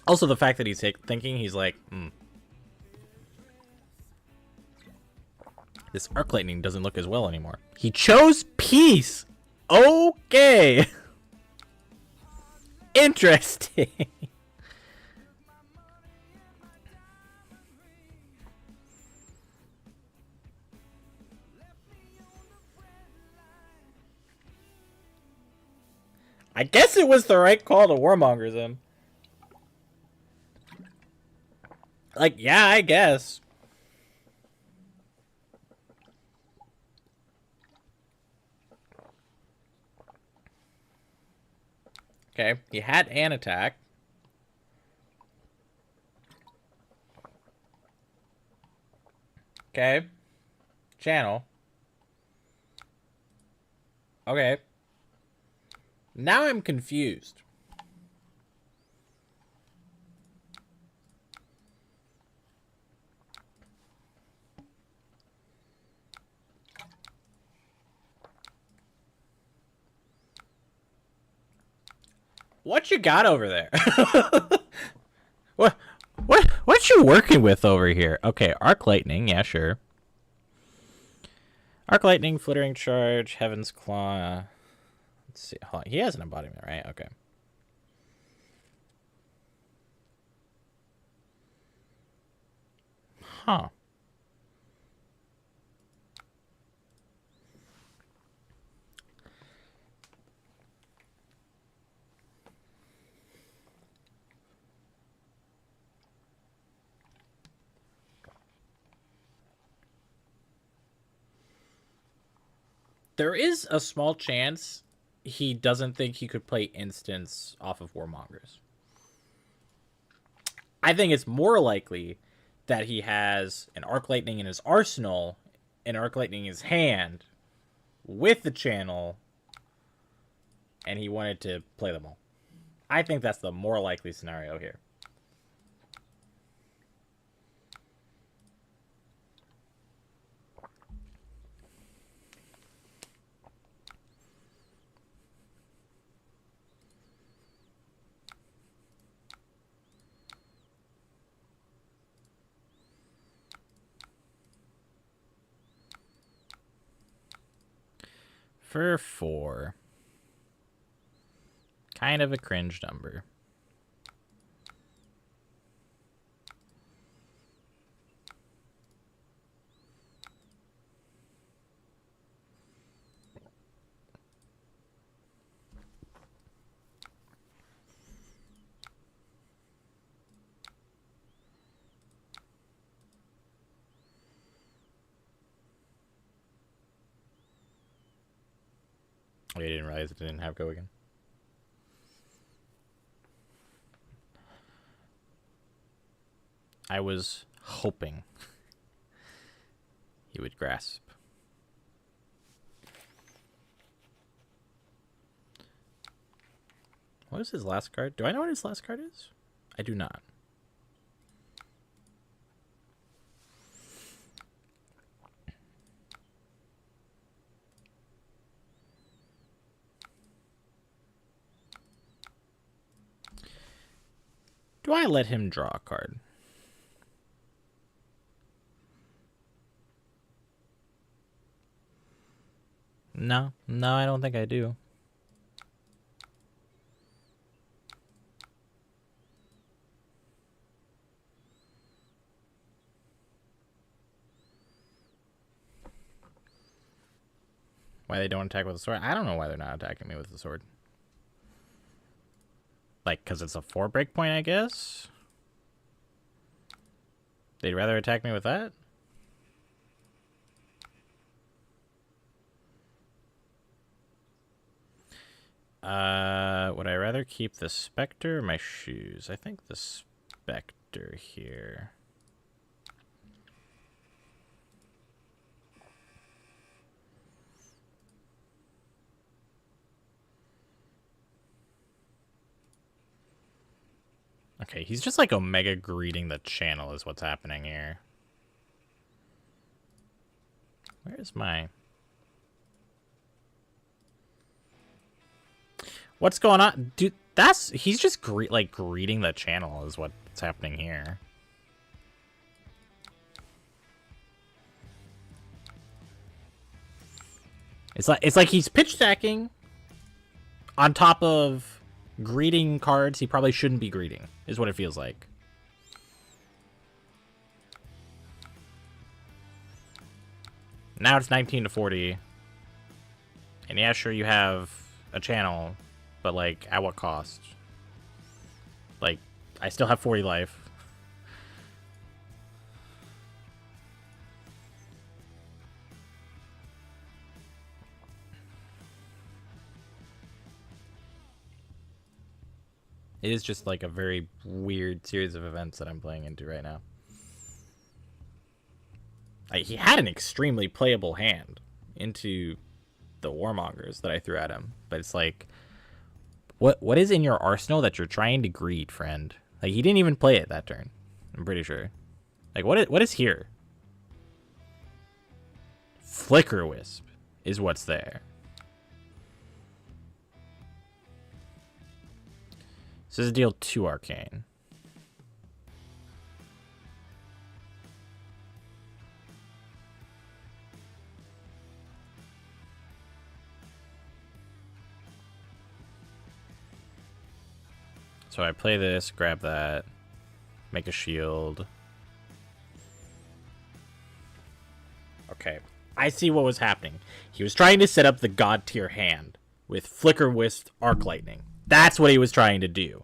Also, the fact that he's thinking, he's like, this Arc Lightning doesn't look as well anymore. He chose peace! Okay! Interesting. I guess it was the right call to Warmongers him. Like, yeah, I guess. Okay, he had an attack. Okay. Channel. Okay. Now I'm confused. What you got over there? What you working with over here? Okay, Arc Lightning, yeah, sure. Arc Lightning, Flittering Charge, Heaven's Claw. Let's see. Hold on. He has an embodiment, right? Okay. Huh. There is a small chance he doesn't think he could play instants off of Warmongers. I think it's more likely that he has an Arc Lightning in his arsenal, an Arc Lightning in his hand, with the channel, and he wanted to play them all. I think that's the more likely scenario here. For 4. Kind of a cringe number. Oh, you didn't realize it didn't have go again. I was hoping he would grasp. What is his last card? Do I know what his last card is? I do not. Do I let him draw a card? No, I don't think I do. Why they don't attack with a sword? I don't know why they're not attacking me with the sword. Like, because it's a 4 break point, I guess? They'd rather attack me with that? Would I rather keep the Spectre or my shoes? I think the Spectre here. Okay, he's just like Omega greeting the channel is what's happening here. Where's my... What's going on? Dude, he's just greeting the channel is what's happening here. It's like he's pitch stacking on top of greeting cards he probably shouldn't be greeting, is what it feels like. Now it's 19-40. And yeah, sure, you have a channel, but like, at what cost? Like, I still have 40 life. It is just like a very weird series of events that I'm playing into right now. He had an extremely playable hand into the Warmongers that I threw at him, but it's like, what is in your arsenal that you're trying to greet, friend? Like, he didn't even play it that turn, I'm pretty sure. Like, what is here? Flicker Wisp is what's there. So this is deal 2 arcane. So I play this, grab that, make a shield. Okay, I see what was happening. He was trying to set up the god tier hand with Flicker Wisp Arc Lightning. That's what he was trying to do.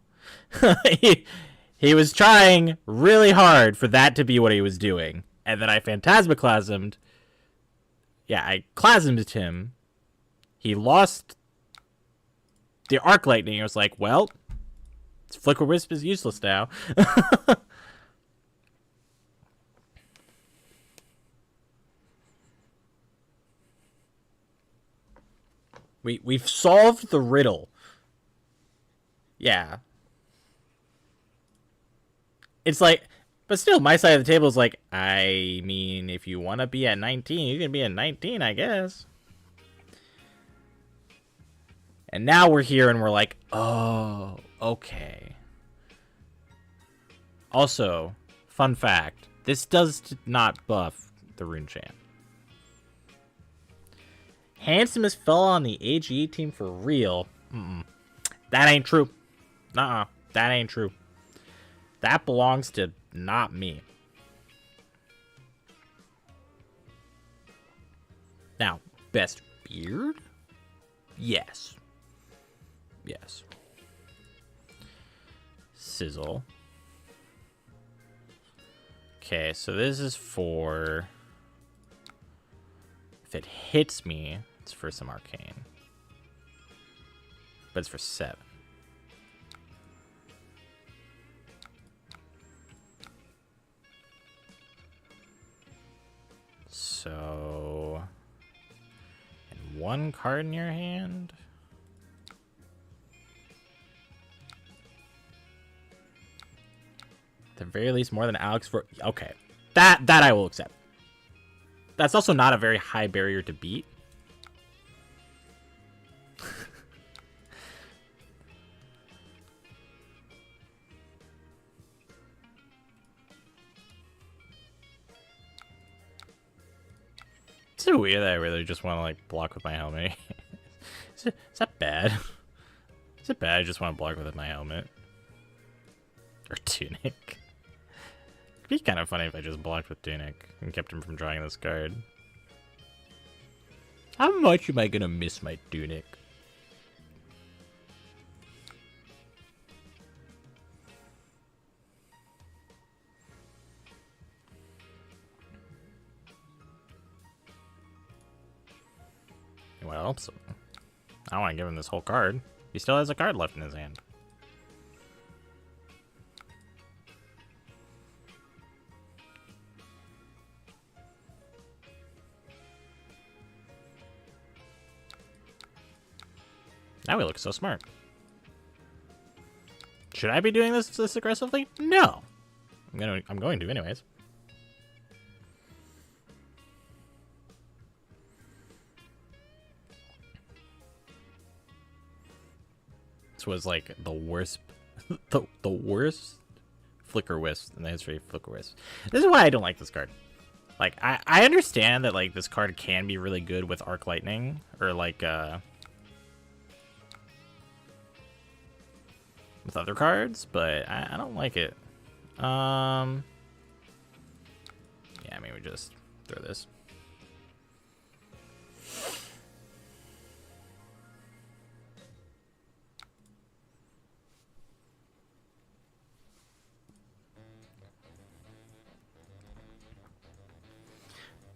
he was trying really hard for that to be what he was doing. And then I Phantasmaclasmed. Yeah, I Clasmed him. He lost the Arc Lightning. I was like, well, Flicker Wisp is useless now. We've solved the riddle. Yeah. It's like, but still, my side of the table is like, I mean, if you want to be at 19, you can be at 19, I guess. And now we're here and we're like, oh, okay. Also, fun fact, this does not buff the Rune Chant. Handsomest fella on the AGE team for real. That ain't true. Nuh-uh. That ain't true. That belongs to not me. Now, best beard? Yes. Yes. Sizzle. Okay, so this is for... If it hits me, it's for some arcane. But it's for 7. So... And 1 card in your hand? At the very least, more than Alex for... Okay. That I will accept. That's also not a very high barrier to beat. It's so weird that I really just want to like block with my helmet. Is that bad? Is it bad I just want to block with my helmet? Or tunic? It'd be kind of funny if I just blocked with tunic and kept him from drawing this card. How much am I gonna miss my tunic? Well, so I don't want to give him this whole card. He still has a card left in his hand. Now he looks so smart. Should I be doing this aggressively? No. I'm going to anyways. This was like the worst the worst Flicker Wisp in the history of Flicker Wisp. This is why I don't like this card. Like, I understand that, like, this card can be really good with Arc Lightning, or, like, with other cards, but I don't like it. Yeah, maybe just throw this.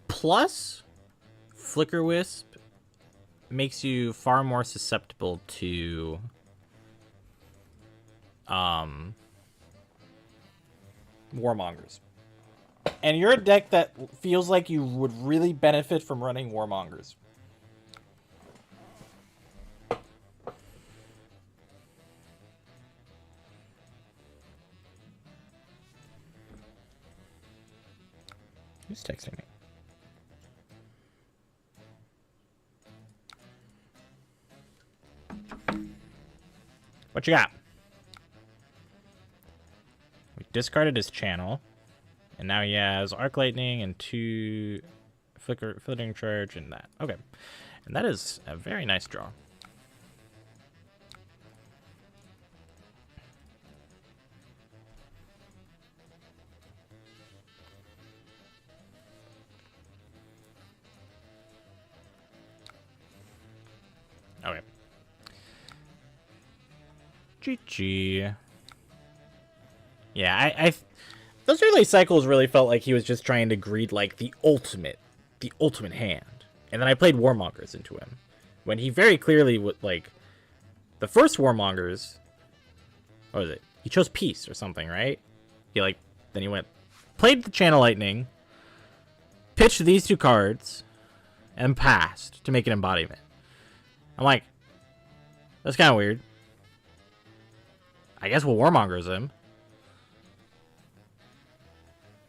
Plus, Flicker Wisp makes you far more susceptible to Warmongers. And you're a deck that feels like you would really benefit from running Warmongers. Who's texting me? What you got? We discarded his channel, and now he has Arc Lightning and 2 Flittering Charge and that. Okay, and that is a very nice draw. Okay. GG. Yeah, those early cycles really felt like he was just trying to greed like the ultimate hand. And then I played Warmongers into him. When he very clearly would, like, the first Warmongers, what was it? He chose Peace or something, right? Then he played the Channel Lightning, pitched these 2 cards, and passed to make an embodiment. I'm like, that's kind of weird. I guess we'll Warmongers him.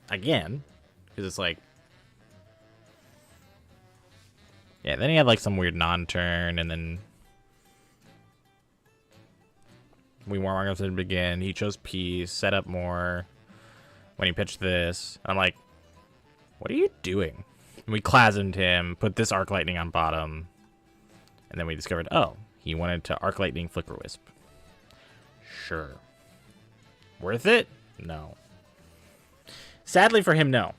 Again. Because it's like... Yeah, then he had like some weird non-turn, and then... We Warmongers him again. He chose Peace, set up more. When he pitched this. I'm like, what are you doing? And we Clasmed him, put this Arc Lightning on bottom. And then we discovered, oh, he wanted to Arc Lightning Flicker Wisp. Sure. Worth it? No. Sadly for him, no.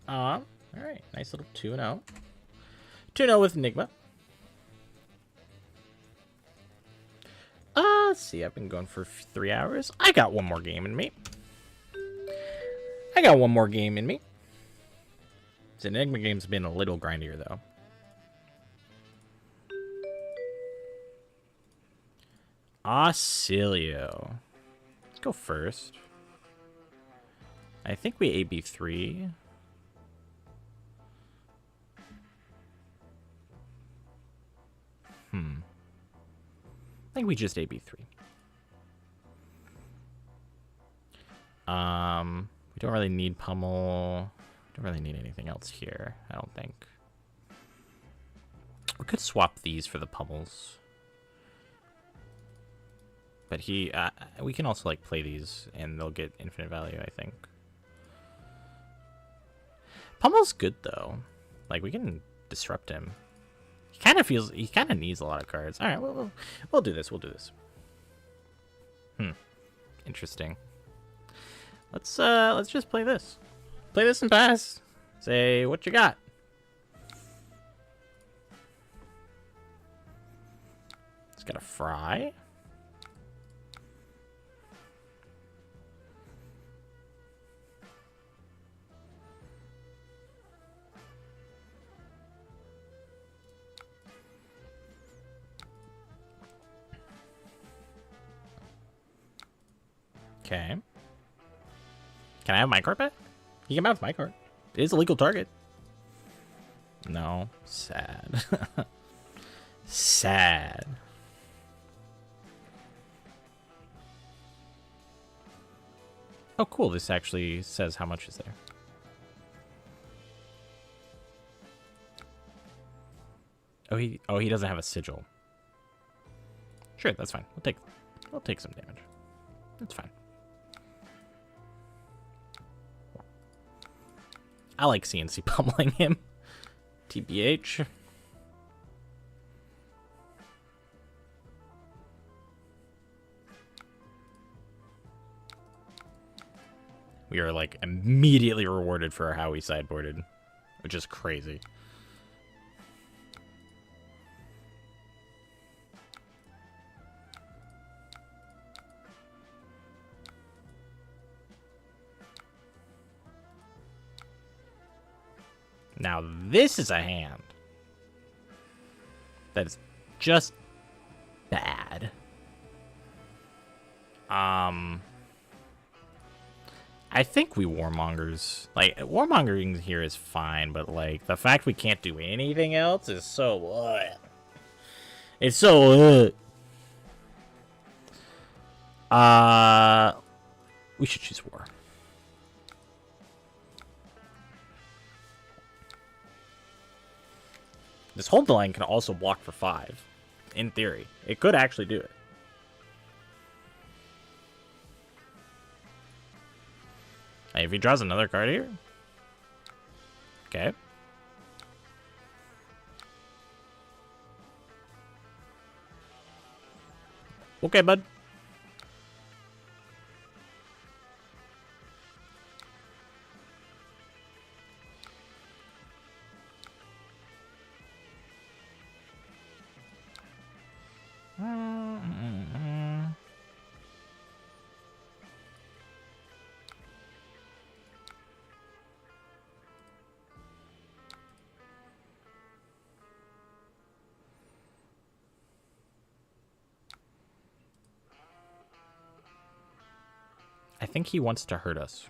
Alright, nice little 2-0. 2-0 with Enigma. Let's see, I've been going for 3 hours. I got one more game in me. This Enigma game's been a little grindier, though. Auxilio. Let's go first. I think we AB3. I think we just AB3. We don't really need Pummel. Don't really need anything else here, I don't think. We could swap these for the Pummels. But we can also, like, play these, and they'll get infinite value, I think. Pummel's good, though. Like, we can disrupt him. He kind of needs a lot of cards. All right, we'll do this. Interesting. Let's just play this. Play this and pass. Say, what you got? It's got a Fry. Okay. Can I have my card back? You can have my card. It is a legal target. No. Sad. Sad. Oh, cool. This actually says how much is there. Oh, he doesn't have a sigil. Sure, that's fine. I'll take some damage. That's fine. I like CNC pummeling him. TBH. We are like immediately rewarded for how we sideboarded, which is crazy. Now this is a hand that is just bad. I think we warmongers. Like, warmongering here is fine, but like the fact we can't do anything else is so it's so we should choose war. This hold the line can also block for 5. In theory. It could actually do it. Hey, if he draws another card here. Okay. Okay, bud. I think he wants to hurt us.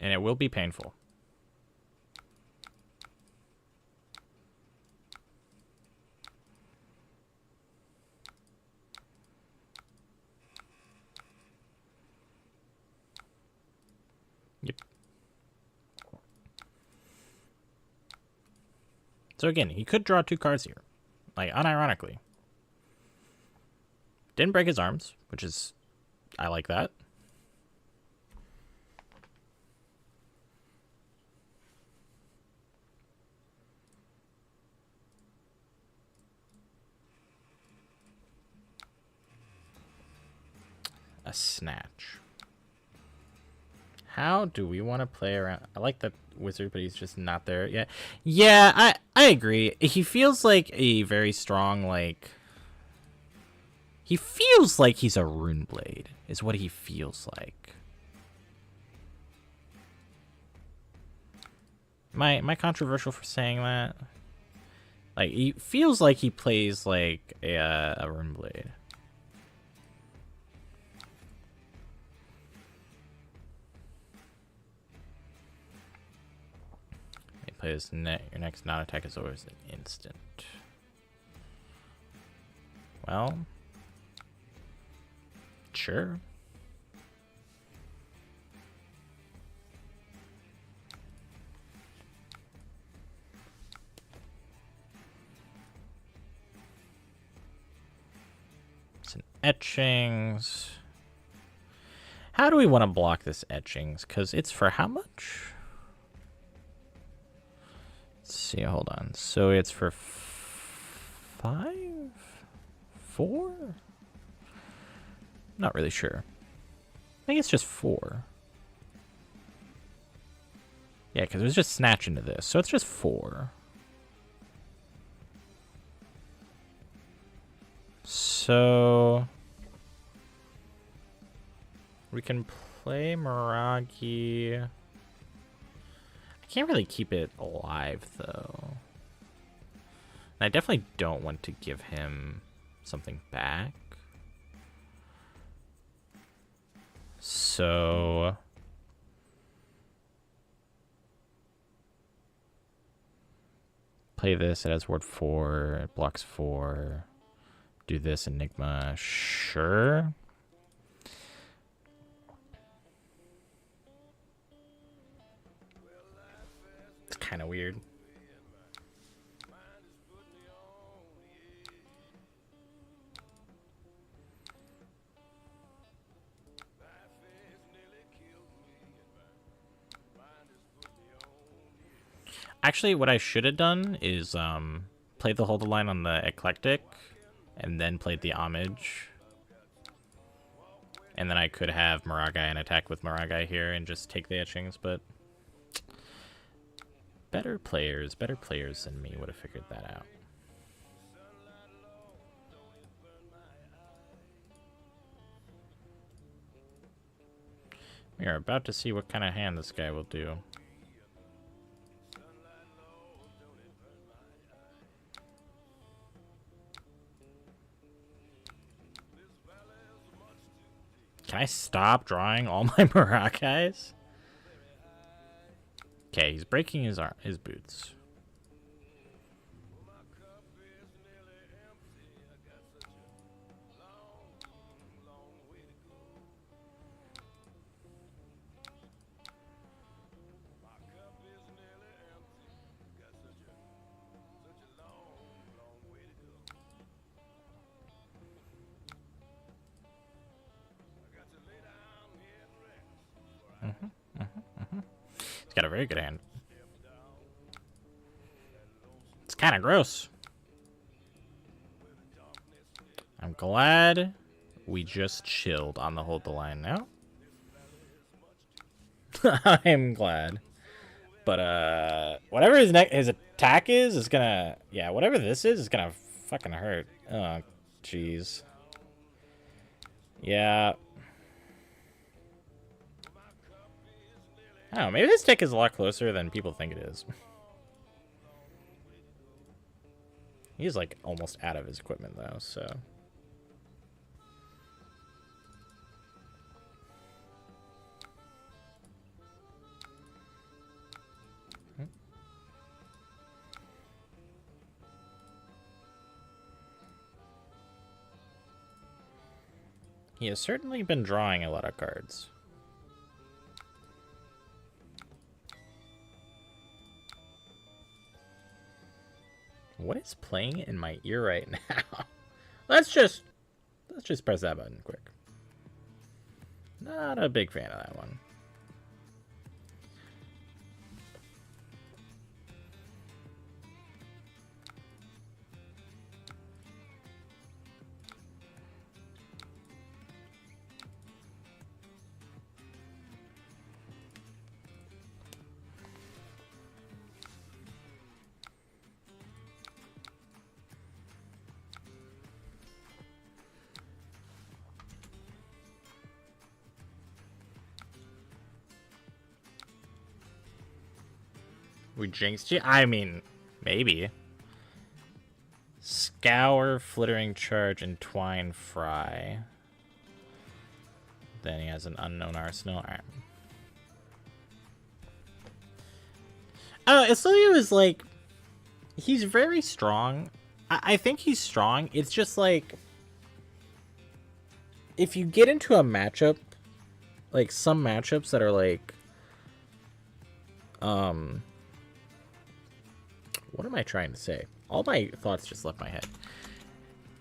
And it will be painful. Yep. So again, he could draw 2 cards here. Like, unironically. Didn't break his arms, which is... I like that. A snatch. How do we want to play around? I like that wizard, but he's just not there yet. Yeah, I agree. He feels like a very strong, like... He feels like he's a rune blade, is what he feels like. Am I controversial for saying that? Like, he feels like he plays like a rune blade. He plays your next non-attack is always an instant. Well, sure. Some etchings. How do we want to block this etchings? Because it's for how much? Let's see, hold on. So it's for 5? 4? Not really sure. I think it's just 4. Yeah, because it was just snatch into this. So it's just 4. So we can play Miragi. I can't really keep it alive, though. And I definitely don't want to give him something back. So Play this, it has ward 4, it blocks 4. Do this, Enigma, sure. It's kind of weird. Actually, what I should have done is played the hold the line on the eclectic and then played the homage. And then I could have Maragai and attack with Maragai here and just take the etchings, but better players than me would have figured that out. We are about to see what kind of hand this guy will do. Can I stop drawing all my Maracais? Okay, he's breaking his boots. He's got a very good hand. It's kind of gross. I'm glad we just chilled on the hold the line now. I'm glad. But whatever his attack is gonna, yeah, whatever this is gonna fucking hurt. Oh, jeez. Yeah. I don't know, maybe this tick is a lot closer than people think it is. He's like almost out of his equipment though, so. He has certainly been drawing a lot of cards. What is playing in my ear right now? Let's just press that button quick. Not a big fan of that one. We jinxed you? I mean, maybe. Scour, Flittering Charge, and Twine Fry. Then he has an Unknown Arsenal. Alright. Slew is like... He's very strong. I think he's strong. It's just like... If you get into a matchup... Like, some matchups that are like... What am I trying to say? All my thoughts just left my head.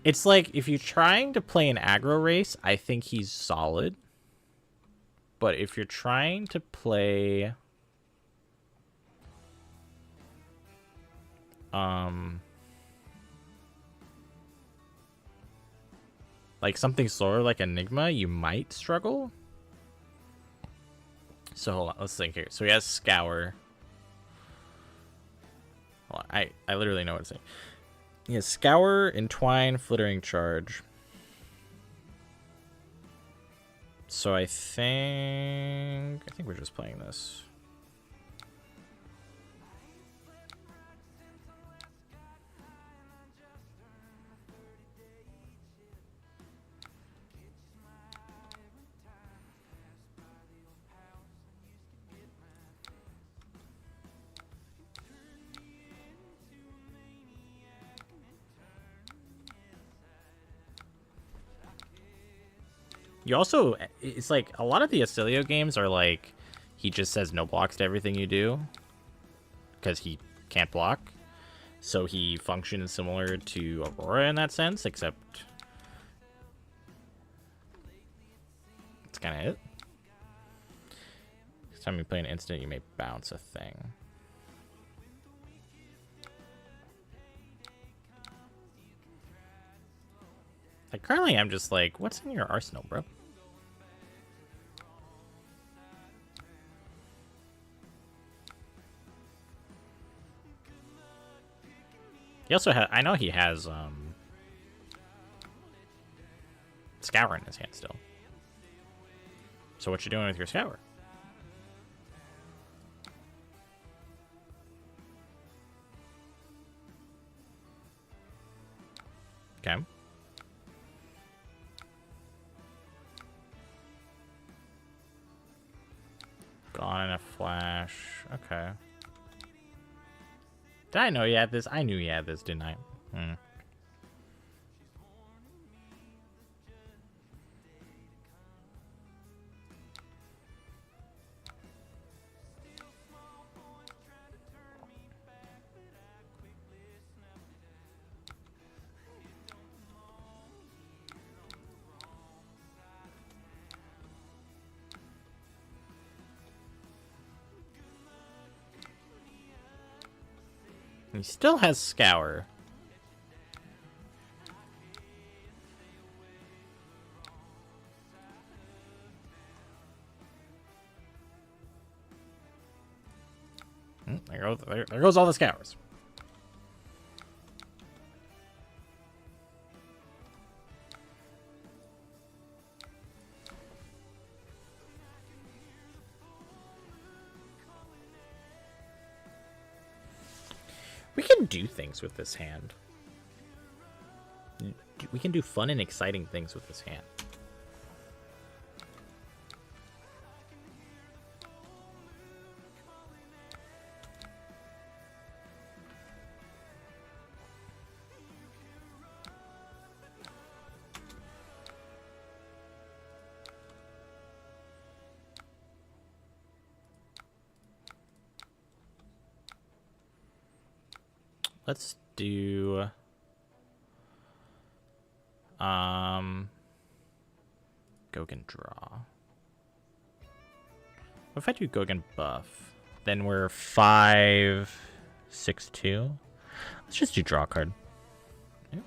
It's like, if you're trying to play an aggro race, I think he's solid. But if you're trying to play... like something slower like Enigma, you might struggle. So hold on, let's think here. So he has Scour. Hold on, I literally know what to say. He has Scour, Entwine, Flittering Charge. So I think we're just playing this. You also, it's like a lot of the Acilio games are like, he just says no blocks to everything you do because he can't block. So he functions similar to Aurora in that sense, except that's kind of it. Next time you play an instant, you may bounce a thing. Like, currently I'm just like, what's in your arsenal, bro? He also has, I know he has, Scour in his hand still. So what you doing with your Scour? Okay. Gone in a flash. Okay. Did I know you had this? I knew you had this, didn't I? Hmm. He still has Scour. There goes all the Scours. We can do things with this hand. We can do fun and exciting things with this hand. Let's do Gogan draw. What if I do Gogan buff? Then we're 5-6-2. Let's just do draw card. Yeah.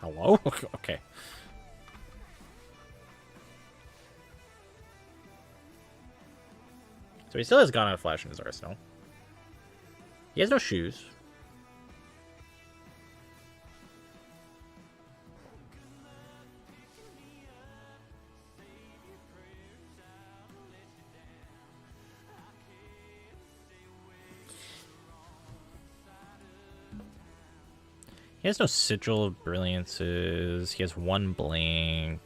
Hello? Okay. So he still has Gone Out of Flash in his arsenal. He has no shoes. He has no Sigil of Brilliances. He has one Blink.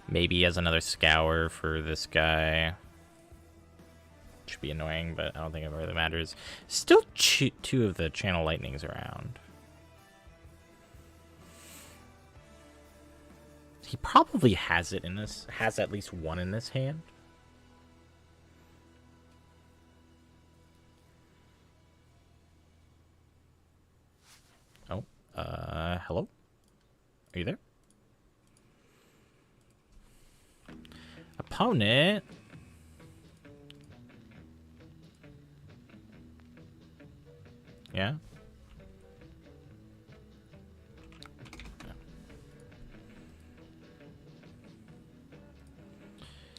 Maybe he has another Scour for this guy. Should be annoying, but I don't think it really matters. Still two of the Channel Lightnings around. He probably has it in this. Has at least one in this hand. Oh, hello? Are you there? Opponent. Yeah.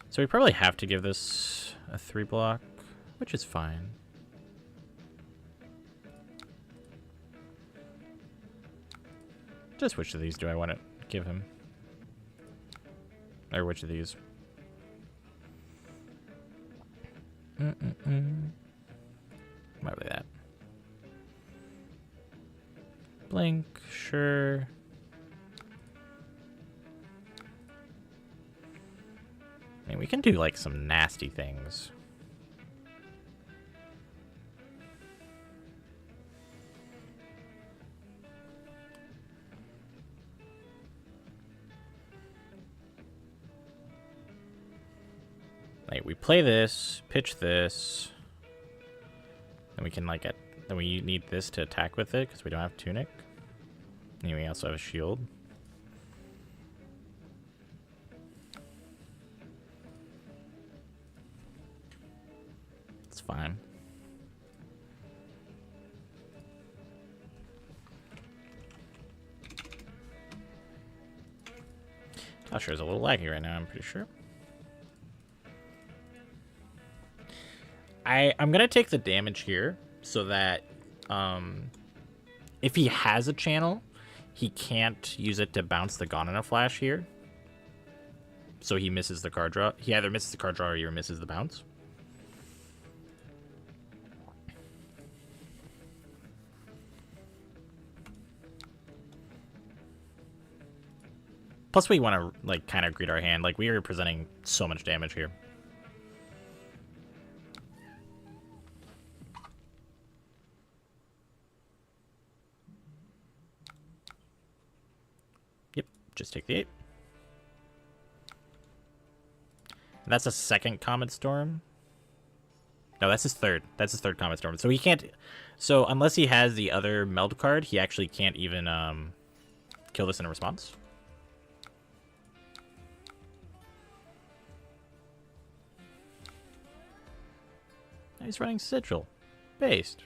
So we probably have to give this a 3 block, which is fine. Just which of these do I want to give him? Or which of these? Probably that. lifelink, sure. I mean, we can do like some nasty things. Like, we play this, pitch this, then we can like get. Then we need this to attack with it because we don't have tunic. And we also have a shield. It's fine. Joshua is a little laggy right now, I'm pretty sure. I'm going to take the damage here so that if he has a channel, he can't use it to bounce the Gone in a Flash here. So he misses the card draw. He either misses the card draw or he misses the bounce. Plus, we want to like kind of greed our hand. Like, we are presenting so much damage here. Yep, just take the 8. And that's a second Comet Storm. No, that's his third. That's his third Comet Storm. So he can't. So unless he has the other meld card, he actually can't even kill this in a response. He's running Sigil. Based.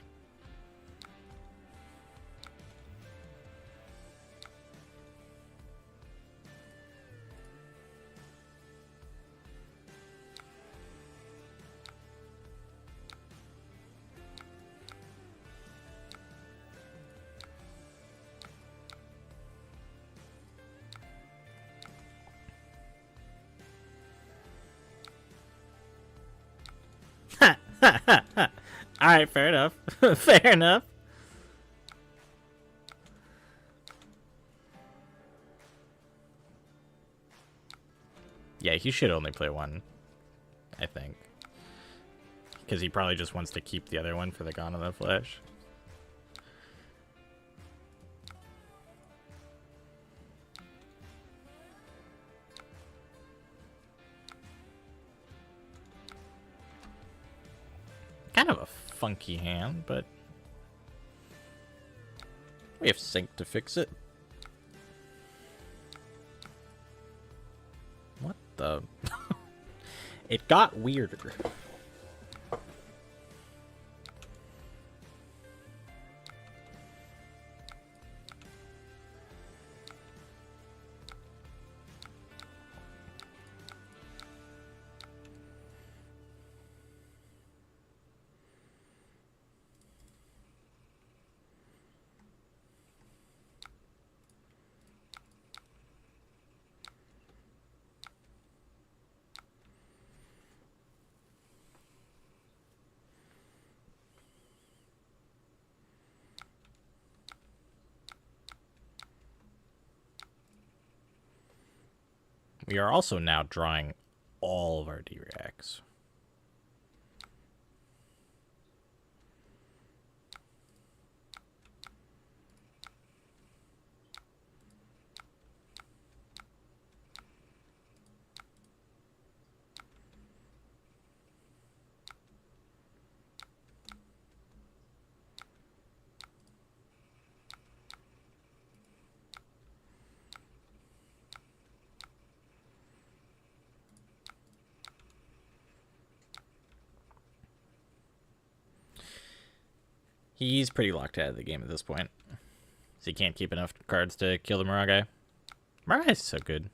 Alright, fair enough. Fair enough. Yeah, he should only play one, I think. Because he probably just wants to keep the other one for the Gone in the Flesh. Kind of a funky hand, but we have sync to fix it. What the? It got weirder. We are also now drawing all of our D-Reacts. He's pretty locked out of the game at this point. So he can't keep enough cards to kill the Mirage. Mirage is so good.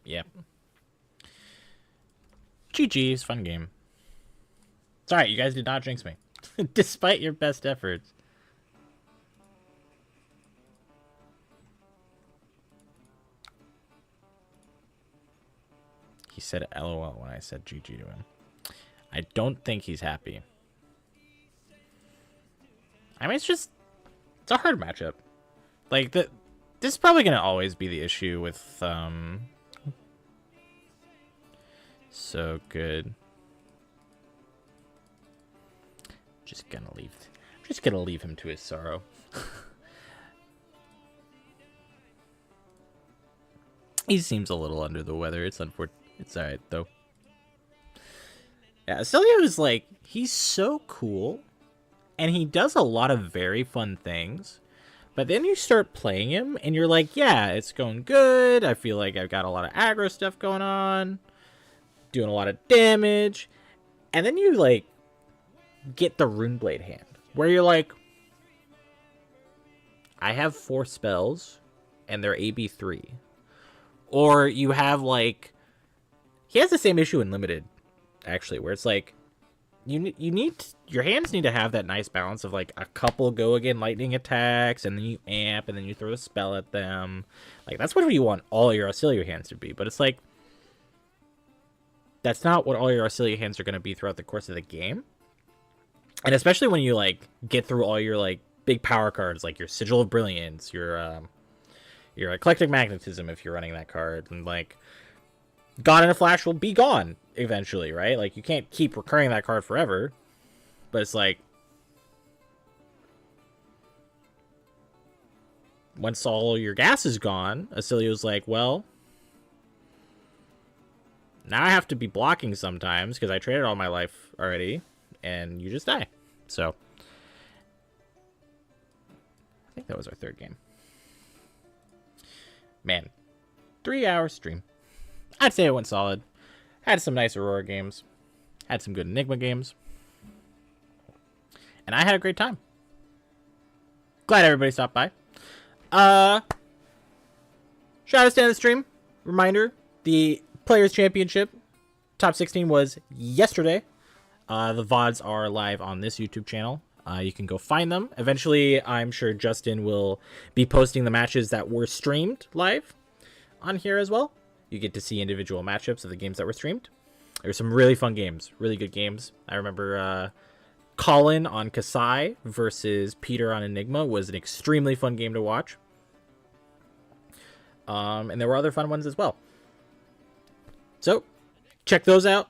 Yep. GG's, fun game. It's alright, you guys did not jinx me. Despite your best efforts. He said LOL when I said GG to him. I don't think he's happy. I mean, it's a hard matchup. Like, this is probably going to always be the issue with, so good. Just gonna leave him to his sorrow. He seems a little under the weather. It's unfortunate. It's alright, though. Yeah, Celio is like, he's so cool, and he does a lot of very fun things, but then you start playing him, and you're like, yeah, it's going good, I feel like I've got a lot of aggro stuff going on, doing a lot of damage, and then you, like, get the Runeblade hand, where you're like, I have 4 spells, and they're AB3. Or you have, like, he has the same issue in Limited, actually, where it's like, your hands need to have that nice balance of, like, a couple go again lightning attacks, and then you amp, and then you throw a spell at them. Like, that's what you want all your Auxilia hands to be, but it's like, that's not what all your Auxilia hands are going to be throughout the course of the game. And especially when you, like, get through all your, like, big power cards, like your Sigil of Brilliance, your Eclectic Magnetism if you're running that card, and, like, Gone in a Flash will be gone eventually, right? Like, you can't keep recurring that card forever, but it's like, once all your gas is gone, Acilio's like, well, now I have to be blocking sometimes because I traded all my life already, and you just die. So, I think that was our 3rd game. Man, 3-hour stream. I'd say it went solid. Had some nice Aurora games. Had some good Enigma games. And I had a great time. Glad everybody stopped by. Shout out to the stream. Reminder, the Players Championship Top 16 was yesterday. The VODs are live on this YouTube channel. You can go find them. Eventually, I'm sure Justin will be posting the matches that were streamed live on here as well. You get to see individual matchups of the games that were streamed. There were some really fun games, really good games. I remember Colin on Kasai versus Peter on Enigma was an extremely fun game to watch. And there were other fun ones as well. So, check those out.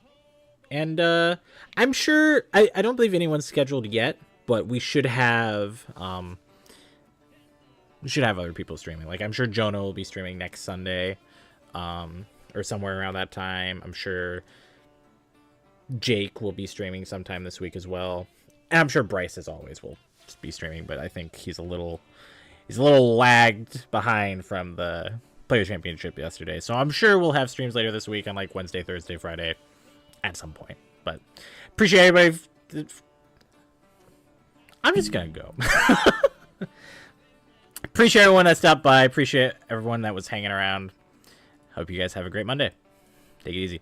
And I'm sure, I don't believe anyone's scheduled yet, but we should have other people streaming. Like, I'm sure Jonah will be streaming next Sunday. Or somewhere around that time. I'm sure Jake will be streaming sometime this week as well. And I'm sure Bryce, as always, will be streaming, but I think he's a little lagged behind from the Players Championship yesterday. So I'm sure we'll have streams later this week on, like, Wednesday, Thursday, Friday at some point. But appreciate everybody. I'm just gonna go. Appreciate everyone that stopped by. Appreciate everyone that was hanging around. Hope you guys have a great Monday. Take it easy.